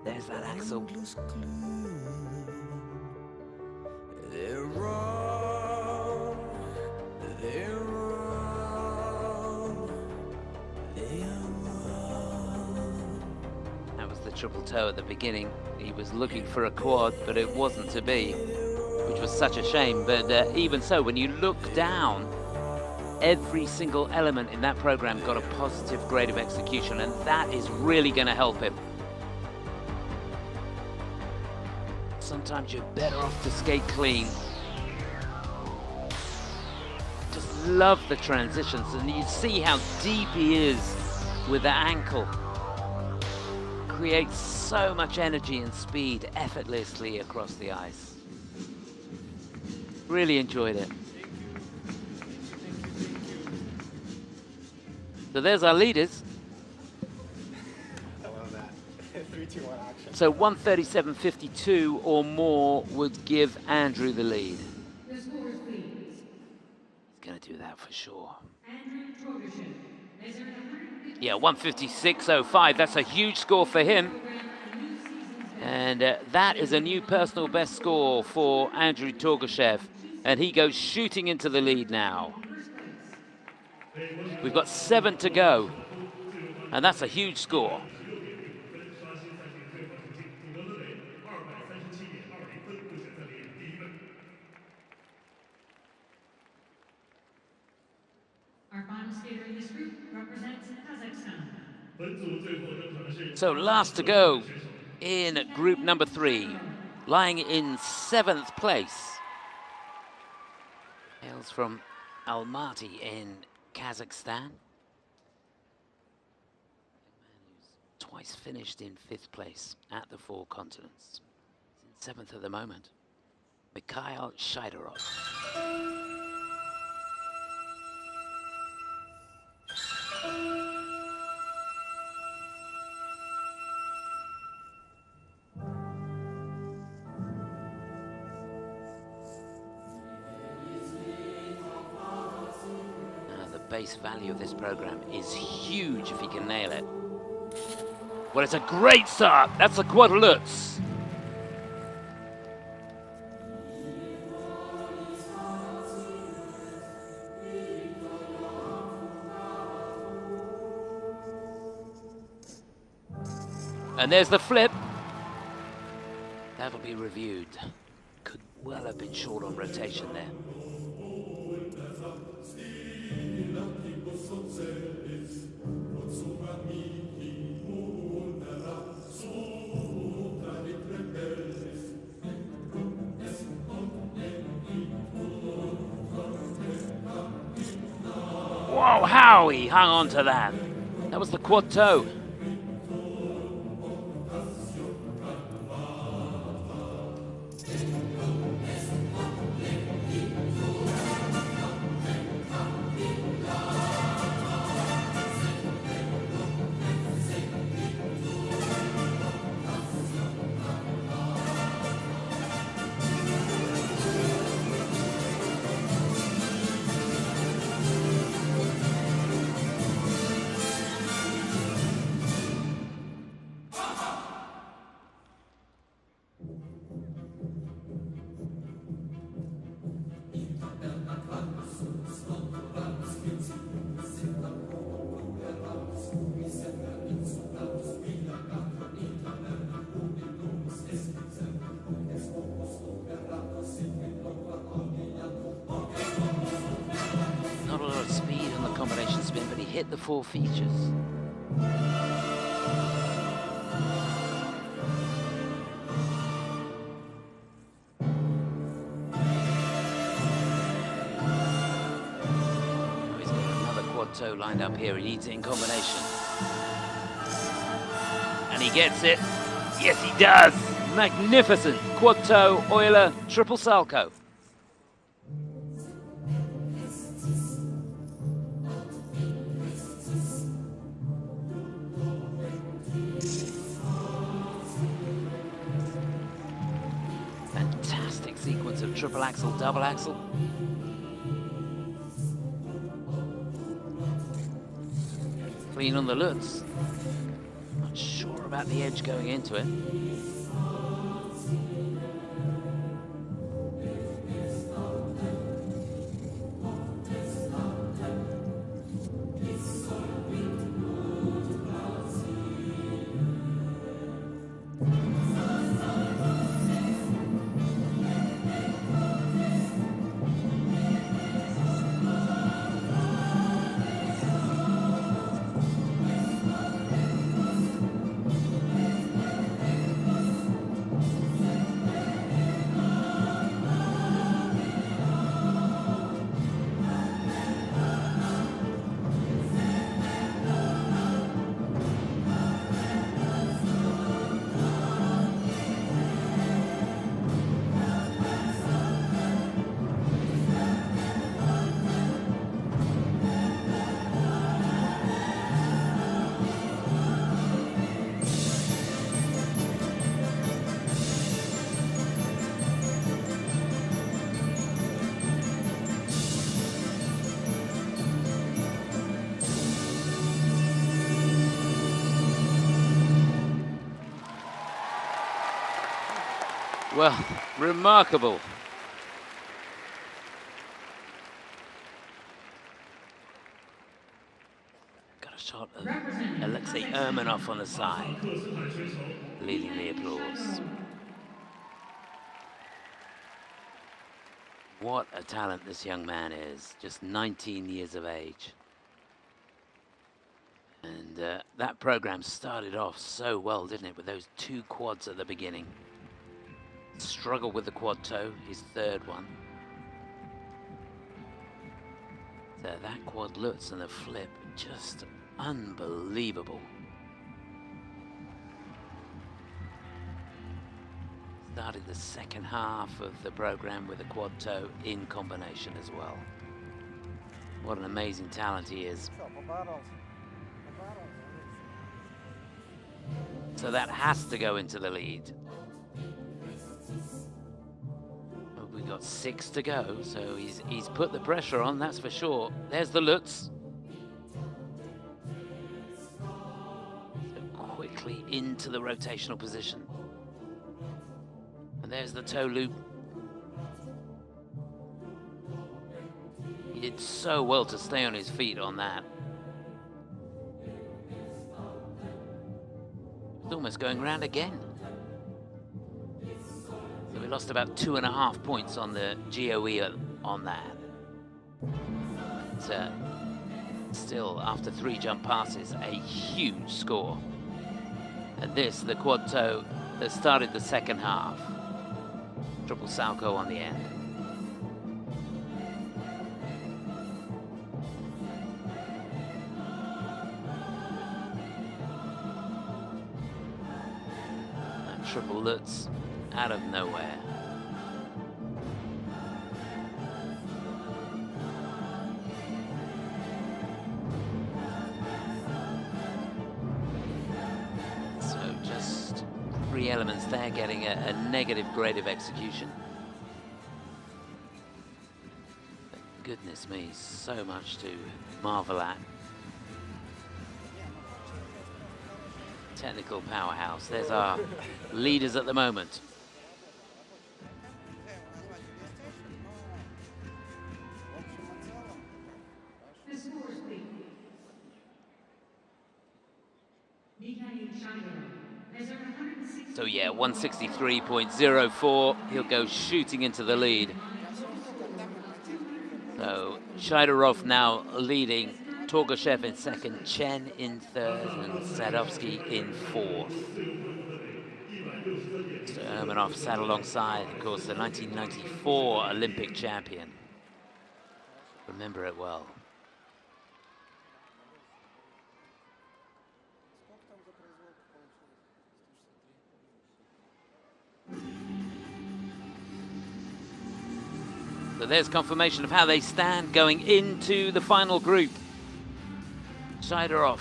There's that axle. They're wrong. They're wrong. They are wrong. That was the triple toe at the beginning. He was looking for a quad, but it wasn't to be, which was such a shame. But even so, when you look down, every single element in that program got a positive grade of execution, and that is really going to help him. Sometimes you're better off to skate clean. Just love the transitions, and you see how deep he is with the ankle. Creates so much energy and speed effortlessly across the ice. Really enjoyed it. So there's our leaders. I love that. 3, 2, 1 action. So 137.52 or more would give Andrew the lead. The scores, please. He's going to do that for sure. Andrew Torgashev measured 150. Yeah, 156.05. That's a huge score for him. And that is a new personal best score for Andrew Torgashev. And he goes shooting into the lead now. We've got 7 to go. And that's a huge score. Our final skater in this group represents Kazakhstan. So last to go in group number 3, lying in 7th place. Hails from Almaty in Kazakhstan. Twice finished in 5th place at the 4 continents. He's in 7th at the moment. Mikhail Shaidorov. base value of this program is huge if he can nail it. Well, it's a great start. That's the quad Lutz. And there's the flip. That'll be reviewed. Could well have been short on rotation there. Whoa, how he hung on to that. That was the quad toe. Hit the four features. Oh, he's got another quad toe lined up here. He needs it in combination. And he gets it. Yes, he does. Magnificent. Quad toe, Euler, triple Salchow. Sequence of triple axel, double axel. Clean on the Lutz. Not sure about the edge going into it. Well, remarkable. Got a shot of Alexei Urmanov on the side, leading the applause. What a talent this young man is, just 19 years of age. And that program started off so well, didn't it, with those two quads at the beginning. Struggled with the quad toe, his third one. So that quad Lutz and the flip, just unbelievable. Started the second half of the program with a quad toe in combination as well. What an amazing talent he is. So that has to go into the lead. We've got 6 to go, so he's put the pressure on, that's for sure. There's the Lutz. directly into the rotational position. And there's the toe loop. He did so well to stay on his feet on that. It's almost going round again. So we lost about 2.5 points on the GOE on that. But, still, after 3 jump passes, a huge score. And this, the quad toe that started the second half. Triple salchow on the end. And triple Lutz out of nowhere. Elements there getting a negative grade of execution. But goodness me, so much to marvel at. Technical powerhouse. There's our leaders at the moment. So yeah, 163.04. He'll go shooting into the lead. So Shaidorov now leading, Torgashev in second, Chen in third, and Sadovsky in fourth. So Ermanov sat alongside, of course, the 1994 Olympic champion. Remember it well. So there's confirmation of how they stand going into the final group. Shaidorov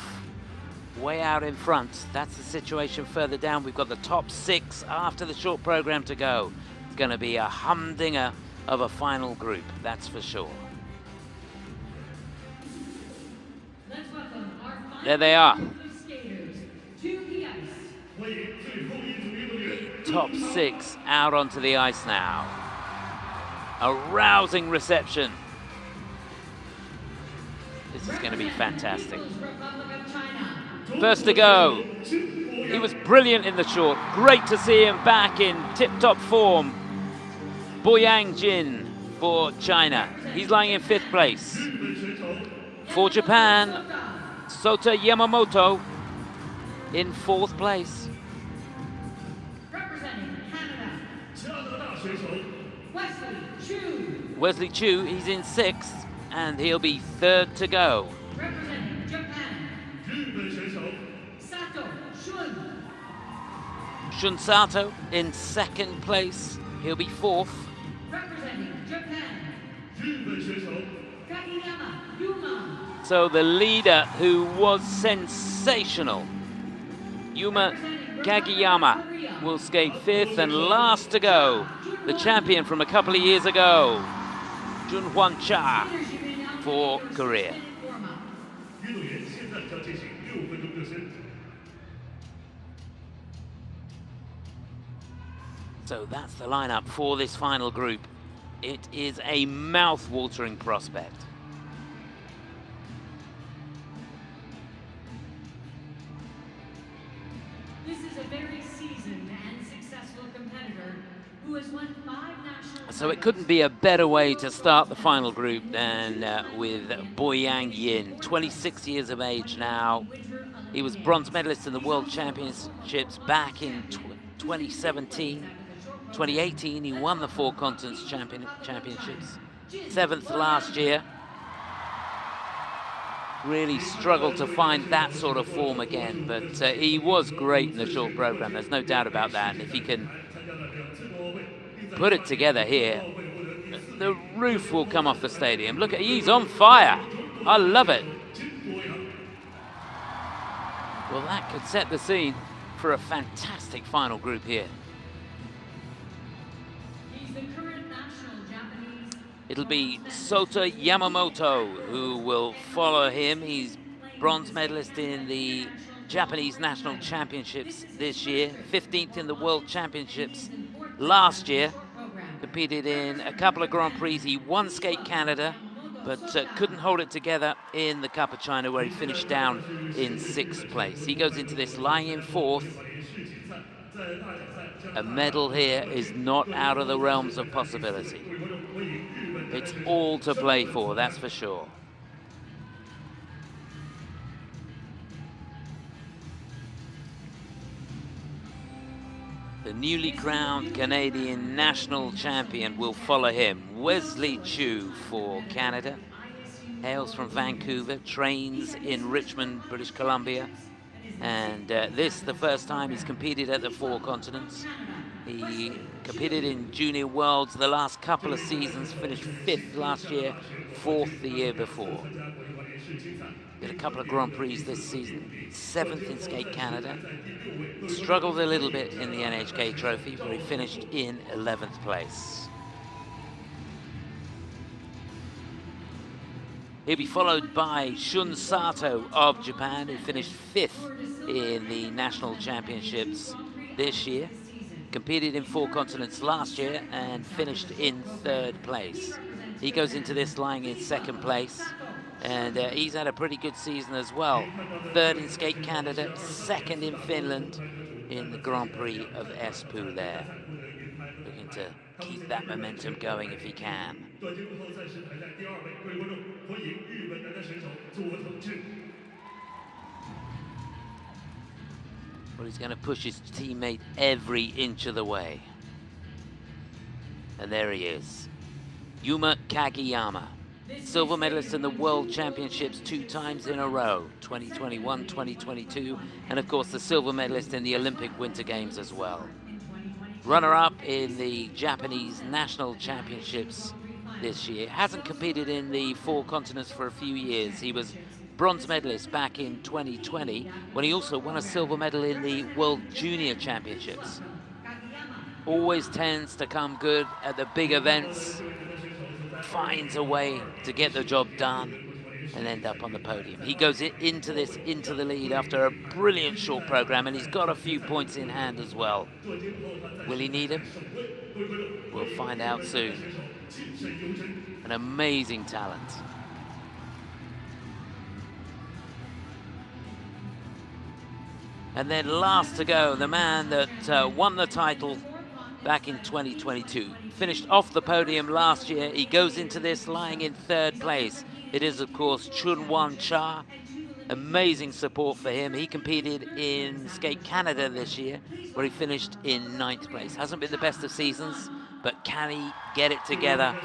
way out in front. That's the situation further down. We've got the top 6 after the short program to go. It's going to be a humdinger of a final group, that's for sure. There they are. The top 6 out onto the ice now. A rousing reception. This is going to be fantastic. First to go. He was brilliant in the short. Great to see him back in tip-top form. Boyang Jin for China. He's lying in 5th place. For Japan, Sota Yamamoto in 4th place. Representing Canada, Wesley Chu, he's in 6th, and he'll be 3rd to go. representing Japan, Sato Shun. Shun Sato in 2nd place, he'll be 4th. Representing Japan, Kagiyama Yuma. So the leader who was sensational, Yuma Kagiyama, will skate 5th, and last to go, the champion from a couple of years ago, Jun-Hwan Cha for Korea. So that's the lineup for this final group. It is a mouth-watering prospect. This is a very seasoned and successful competitor who has won 5 national. So it couldn't be a better way to start the final group than with Boyang Jin, 26 years of age now. He was bronze medalist in the World Championships back in 2017. 2018, he won the 4 continents championships. 7th last year. Really struggled to find that sort of form again, but he was great in the short program, there's no doubt about that. And if he can put it together here, the roof will come off the stadium. Look, he's on fire. I love it. Well, that could set the scene for a fantastic final group here. He's the current national Japanese. It'll be Sota Yamamoto who will follow him. He's bronze medalist in the Japanese National Championships this year, 15th in the World Championships last year. Competed in a couple of Grand Prix. He won Skate Canada, but couldn't hold it together in the Cup of China, where he finished down in 6th place. He goes into this lying in 4th. A medal here is not out of the realms of possibility. It's all to play for, that's for sure. The newly crowned Canadian national champion will follow him. Wesley Chu for Canada. Hails from Vancouver, trains in Richmond, British Columbia. And this, the first time he's competed at the 4 continents. He competed in Junior Worlds the last couple of seasons, finished 5th last year, 4th the year before. Did a couple of Grand Prix this season, 7th in Skate Canada. Struggled a little bit in the NHK Trophy, where he finished in 11th place. He'll be followed by Shun Sato of Japan, who finished 5th in the National Championships this year. Competed in 4 continents last year and finished in 3rd place. He goes into this lying in 2nd place. And he's had a pretty good season as well. 3rd in Skate Canada, 2nd in Finland in the Grand Prix of Espoo there. Looking to keep that momentum going if he can. Well, he's going to push his teammate every inch of the way. And there he is. Yuma Kagiyama. Silver medalist in the World Championships 2 times in a row, 2021, 2022, and of course the silver medalist in the Olympic Winter Games as well. Runner-up in the Japanese National Championships this year. Hasn't competed in the 4 continents for a few years. He was bronze medalist back in 2020, when he also won a silver medal in the World Junior Championships. Always tends to come good at the big events. Finds a way to get the job done and end up on the podium. He goes into the lead after a brilliant short program, and he's got a few points in hand as well. Will he need him? We'll find out soon. An amazing talent. And then last to go, the man that won the title back in 2022. Finished off the podium last year. He goes into this lying in 3rd place. It is, of course, Jun-Hwan Cha. Amazing support for him. He competed in Skate Canada this year, where he finished in 9th place. Hasn't been the best of seasons, but can he get it together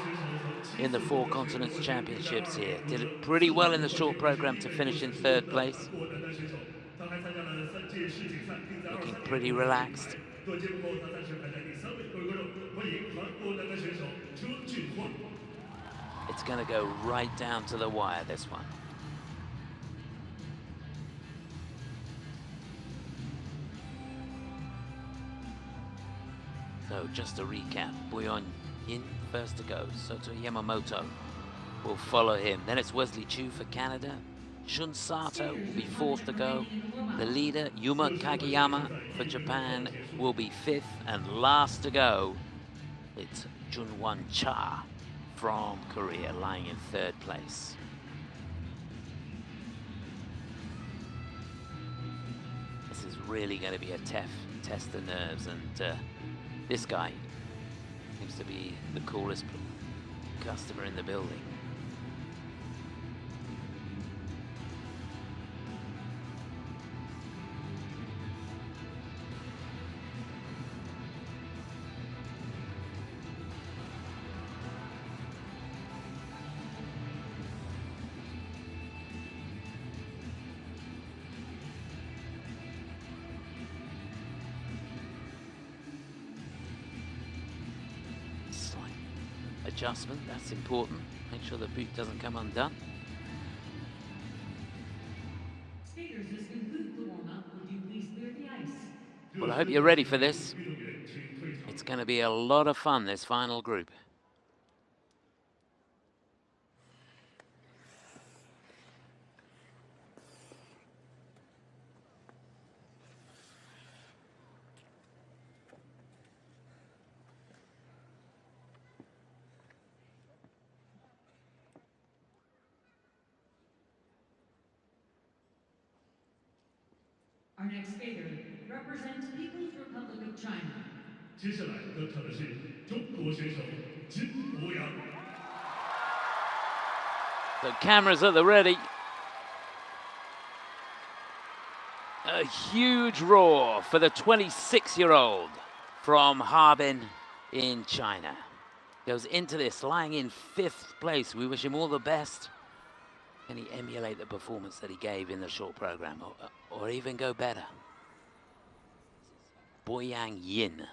in the 4 Continents Championships here? Did it pretty well in the short program to finish in 3rd place. Looking pretty relaxed. It's going to go right down to the wire, this one. So just to recap, Boyang Jin first to go. Sota Yamamoto will follow him. Then it's Wesley Chu for Canada. Shun Sato will be 4th to go. The leader, Yuma Kagiyama for Japan, will be 5th. And last to go, it's Jun-Hwan Cha from Korea, lying in 3rd place. This is really going to be a test of nerves, and this guy seems to be the coolest customer in the building. Adjustment, that's important. Make sure the boot doesn't come undone. Well, I hope you're ready for this. It's going to be a lot of fun, this final group. next skater represents People's Republic of China. 接下来登场的是中国选手金博洋。 The cameras at the ready. A huge roar for the 26-year-old from Harbin in China. Goes into this lying in 5th place. We wish him all the best. Can he emulate the performance that he gave in the short program, or even go better? Boyang Jin.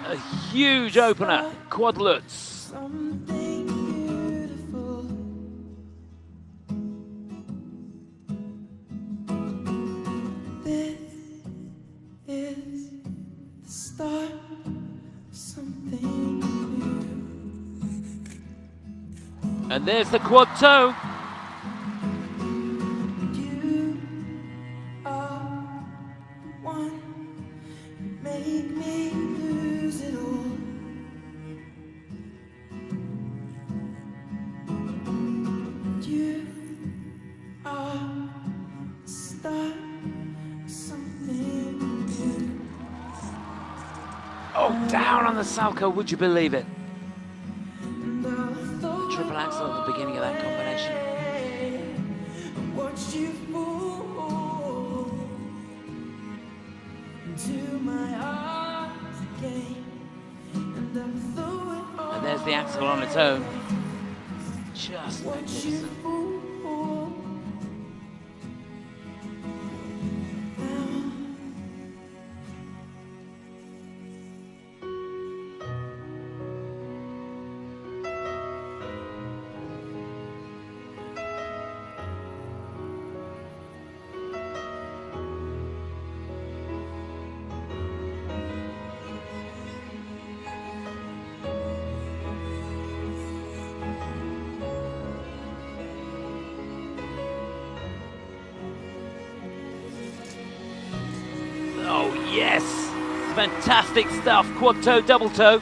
A huge opener, quad lutz. Something beautiful. This is the start of something new. And there's the quad toe. You are one. Make me lose it all. You are the start of something new. Oh, down on the Salco, would you believe it? And I'll throw Triple axel at the beginning of that combination. away what you fall into my arms again. And I'll throw it all And there's the axel on its own. Just what you magnificent. fall. Oh yes, fantastic stuff. Quad toe, double toe.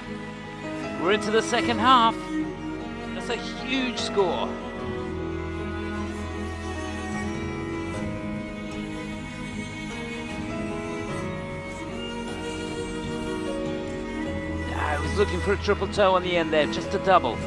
We're into the second half. That's a huge score. I was looking for a triple toe on the end there, just a double.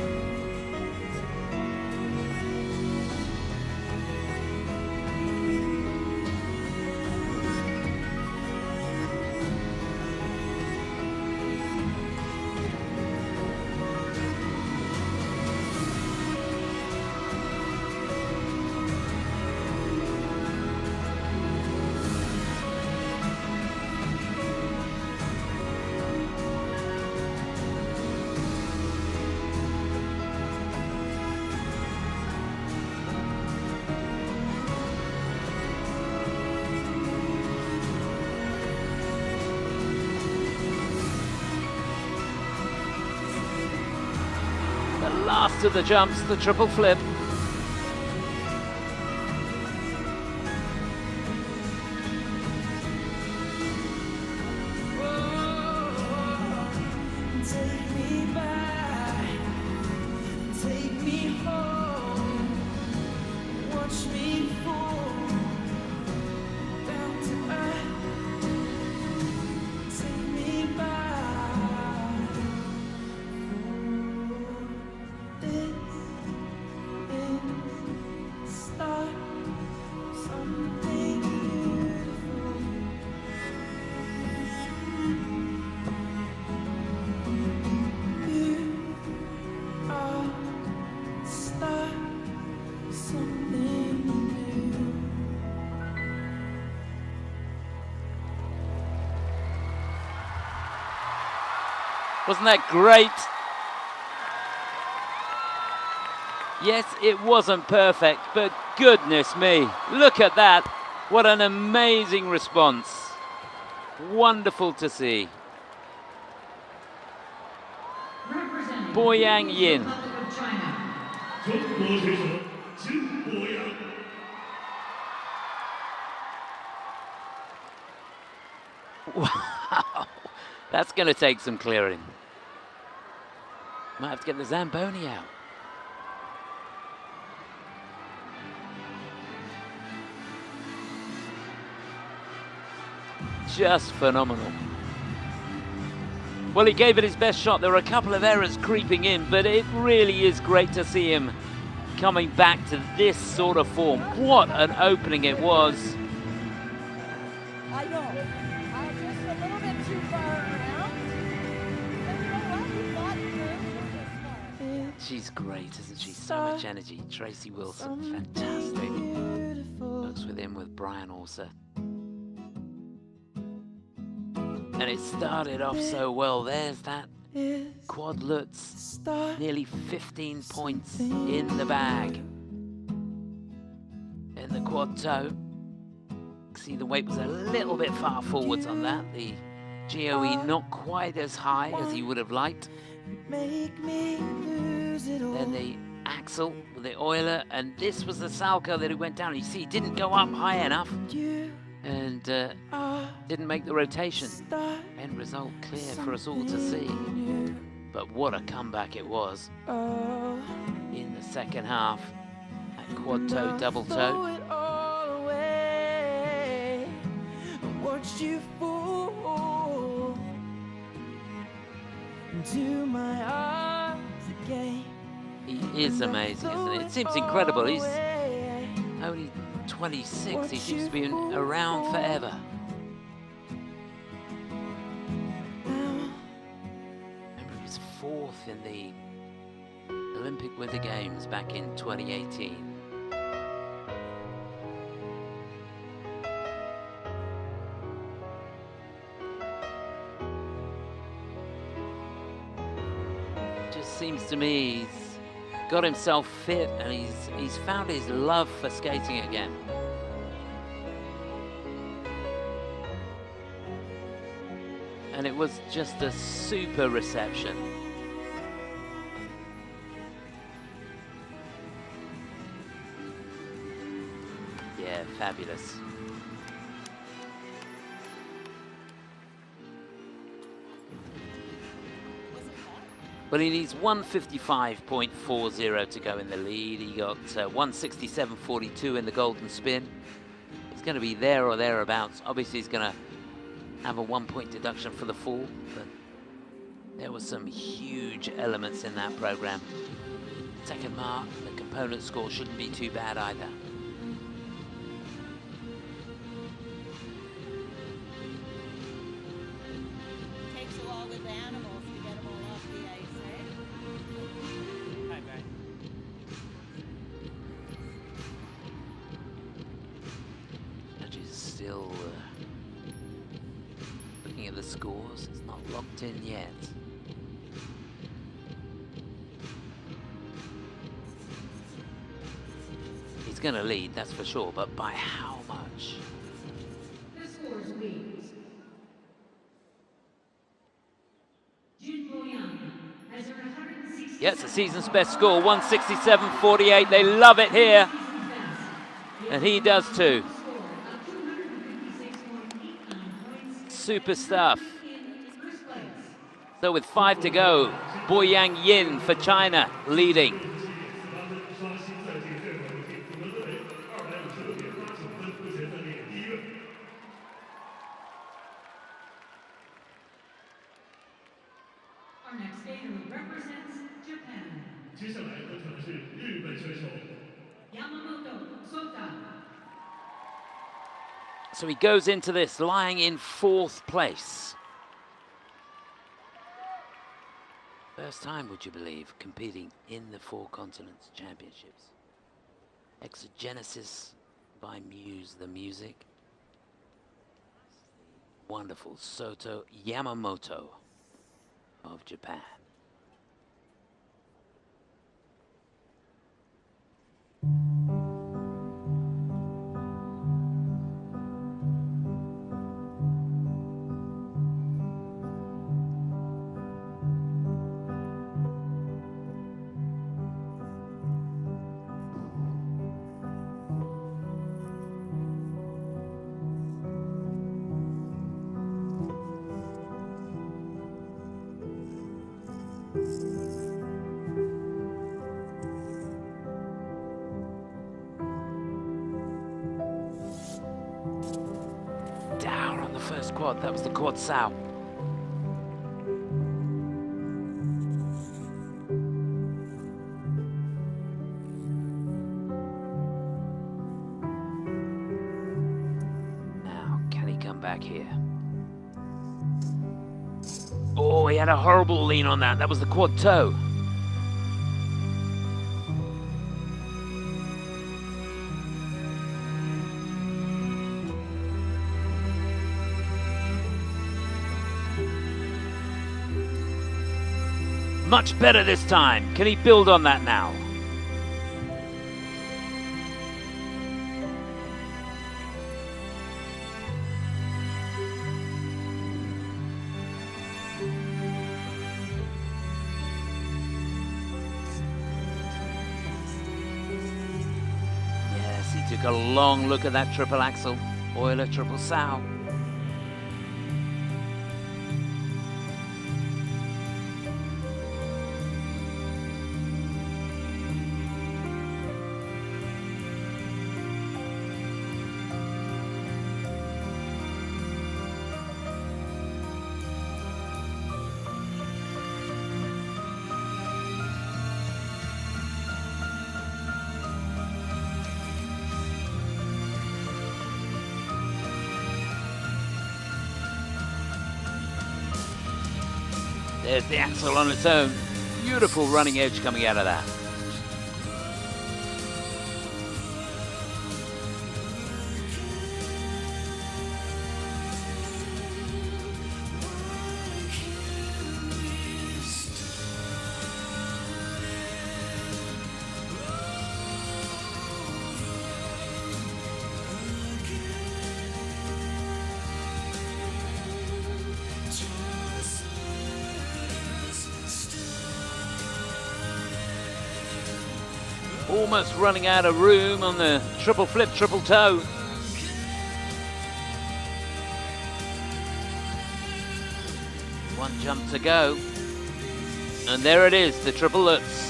Last of the jumps, the triple flip. Take me back, take me home, watch me fall down to earth. Take me back. This is the start of something beautiful. You are the start of something new. Wasn't that great? Yes, it wasn't perfect, but goodness me, look at that. What an amazing response. Wonderful to see. Representing Boyang the Jin. Republic of China. 中国选手金博洋。 Wow, that's going to take some clearing. Might have to get the Zamboni out. Just phenomenal. Well, he gave it his best shot. There were a couple of errors creeping in, but it really is great to see him coming back to this sort of form. What an opening it was. I know. I just a little bit too far around. But you know what? We thought through. We're just She's great, isn't she? So much energy. Tracy Wilson, fantastic. Works with him with Brian also. And it started off so well. There's that quad Lutz, nearly 15 points in the bag. In the quad toe. See, the weight was a little bit far forwards on that. The GOE not quite as high as he would have liked. Then the axle with the oiler, and this was the Salco that he went down. You see, he didn't go up high enough and didn't make the rotation. End result clear for us all to see. But what a comeback it was in the second half. That quad toe, double toe. Watched you fall into my arms again. He is amazing, isn't it? It seems incredible. He's only 26. He seems to be around forever. Remember, he was 4th in the Olympic Winter Games back in 2018. Just seems to me he's got himself fit and he's found his love for skating again. And it was just a super reception. Yeah, fabulous. Well, he needs 155.40 to go in the lead. He got 167.42 in the golden spin. He's going to be there or thereabouts. Obviously, he's going to have a 1-point deduction for the fall, but there were some huge elements in that program. Second mark, the component score shouldn't be too bad either. takes a while with the animals to get them all off the ice, eh? Hi, Brian. Judges still looking at the scores. It's not locked in yet. He's going to lead, that's for sure, but by how much? The scores read. Jirenbayev has earned 160. Yeah, it's the season's best score, 167.48. They love it here, and he does too. Super stuff. So with 5 to go, Boyang Jin for China leading. Our next skater represents Japan. 接下来登场的是日本选手 Yamamoto Sota. So he goes into this lying in 4th place. First time, would you believe, competing in the 4 Continents Championships. Exogenesis by Muse, the music. Wonderful Sota Yamamoto of Japan. first quad. That was the quad sow. Now, can he come back here? Oh, he had a horrible lean on that. That was the quad toe. Much better this time. Can he build on that now? Yes, he took a long look at that triple axel. Euler triple sow. There's the axle on its own. Beautiful running edge coming out of that. Almost running out of room on the triple flip, triple toe. One jump to go. And there it is, the triple lutz.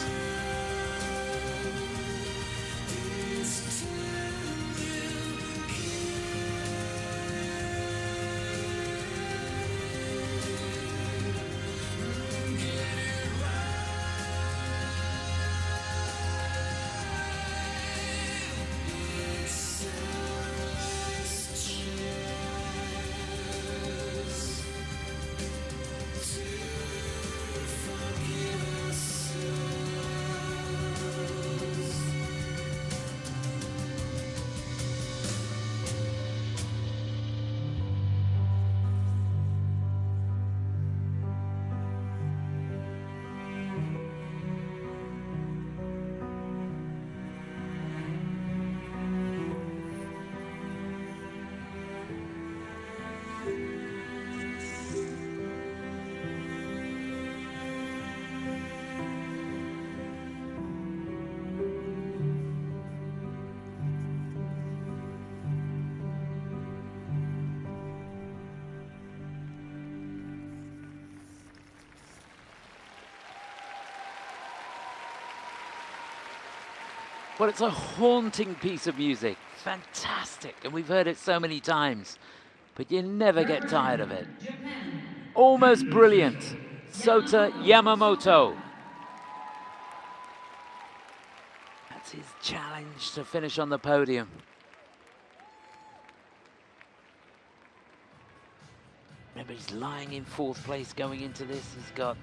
Well, it's a haunting piece of music. Fantastic. And we've heard it so many times, but you never get tired of it. Almost brilliant. Sota Yamamoto. That's his challenge to finish on the podium. Remember, he's lying in fourth place going into this. He's got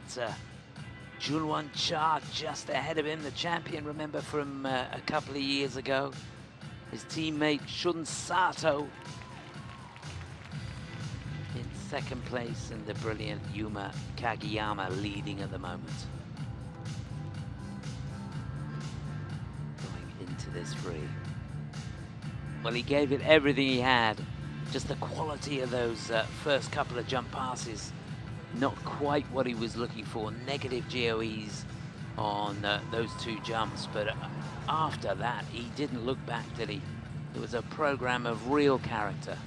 Jun-Hwan Cha just ahead of him, the champion, remember, from a couple of years ago. His teammate Shun Sato in second place, and the brilliant Yuma Kagiyama leading at the moment. Going into this free. Well, he gave it everything he had. Just the quality of those first couple of jump passes, not quite what he was looking for. Negative GOEs on those two jumps, but after that, he didn't look back, did he? It was a program of real character.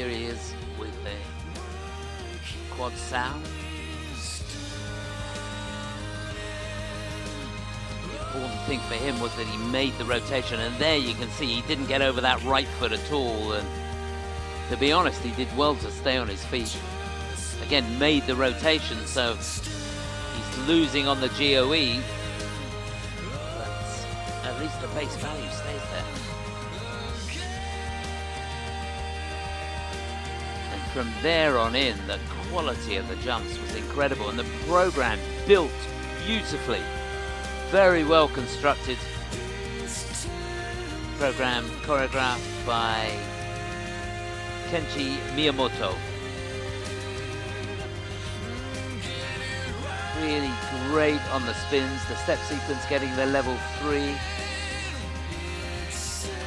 Here he is with the quad sound. The important thing for him was that he made the rotation, and there you can see he didn't get over that right foot at all, and to be honest, he did well to stay on his feet. Again, made the rotation, so he's losing on the GOE, but at least the base value stays there. And from there on in, the quality of the jumps was incredible, and the program built beautifully. Very well constructed program, choreographed by Kenji Miyamoto. Really great on the spins, the step sequence getting the level 3.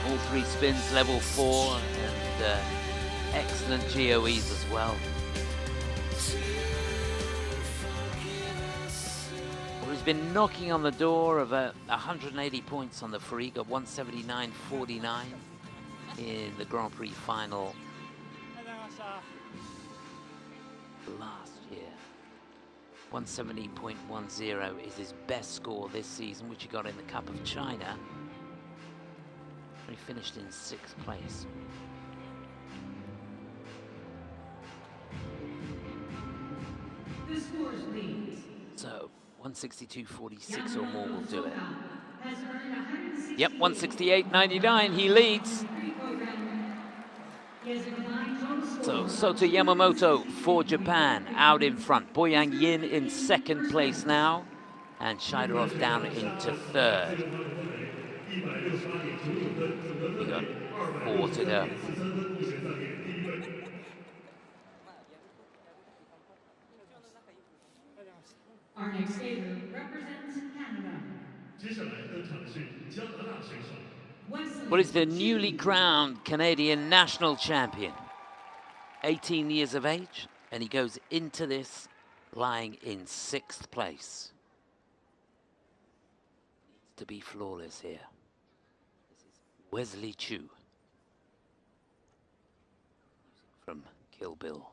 All 3 spins level 4, and excellent GOEs as well. Well, he's been knocking on the door of 180 points on the free, got 179.49 in the Grand Prix final last year. 170.10 is his best score this season, which he got in the Cup of China. He finished in 6th place. The scores, please. So 162.46 or more will do it. Has earned 168. Yep, 168.99. He leads. He has a combined total So score. Sota Yamamoto for Japan out in front. Boyang Jin in 2nd place now, and Shaidorov down into 3rd. We got 4 to go. Our next skater represents Canada. 接下来登场的是加拿大选手。 Wesley What is the Chu. newly crowned Canadian national champion? 18 years of age, and he goes into this lying in 6th place. Needs to be flawless here. This is Wesley Chu from Kill Bill.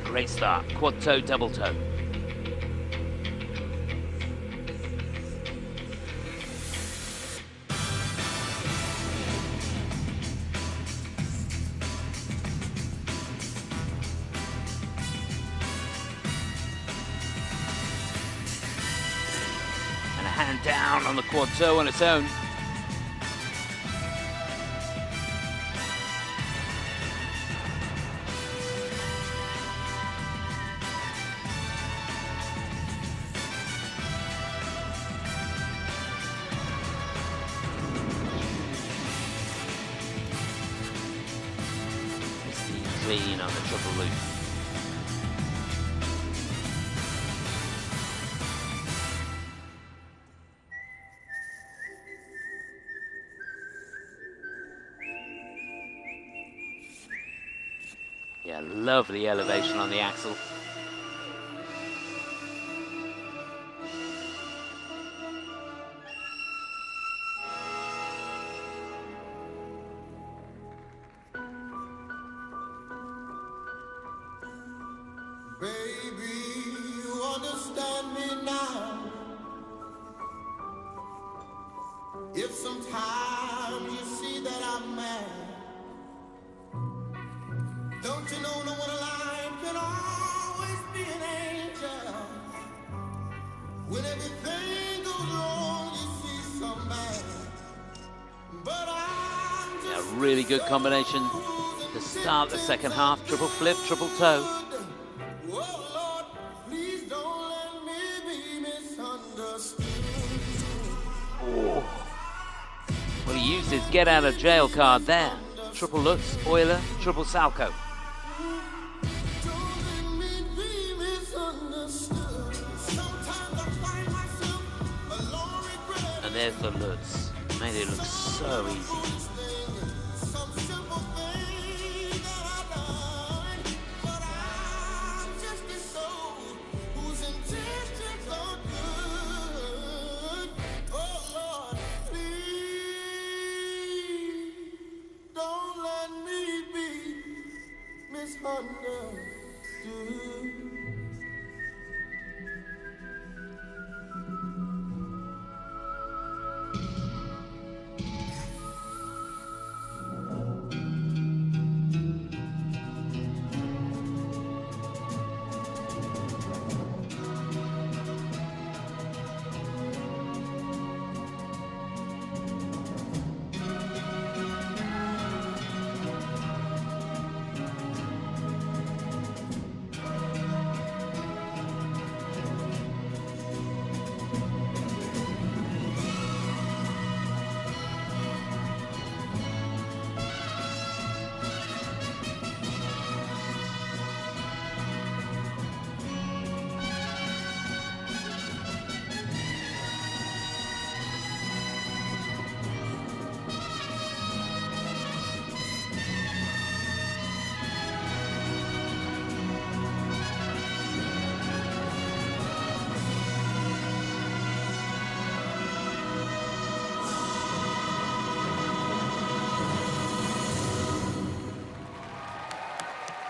Great start, quad toe, double toe. And a hand down on the quad toe on its own. Clean on the triple loop. Yeah, lovely elevation on the axle. Baby, you understand me now. If sometimes you see that I'm mad, don't you know no one alive can always be an angel. When everything goes wrong, you see some bad. But I'm just Yeah, really good combination to start the second half. Triple flip, triple toe. oh Lord, please don't let me be misunderstood. Well, he used his get out of jail card there. triple Lutz, Euler, triple Salchow. And there's the Lutz. Made it look so easy.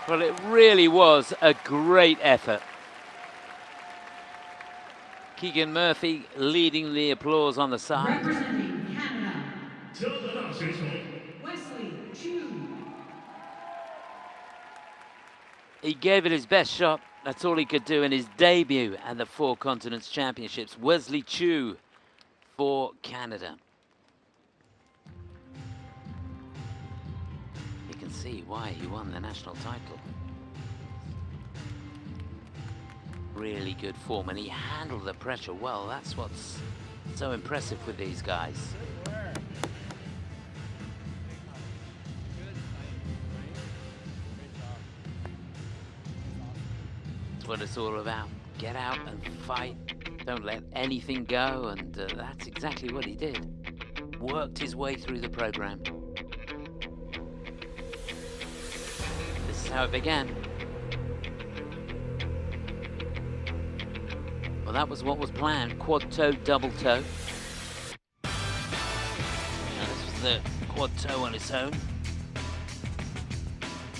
Well, it really was a great effort. Keegan Murphy leading the applause on the side. Representing Canada, 加拿大选手 Wesley Chu. He gave it his best shot. That's all he could do in his debut at the Four Continents Championships. Wesley Chu for Canada. You can see why he won the national title. Really good form, and he handled the pressure well. That's what's so impressive with these guys. That's what it's all about. Get out and fight. Don't let anything go, and that's exactly what he did. Worked his way through the program. This is how it began. Well, that was what was planned. Quad toe, double toe. Now, this was the quad toe on its own.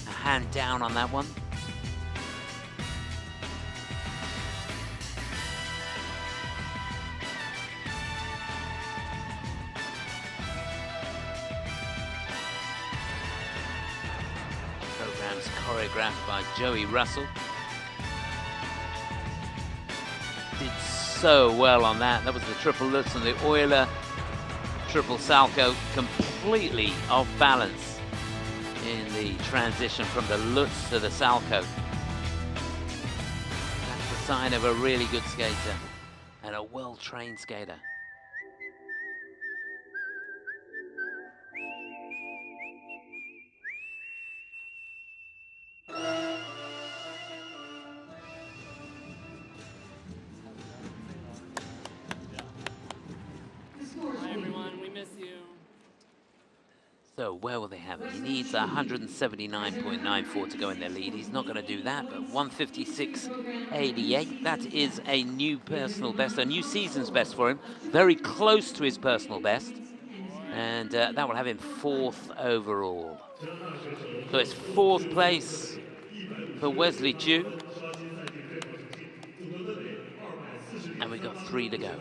A hand down on that one. Program's choreographed by Joey Russell. Did so well on that. That was the triple Lutz and the Euler triple Salchow, completely off balance in the transition from the Lutz to the Salchow. That's the sign of a really good skater and a well-trained skater. Hi everyone, we miss you. So where will they have it? He needs 179.94 to go in their lead. He's not going to do that, but 156.88. That is a new personal best, a new season's best for him. Very close to his personal best. And that will have him 4th overall. So it's 4th place for Wesley Chu. And we've got 3 to go.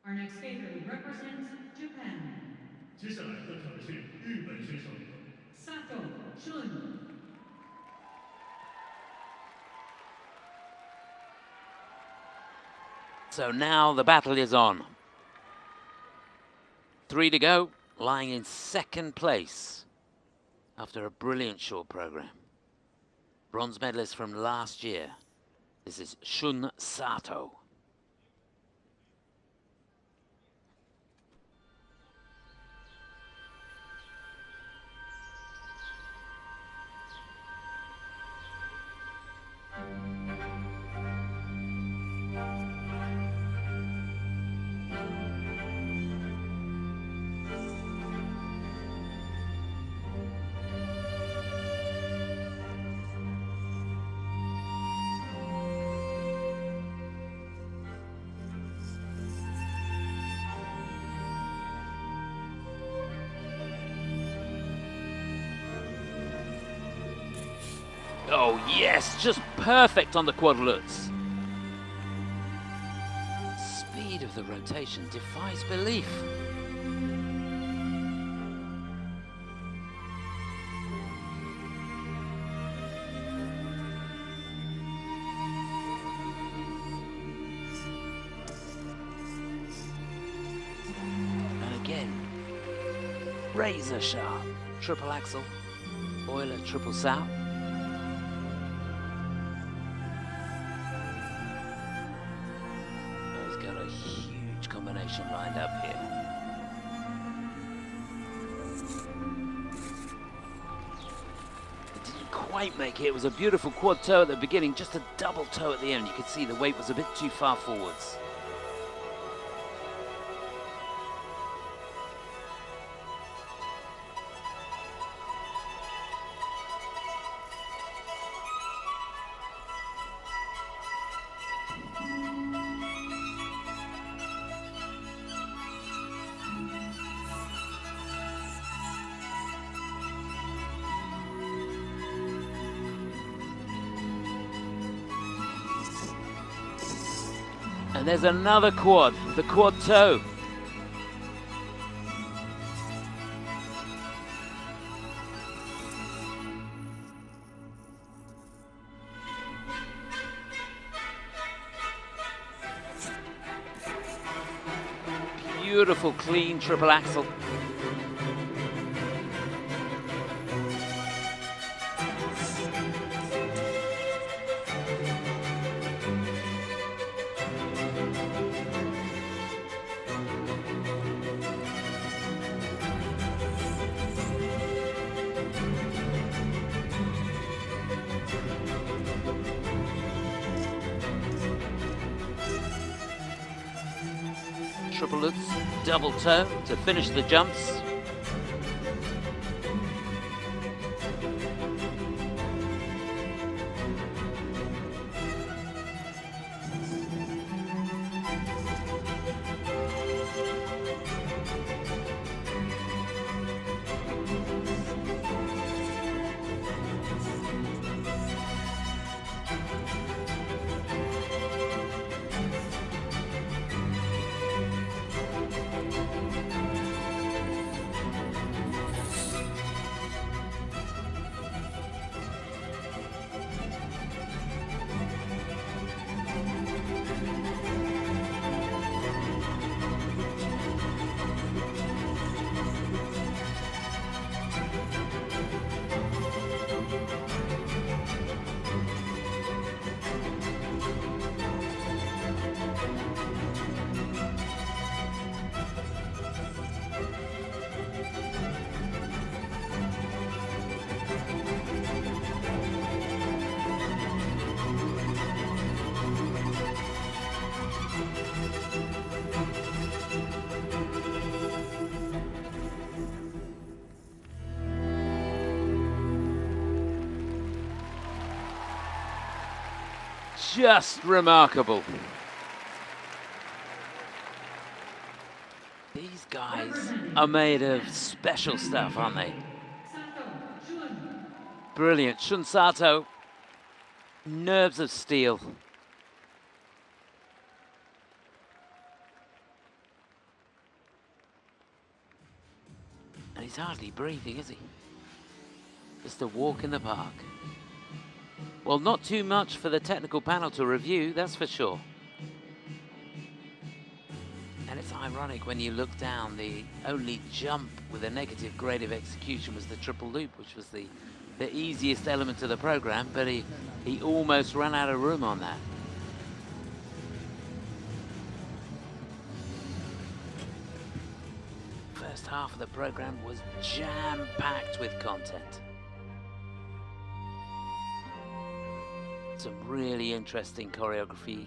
Our next skater represents Japan, 接下来登场的是日本选手 Sato Shun. So now the battle is on. 3 to go, lying in 2nd place after a brilliant short program. Bronze medalist from last year. This is Shun Sato. Oh yes, just perfect on the quad lutz. Speed of the rotation defies belief. And again, razor sharp, triple axel, Euler triple sow. Combination lined up here. It didn't quite make it. It was a beautiful quad toe at the beginning, just a double toe at the end. You could see the weight was a bit too far forwards. And there's another quad, the quad toe. Beautiful, clean triple axel. Triple lutz, double toe to finish the jumps. Just remarkable. These guys are made of special stuff, aren't they? Brilliant. Shun Sato, nerves of steel. And he's hardly breathing, is he? Just a walk in the park. Well, not too much for the technical panel to review, that's for sure. And it's ironic when you look down, the only jump with a negative grade of execution was the triple loop, which was the easiest element of the program, but he almost ran out of room on that. First half of the program was jam-packed with content. Some really interesting choreography.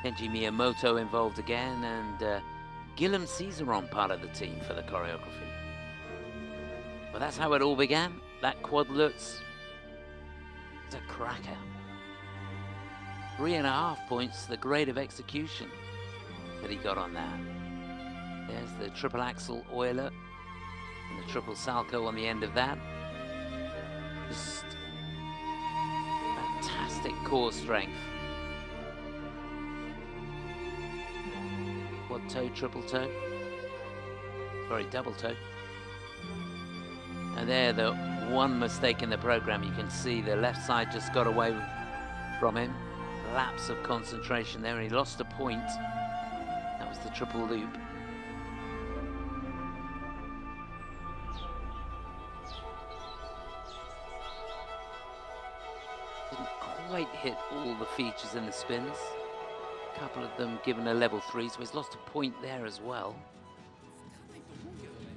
Kenji Miyamoto involved again, and Guillaume Cizeron part of the team for the choreography. But that's how it all began. That quad lutz. It's a cracker. 3.5 points, the grade of execution that he got on that. There's the triple axel Euler and the triple salto on the end of that. Just fantastic core strength. Quad toe, triple toe. Sorry, double toe. And there, the one mistake in the program, you can see the left side just got away from him. Lapse of concentration there, and he lost a point. That was the triple loop. Didn't quite hit all the features in the spins. A couple of them given a level 3, so he's lost a point there as well.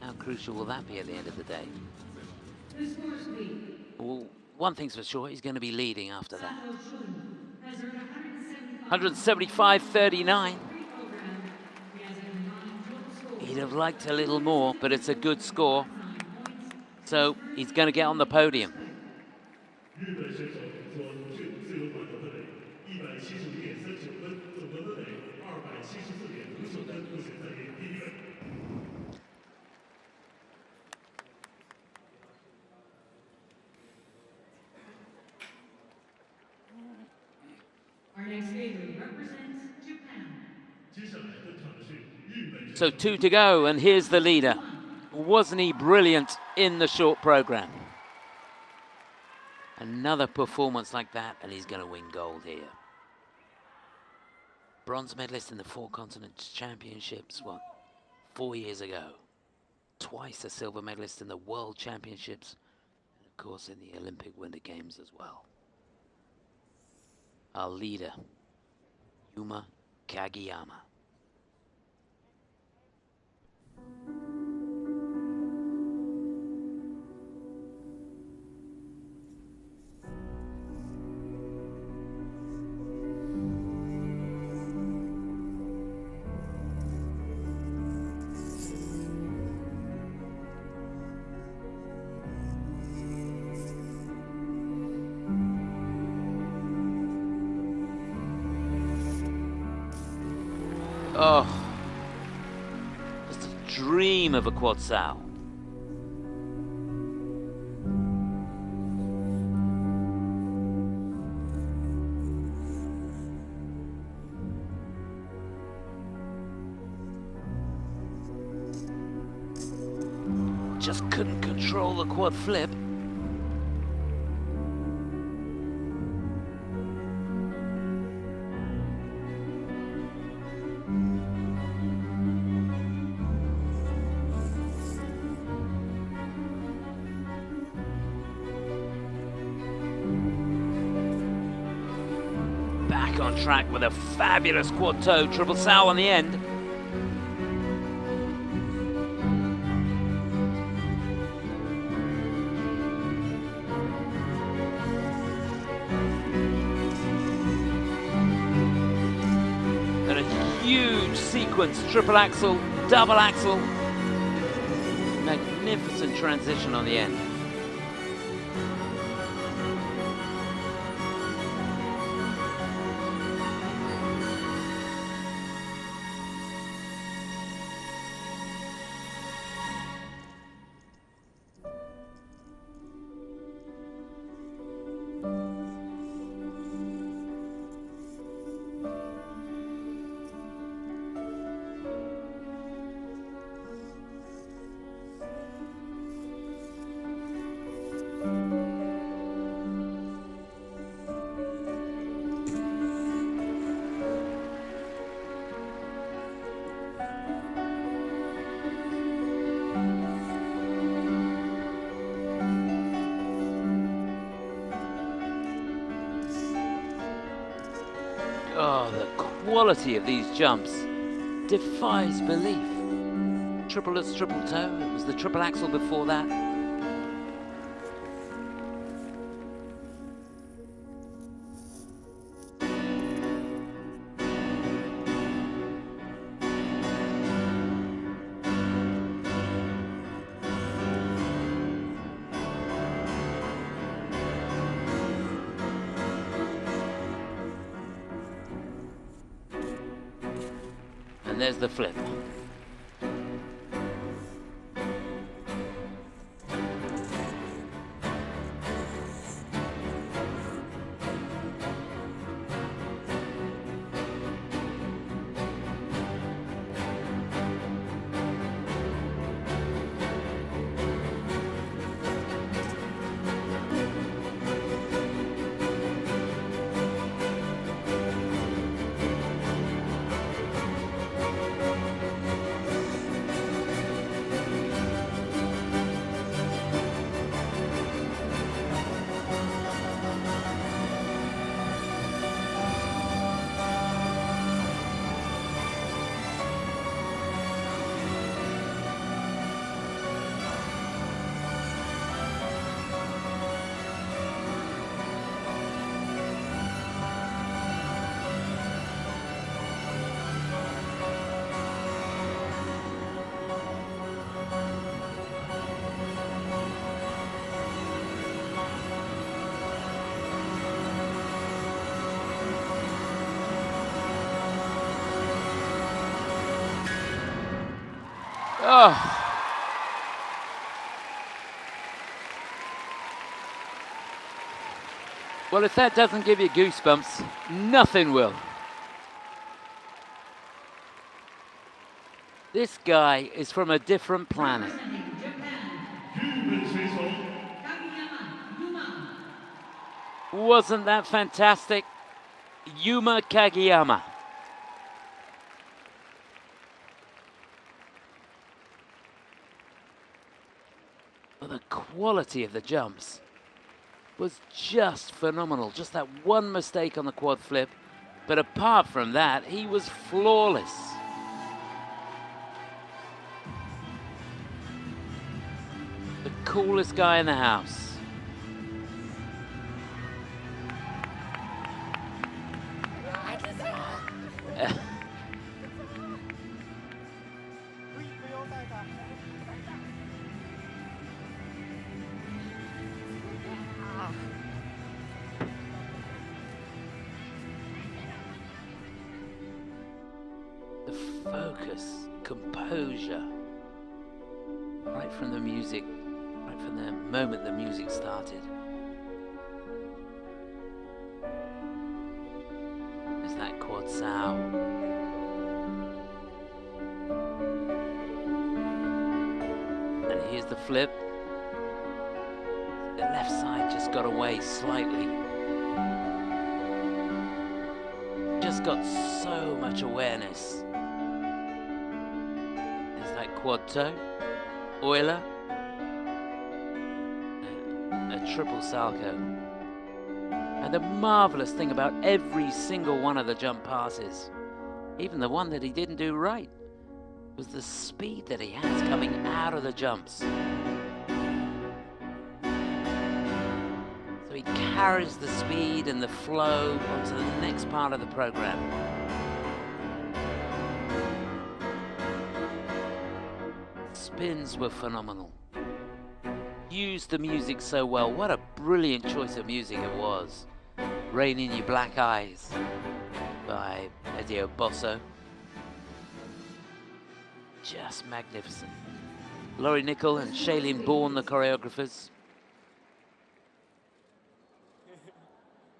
How crucial will that be at the end of the day? Well, one thing's for sure, he's going to be leading after that. 175.39. He'd have liked a little more, but it's a good score. So he's going to get on the podium. 日本选手所从事自由滑得分为175.39分，总得分为274.59分，目前暂列第一位。 Our next skater represents Japan. 接下来登场的是日本。 So 2 to go, and here's the leader. Wasn't he brilliant in the short program? Another performance like that, and he's going to win gold here. Bronze medalist in the 4 Continents Championships, what, 4 years ago. Twice a silver medalist in the World Championships, and of course in the Olympic Winter Games as well. Our leader, Yuma Kagiyama. Oh, just a dream of a quad sow. Just couldn't control the quad flip. On track with a fabulous quad toe triple sow on the end. And a huge sequence, triple axel, double axel. Magnificent transition on the end. Oh, the quality of these jumps defies belief. Triple as triple toe, it was the triple axel before that. And there's the flip. Oh. Well, if that doesn't give you goosebumps, nothing will. This guy is from a different planet. Wasn't that fantastic? Yuma Kagiyama. Well, the quality of the jumps was just phenomenal. Just that one mistake on the quad flip. But apart from that, he was flawless. The coolest guy in the house. The focus, composure, right from the music, right from the moment the music started. There's that quad sow. And here's the flip. The left side just got away slightly. Just got so much awareness. There's that quad toe. Euler. A triple salcho. And the marvelous thing about every single one of the jump passes, even the one that he didn't do right, was the speed that he has coming out of the jumps. So he carries the speed and the flow onto the next part of the program. Spins were phenomenal. Used the music so well. What a brilliant choice of music it was. Rain in Your Black Eyes by Edio Bosso. Just magnificent. Laurie Nickel and Shailene Bourne, the choreographers.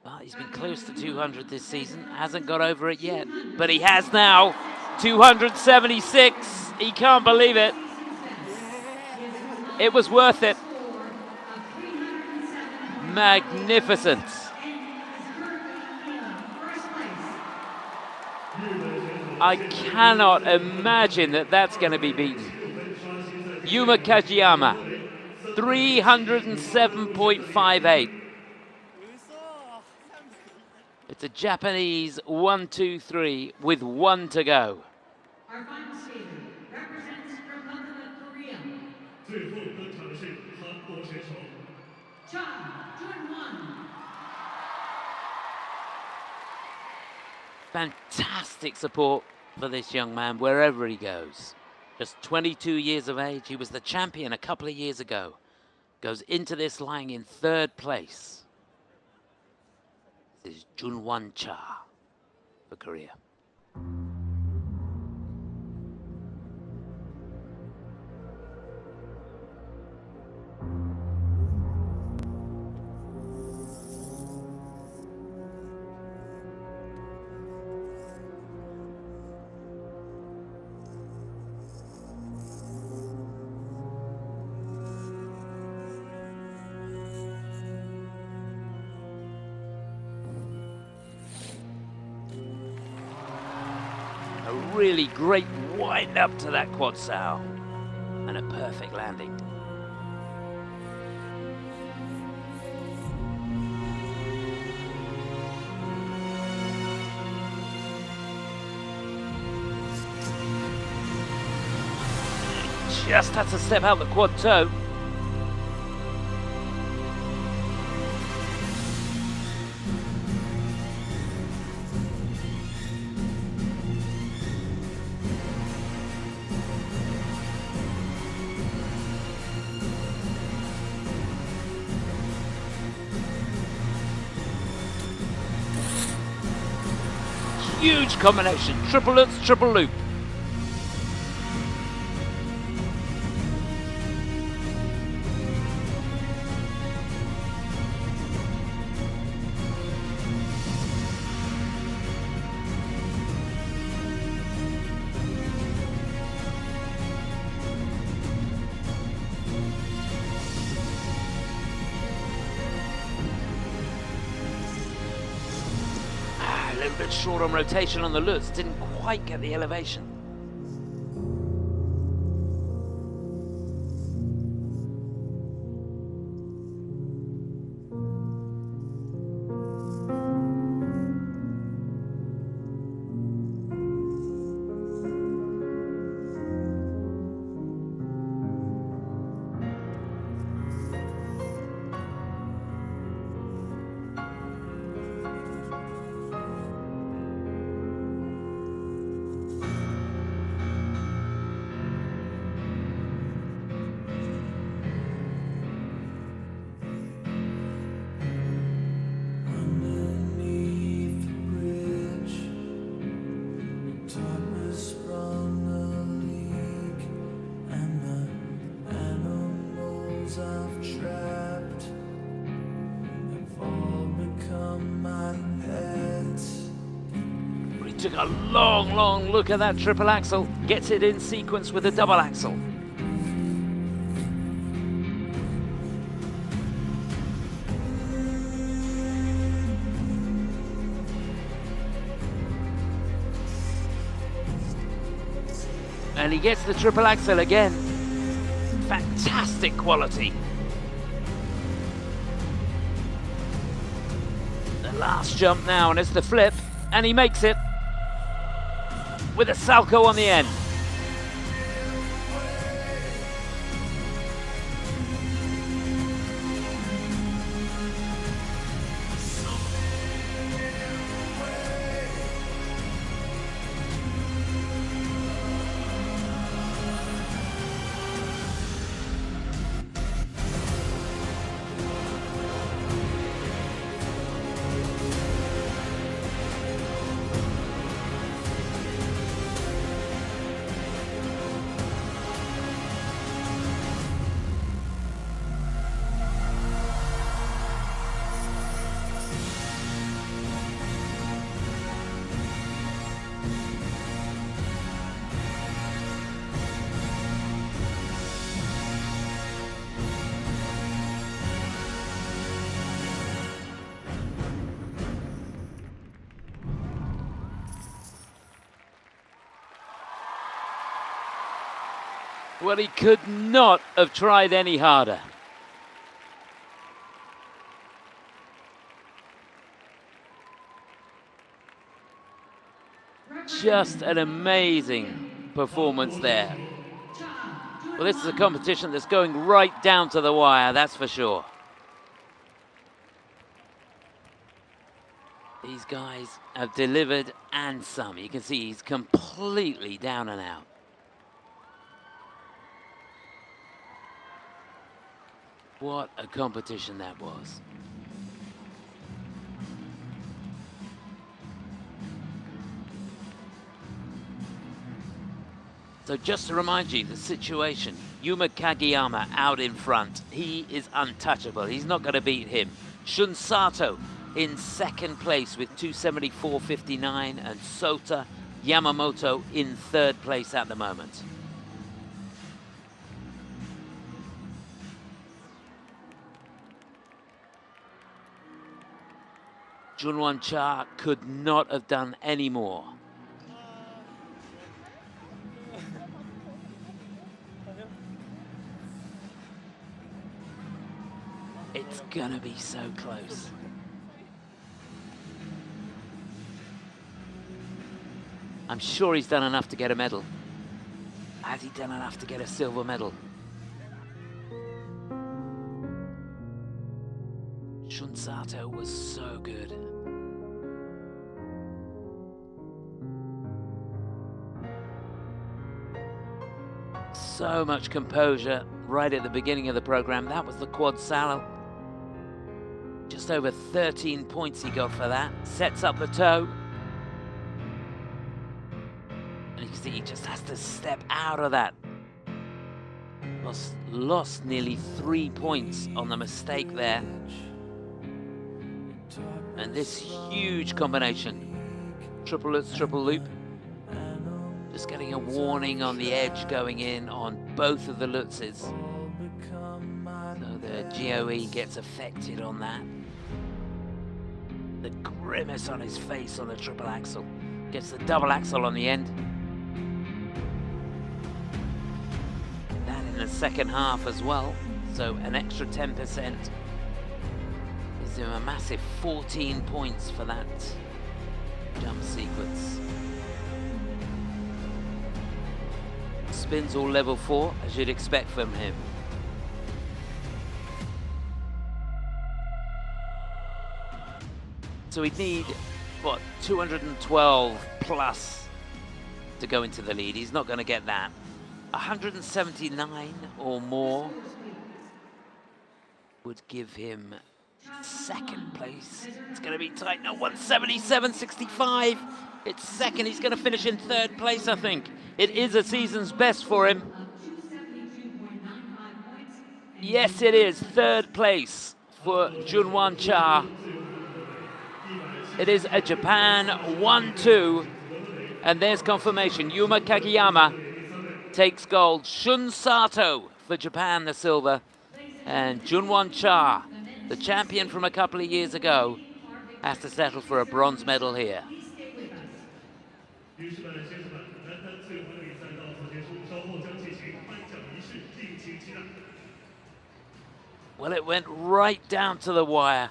Well, he's been close to 200 this season, hasn't got over it yet, but he has now. 276, he can't believe it. It was worth it. Magnificent. I cannot imagine that that's going to be beaten. Yuma Kagiyama, 307.58. It's a Japanese 1-2-3 with 1 to go. Our final skater represents Republic of Korea. 最后登场的是韩国选手 Cha, Jun-Hwan. Fantastic support for this young man wherever he goes. Just 22 years of age. He was the champion a couple of years ago. Goes into this lying in 3rd place. This is Jun-Hwan Cha for Korea. Really great wind up to that quad sow and a perfect landing. Just had to step out the quad toe. Huge combination, triple lutz, triple loop. little bit short on rotation on the Lutz, didn't quite get the elevation. Took a long look at that triple axel, gets it in sequence with a double axel. And he gets the triple axel again. Fantastic quality. The last jump now, and it's the flip, and he makes it with a salcho on the end. Well, he could not have tried any harder. Just an amazing performance there. Well, this is a competition that's going right down to the wire, that's for sure. These guys have delivered and some. You can see he's completely down and out. What a competition that was. So just to remind you, the situation, Yuma Kagiyama out in front. He is untouchable. He's not going to beat him. Shun Sato in second place with 274.59 and Sota Yamamoto in third place at the moment. Jun-Hwan Cha could not have done any more. It's gonna be so close. I'm sure he's done enough to get a medal. Has he done enough to get a silver medal? Shun Sato was so good. So much composure right at the beginning of the program. That was the quad salto. Just over 13 points he got for that. Sets up the toe. And you can see he just has to step out of that. Lost nearly 3 points on the mistake there. And this huge combination. Triple Lutz, triple loop. Just getting a warning on the edge going in on both of the Lutzes. So the GOE gets affected on that. the grimace on his face on the triple axel. Gets the double axel on the end. That in the second half as well. So an extra 10% gives him a massive 14 points for that jump sequence. Spins all level 4, as you'd expect from him. So we'd need, what, 212 plus to go into the lead. He's not going to get that. 179 or more would give him second place. It's going to be tight now. 177.65. It's second. He's going to finish in third place, I think. It is a season's best for him. Yes, it is. Third place for Jun-Hwan Cha. It is a Japan 1-2. And there's confirmation. Yuma Kagiyama takes gold. Shun Sato for Japan, the silver. And Jun-Hwan Cha, the champion from a couple of years ago, has to settle for a bronze medal here. Well, it went right down to the wire.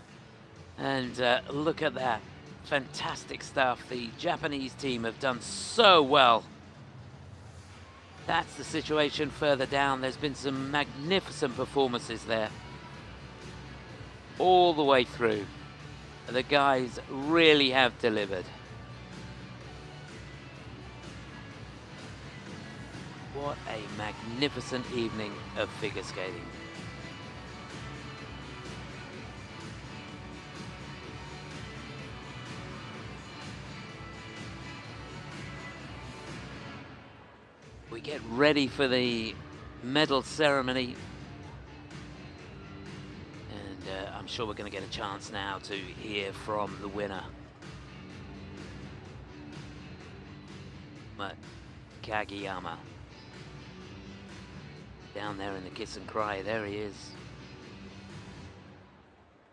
And look at that. Fantastic stuff. The Japanese team have done so well. That's the situation further down. There's been some magnificent performances there. All the way through. The guys really have delivered. What a magnificent evening of figure skating. We get ready for the medal ceremony. And I'm sure we're going to get a chance now to hear from the winner. Kagiyama. Down there in the kiss and cry, there he is.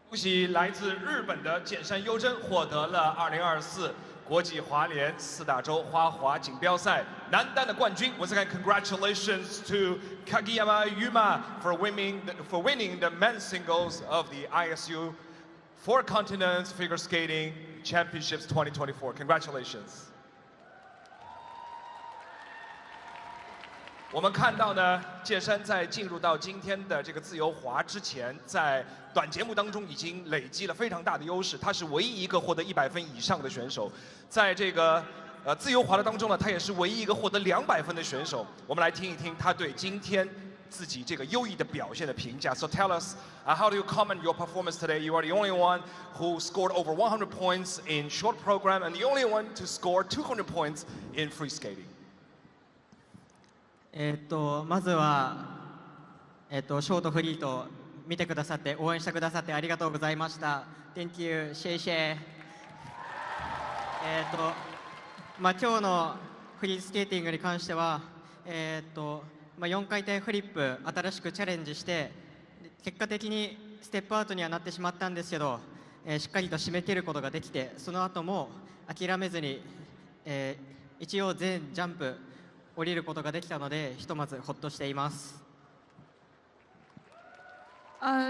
恭喜来自日本的剑山优真获得了2024国际滑联4大洲花滑锦标赛男单的冠军。Once again, congratulations to Kagiyama Yuma for winning the men's singles of the ISU Four Continents Figure Skating Championships 2024. Congratulations. 我们看到呢，剑山在进入到今天的这个自由滑之前，在短节目当中已经累积了非常大的优势。他是唯一一个获得100分以上的选手，在这个自由滑的当中呢，他也是唯一一个获得200分的选手。我们来听一听他对今天自己这个优异的表现的评价。So tell us, how do you comment your performance today? You are the only one who scored over 100 points in short program, and the only one to score 200 points in free skating. まずは、ショートフリート見てくださって応援してくださってありがとうございました。Thank you, シェイシェイ。今日のフリースケーティングに関しては、4回転フリップ新しくチャレンジして結果的にステップアウトにはなってしまったんですけど、しっかりと締め切ることができて、その後も諦めずに、一応全ジャンプ降りることができたので、ひとまずほっとしています。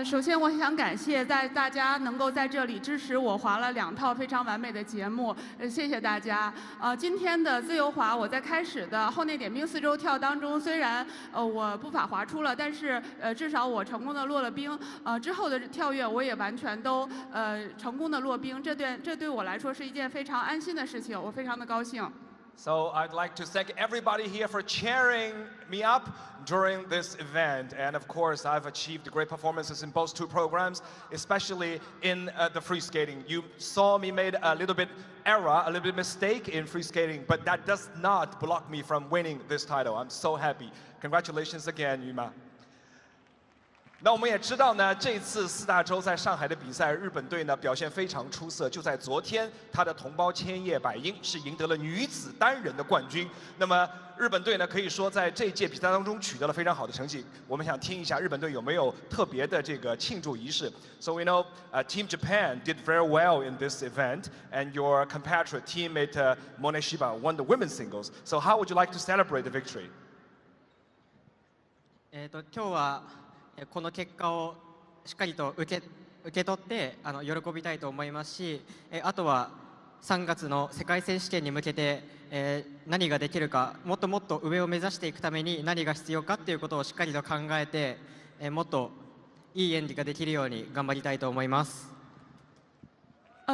首先我想感谢大家能够在这里支持我滑了2套非常完美的节目，谢谢大家。今天的自由滑，我在开始的后内点冰4周跳当中，虽然我步法滑出了，但是至少我成功的落了冰。之后的跳跃我也完全都成功的落冰，这对我来说是一件非常安心的事情，我非常的高兴。So I'd like to thank everybody here for cheering me up during this event. And of course, I've achieved great performances in both two programs, especially in the free skating. You saw me made a little bit error, a little bit mistake in free skating, but that does not block me from winning this title. I'm so happy. Congratulations again, Yuma. 那我们也知道呢，这次4大洲在上海的比赛，日本队呢表现非常出色。就在昨天，他的同胞千叶百英是赢得了女子单人的冠军。那么日本队呢，可以说在这一届比赛当中取得了非常好的成绩。我们想听一下日本队有没有特别的这个庆祝仪式。So we know Team Japan did very well in this event, and your compatriot teammate Moneshiba won the women's singles. So how would you like to celebrate the victory? 今日はこの結果をしっかりと受け取って喜びたいと思いますし、あとは3月の世界選手権に向けて、何ができるか、もっともっと上を目指していくために何が必要かっていうことをしっかりと考えて、もっといい演技ができるように頑張りたいと思います。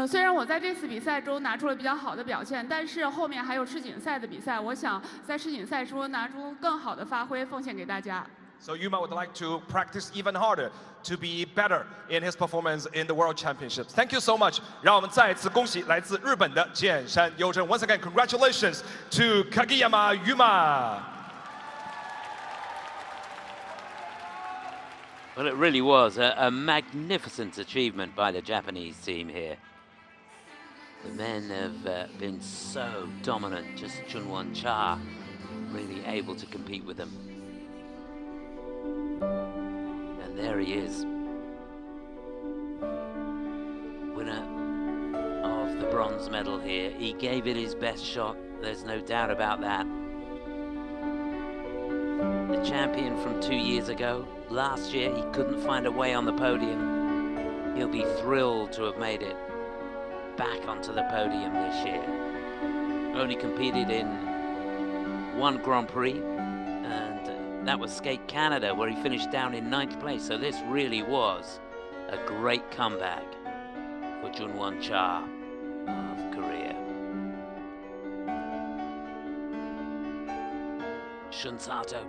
虽然我在这次比赛中拿出了比较好的表现，但是后面还有世锦赛的比赛，我想在世锦赛中拿出更好的发挥，奉献给大家。So Yuma would like to practice even harder to be better in his performance in the World Championships. Thank you so much. 让我们再次恭喜来自日本的剑山优真。Once again, congratulations to Kagiyama Yuma. Well, it really was a magnificent achievement by the Japanese team here. The men have been so dominant, just Jun-Hwan Cha really able to compete with them. And there he is, winner of the bronze medal here. He gave it his best shot, there's no doubt about that. The champion from 2 years ago, last year he couldn't find a way on the podium. He'll be thrilled to have made it back onto the podium this year. Only competed in one Grand Prix, and that was Skate Canada, where he finished down in 9th place. So this really was a great comeback for Jun-Hwan Cha of Korea. Shun Sato.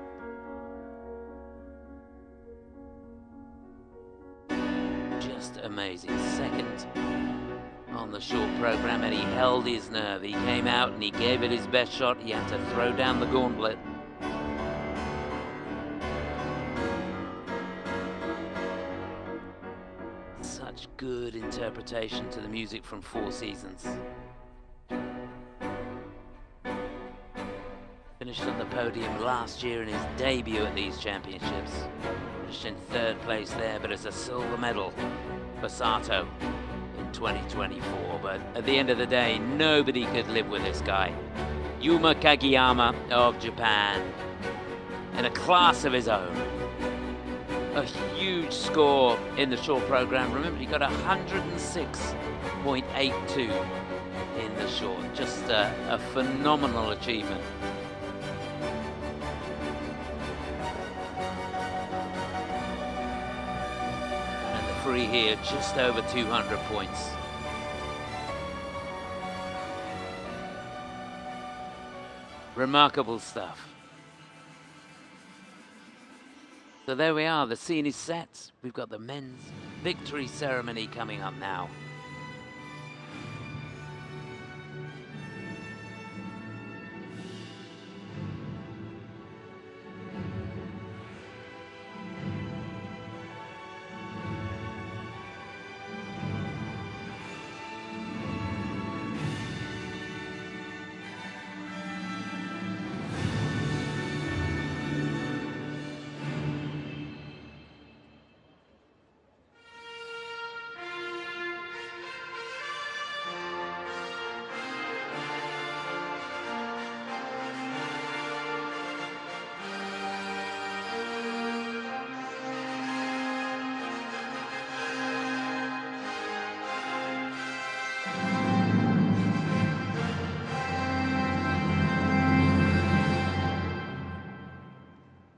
Just amazing. Second on the short program, and he held his nerve. He came out and he gave it his best shot. He had to throw down the gauntlet. Such good interpretation to the music from Four Seasons. Finished on the podium last year in his debut at these championships. Finished in 3rd place there, but it's a silver medal for Sato in 2024. But at the end of the day, nobody could live with this guy. Yuma Kagiyama of Japan, in a class of his own. A huge score in the short program. Remember, he got 106.82 in the short. Just a phenomenal achievement. Free here, just over 200 points. Remarkable stuff. So there we are, the scene is set. We've got the men's victory ceremony coming up now.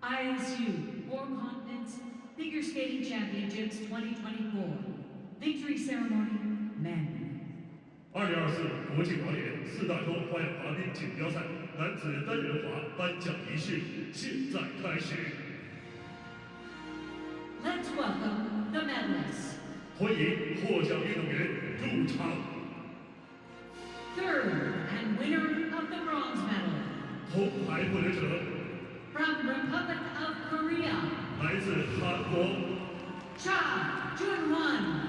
ISU Four Continents Figure Skating Championships 2024 Victory Ceremony Men. 2024国际滑联4大洲花样滑冰锦标赛男子单人滑颁奖仪式现在开始。Let's welcome the medalists. 欢迎获奖运动员入场。Third and winner of the bronze medal. 铜牌获得者 From Republic of Korea. 来自韩国 Cha, Jun-Hwan.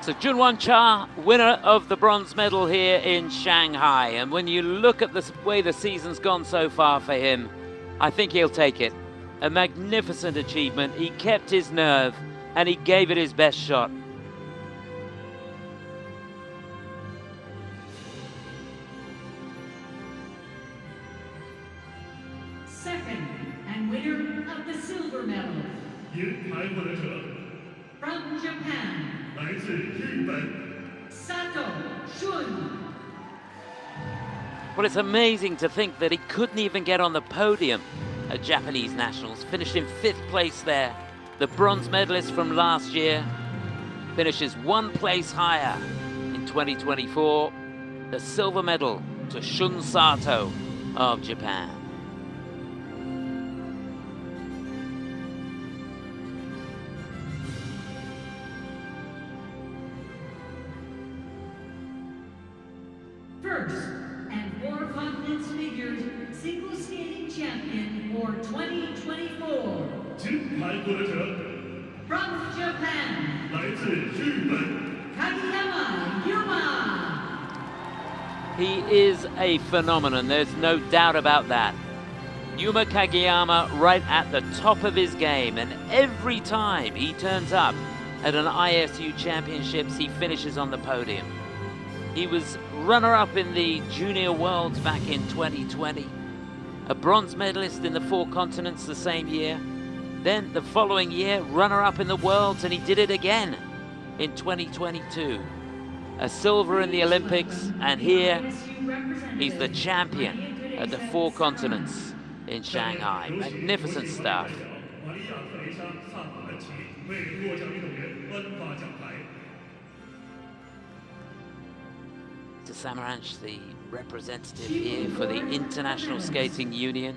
So Jun-Hwan Cha, winner of the bronze medal here in Shanghai. And when you look at the way the season's gone so far for him, I think he'll take it. A magnificent achievement. He kept his nerve and he gave it his best shot. Second, and winner of the silver medal. 银牌获得者 From Japan, 来自日本。 Sato, Shun. Well, it's amazing to think that he couldn't even get on the podium at Japanese Nationals. Finished in 5th place there. The bronze medalist from last year finishes 1 place higher in 2024. The silver medal to Shun Sato of Japan. First, and 4 continents figures single skating champion for 2024. 金牌获得者 From Japan, 来自日本。 Kagiyama, Yuma. He is a phenomenon, there's no doubt about that. Yuma Kagiyama right at the top of his game, and every time he turns up at an ISU championships, he finishes on the podium. He was runner-up in the Junior Worlds back in 2020, a bronze medalist in the 4 continents the same year. Then the following year, runner-up in the Worlds, and he did it again in 2022. A silver in the Olympics, and here he's the champion at the 4 continents in Shanghai. Magnificent stuff. 玛利亚·特蕾莎·萨马兰奇为获奖运动员颁发奖牌。 To Samaranch, the representative here for the International Skating Union.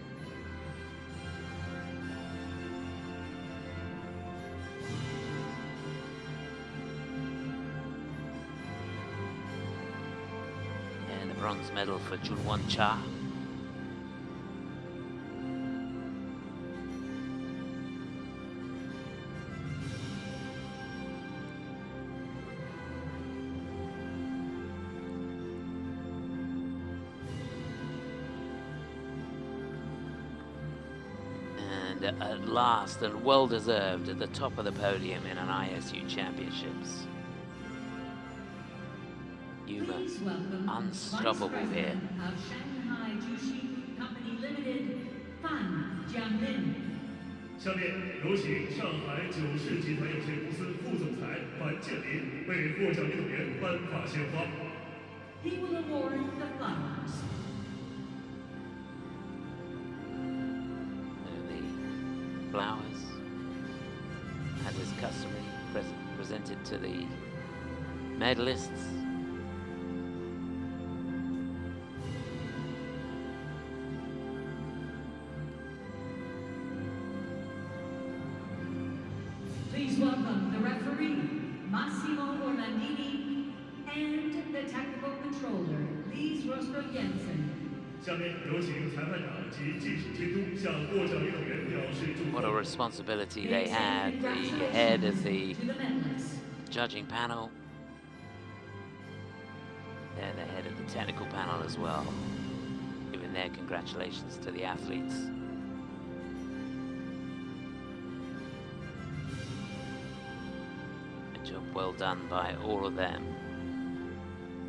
And the bronze medal for Jun-Hwan Cha. At last, and well deserved, at the top of the podium in an ISU championships. Yuma, unstoppable here. Of Shanghai Jushi Company Limited, Kan Yuen. 下面有请上海九世集团有限公司副总裁樊建林为获奖运动员颁发鲜花。 He will award the flowers. Flowers, as is customary, presented to the medalists. Please welcome the referee, Massimo Orlandini, and the technical controller, Lise Rostro-Jensen. 下面有请裁判长及技术监督向获奖运动员表示祝贺。 What a responsibility they had, the head of the judging panel, they're the head of the technical panel as well, giving their congratulations to the athletes. A job well done by all of them.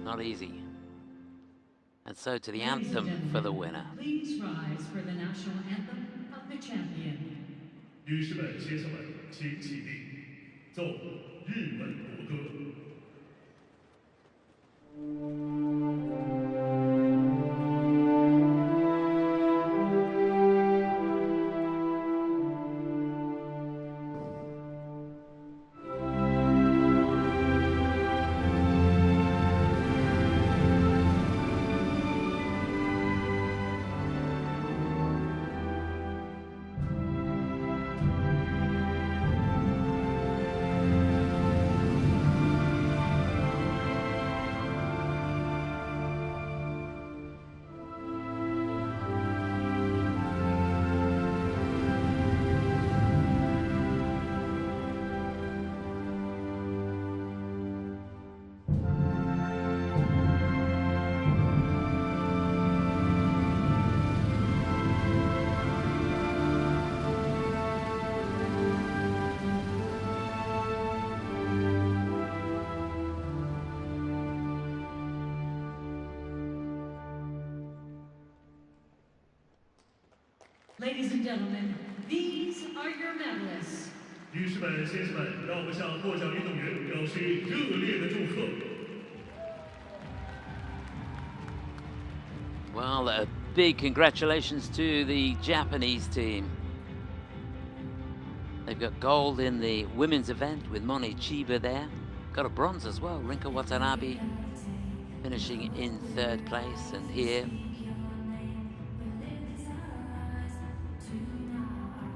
Not easy. And so to the anthem for the winner. Please rise for the national anthem of the champion. 女士们、先生们，请起立，奏日本国歌。Ladies and gentlemen, these are your medalists. 女士们、先生们，让我们向获奖运动员表示热烈的祝贺。 Well, a big congratulations to the Japanese team. They've got gold in the women's event with Moni Chiba there. Got a bronze as well, Rinka Watanabe finishing in 3rd place. And here,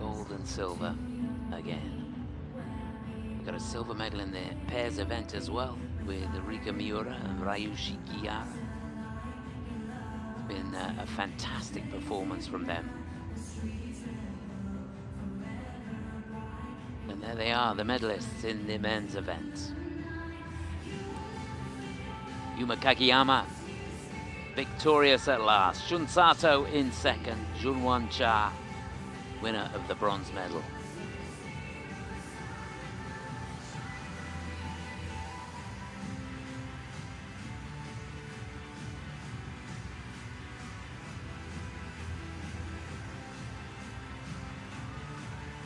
gold and silver again. We've got a silver medal in the pairs event as well with Rika Miura and Ryushi Kiyara. Been a fantastic performance from them. And there they are, the medalists in the men's event. Yuma Kagiyama, victorious at last. Shun Sato in 2nd. Jun-Hwan Cha, winner of the bronze medal.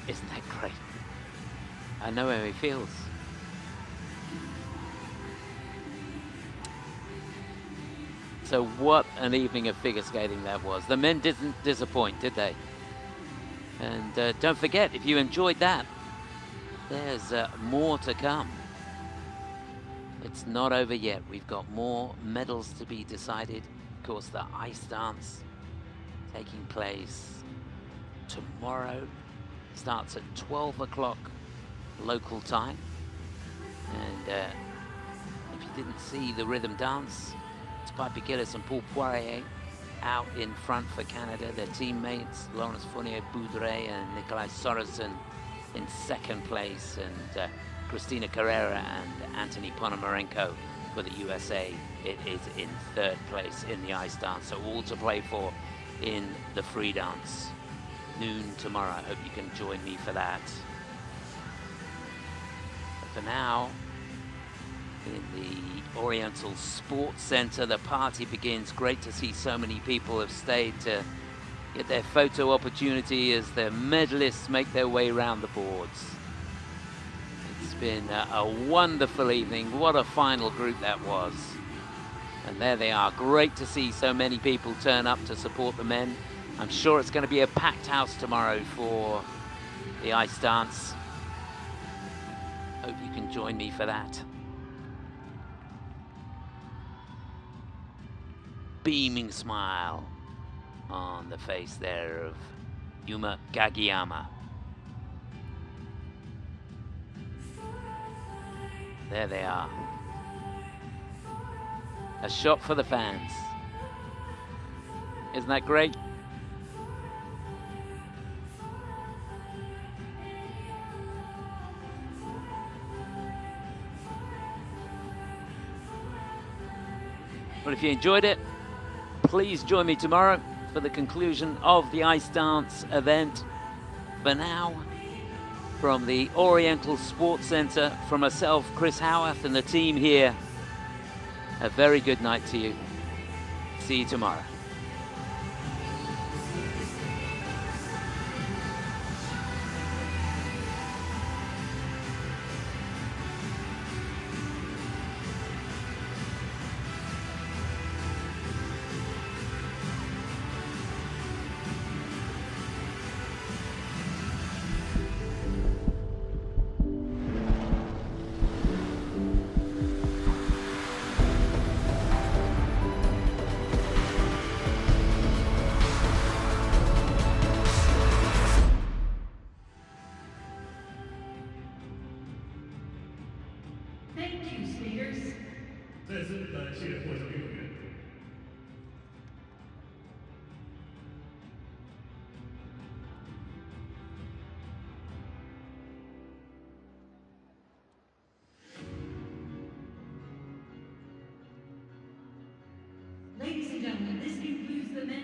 Isn't that great? I know how he feels. So what an evening of figure skating that was. The men didn't disappoint, did they? And don't forget, if you enjoyed that, there's more to come. It's not over yet. We've got more medals to be decided. Of course, the ice dance taking place tomorrow. Starts at 12 o'clock local time. And if you didn't see the rhythm dance, it's Piper Gillis and Paul Poirier out in front for Canada. Their teammates, Lawrence Fournier-Boudret and Nikolai Sorensen in 2nd place, and Christina Carrera and Anthony Ponomarenko for the USA. It is in 3rd place in the ice dance. So all to play for in the free dance. Noon tomorrow. I hope you can join me for that. But for now, in the Oriental Sports Center, the party begins. Great to see so many people have stayed to get their photo opportunity as the medalists make their way around the boards. It's been a wonderful evening. What a final group that was. And there they are. Great to see so many people turn up to support the men. I'm sure it's going to be a packed house tomorrow for the ice dance. Hope you can join me for that. Beaming smile on the face there of Yuma Kagiyama. There they are. A shot for the fans. Isn't that great? Well, if you enjoyed it, please join me tomorrow for the conclusion of the ice dance event. For now, from the Oriental Sports Center, from myself, Chris Howarth, and the team here, a very good night to you. See you tomorrow.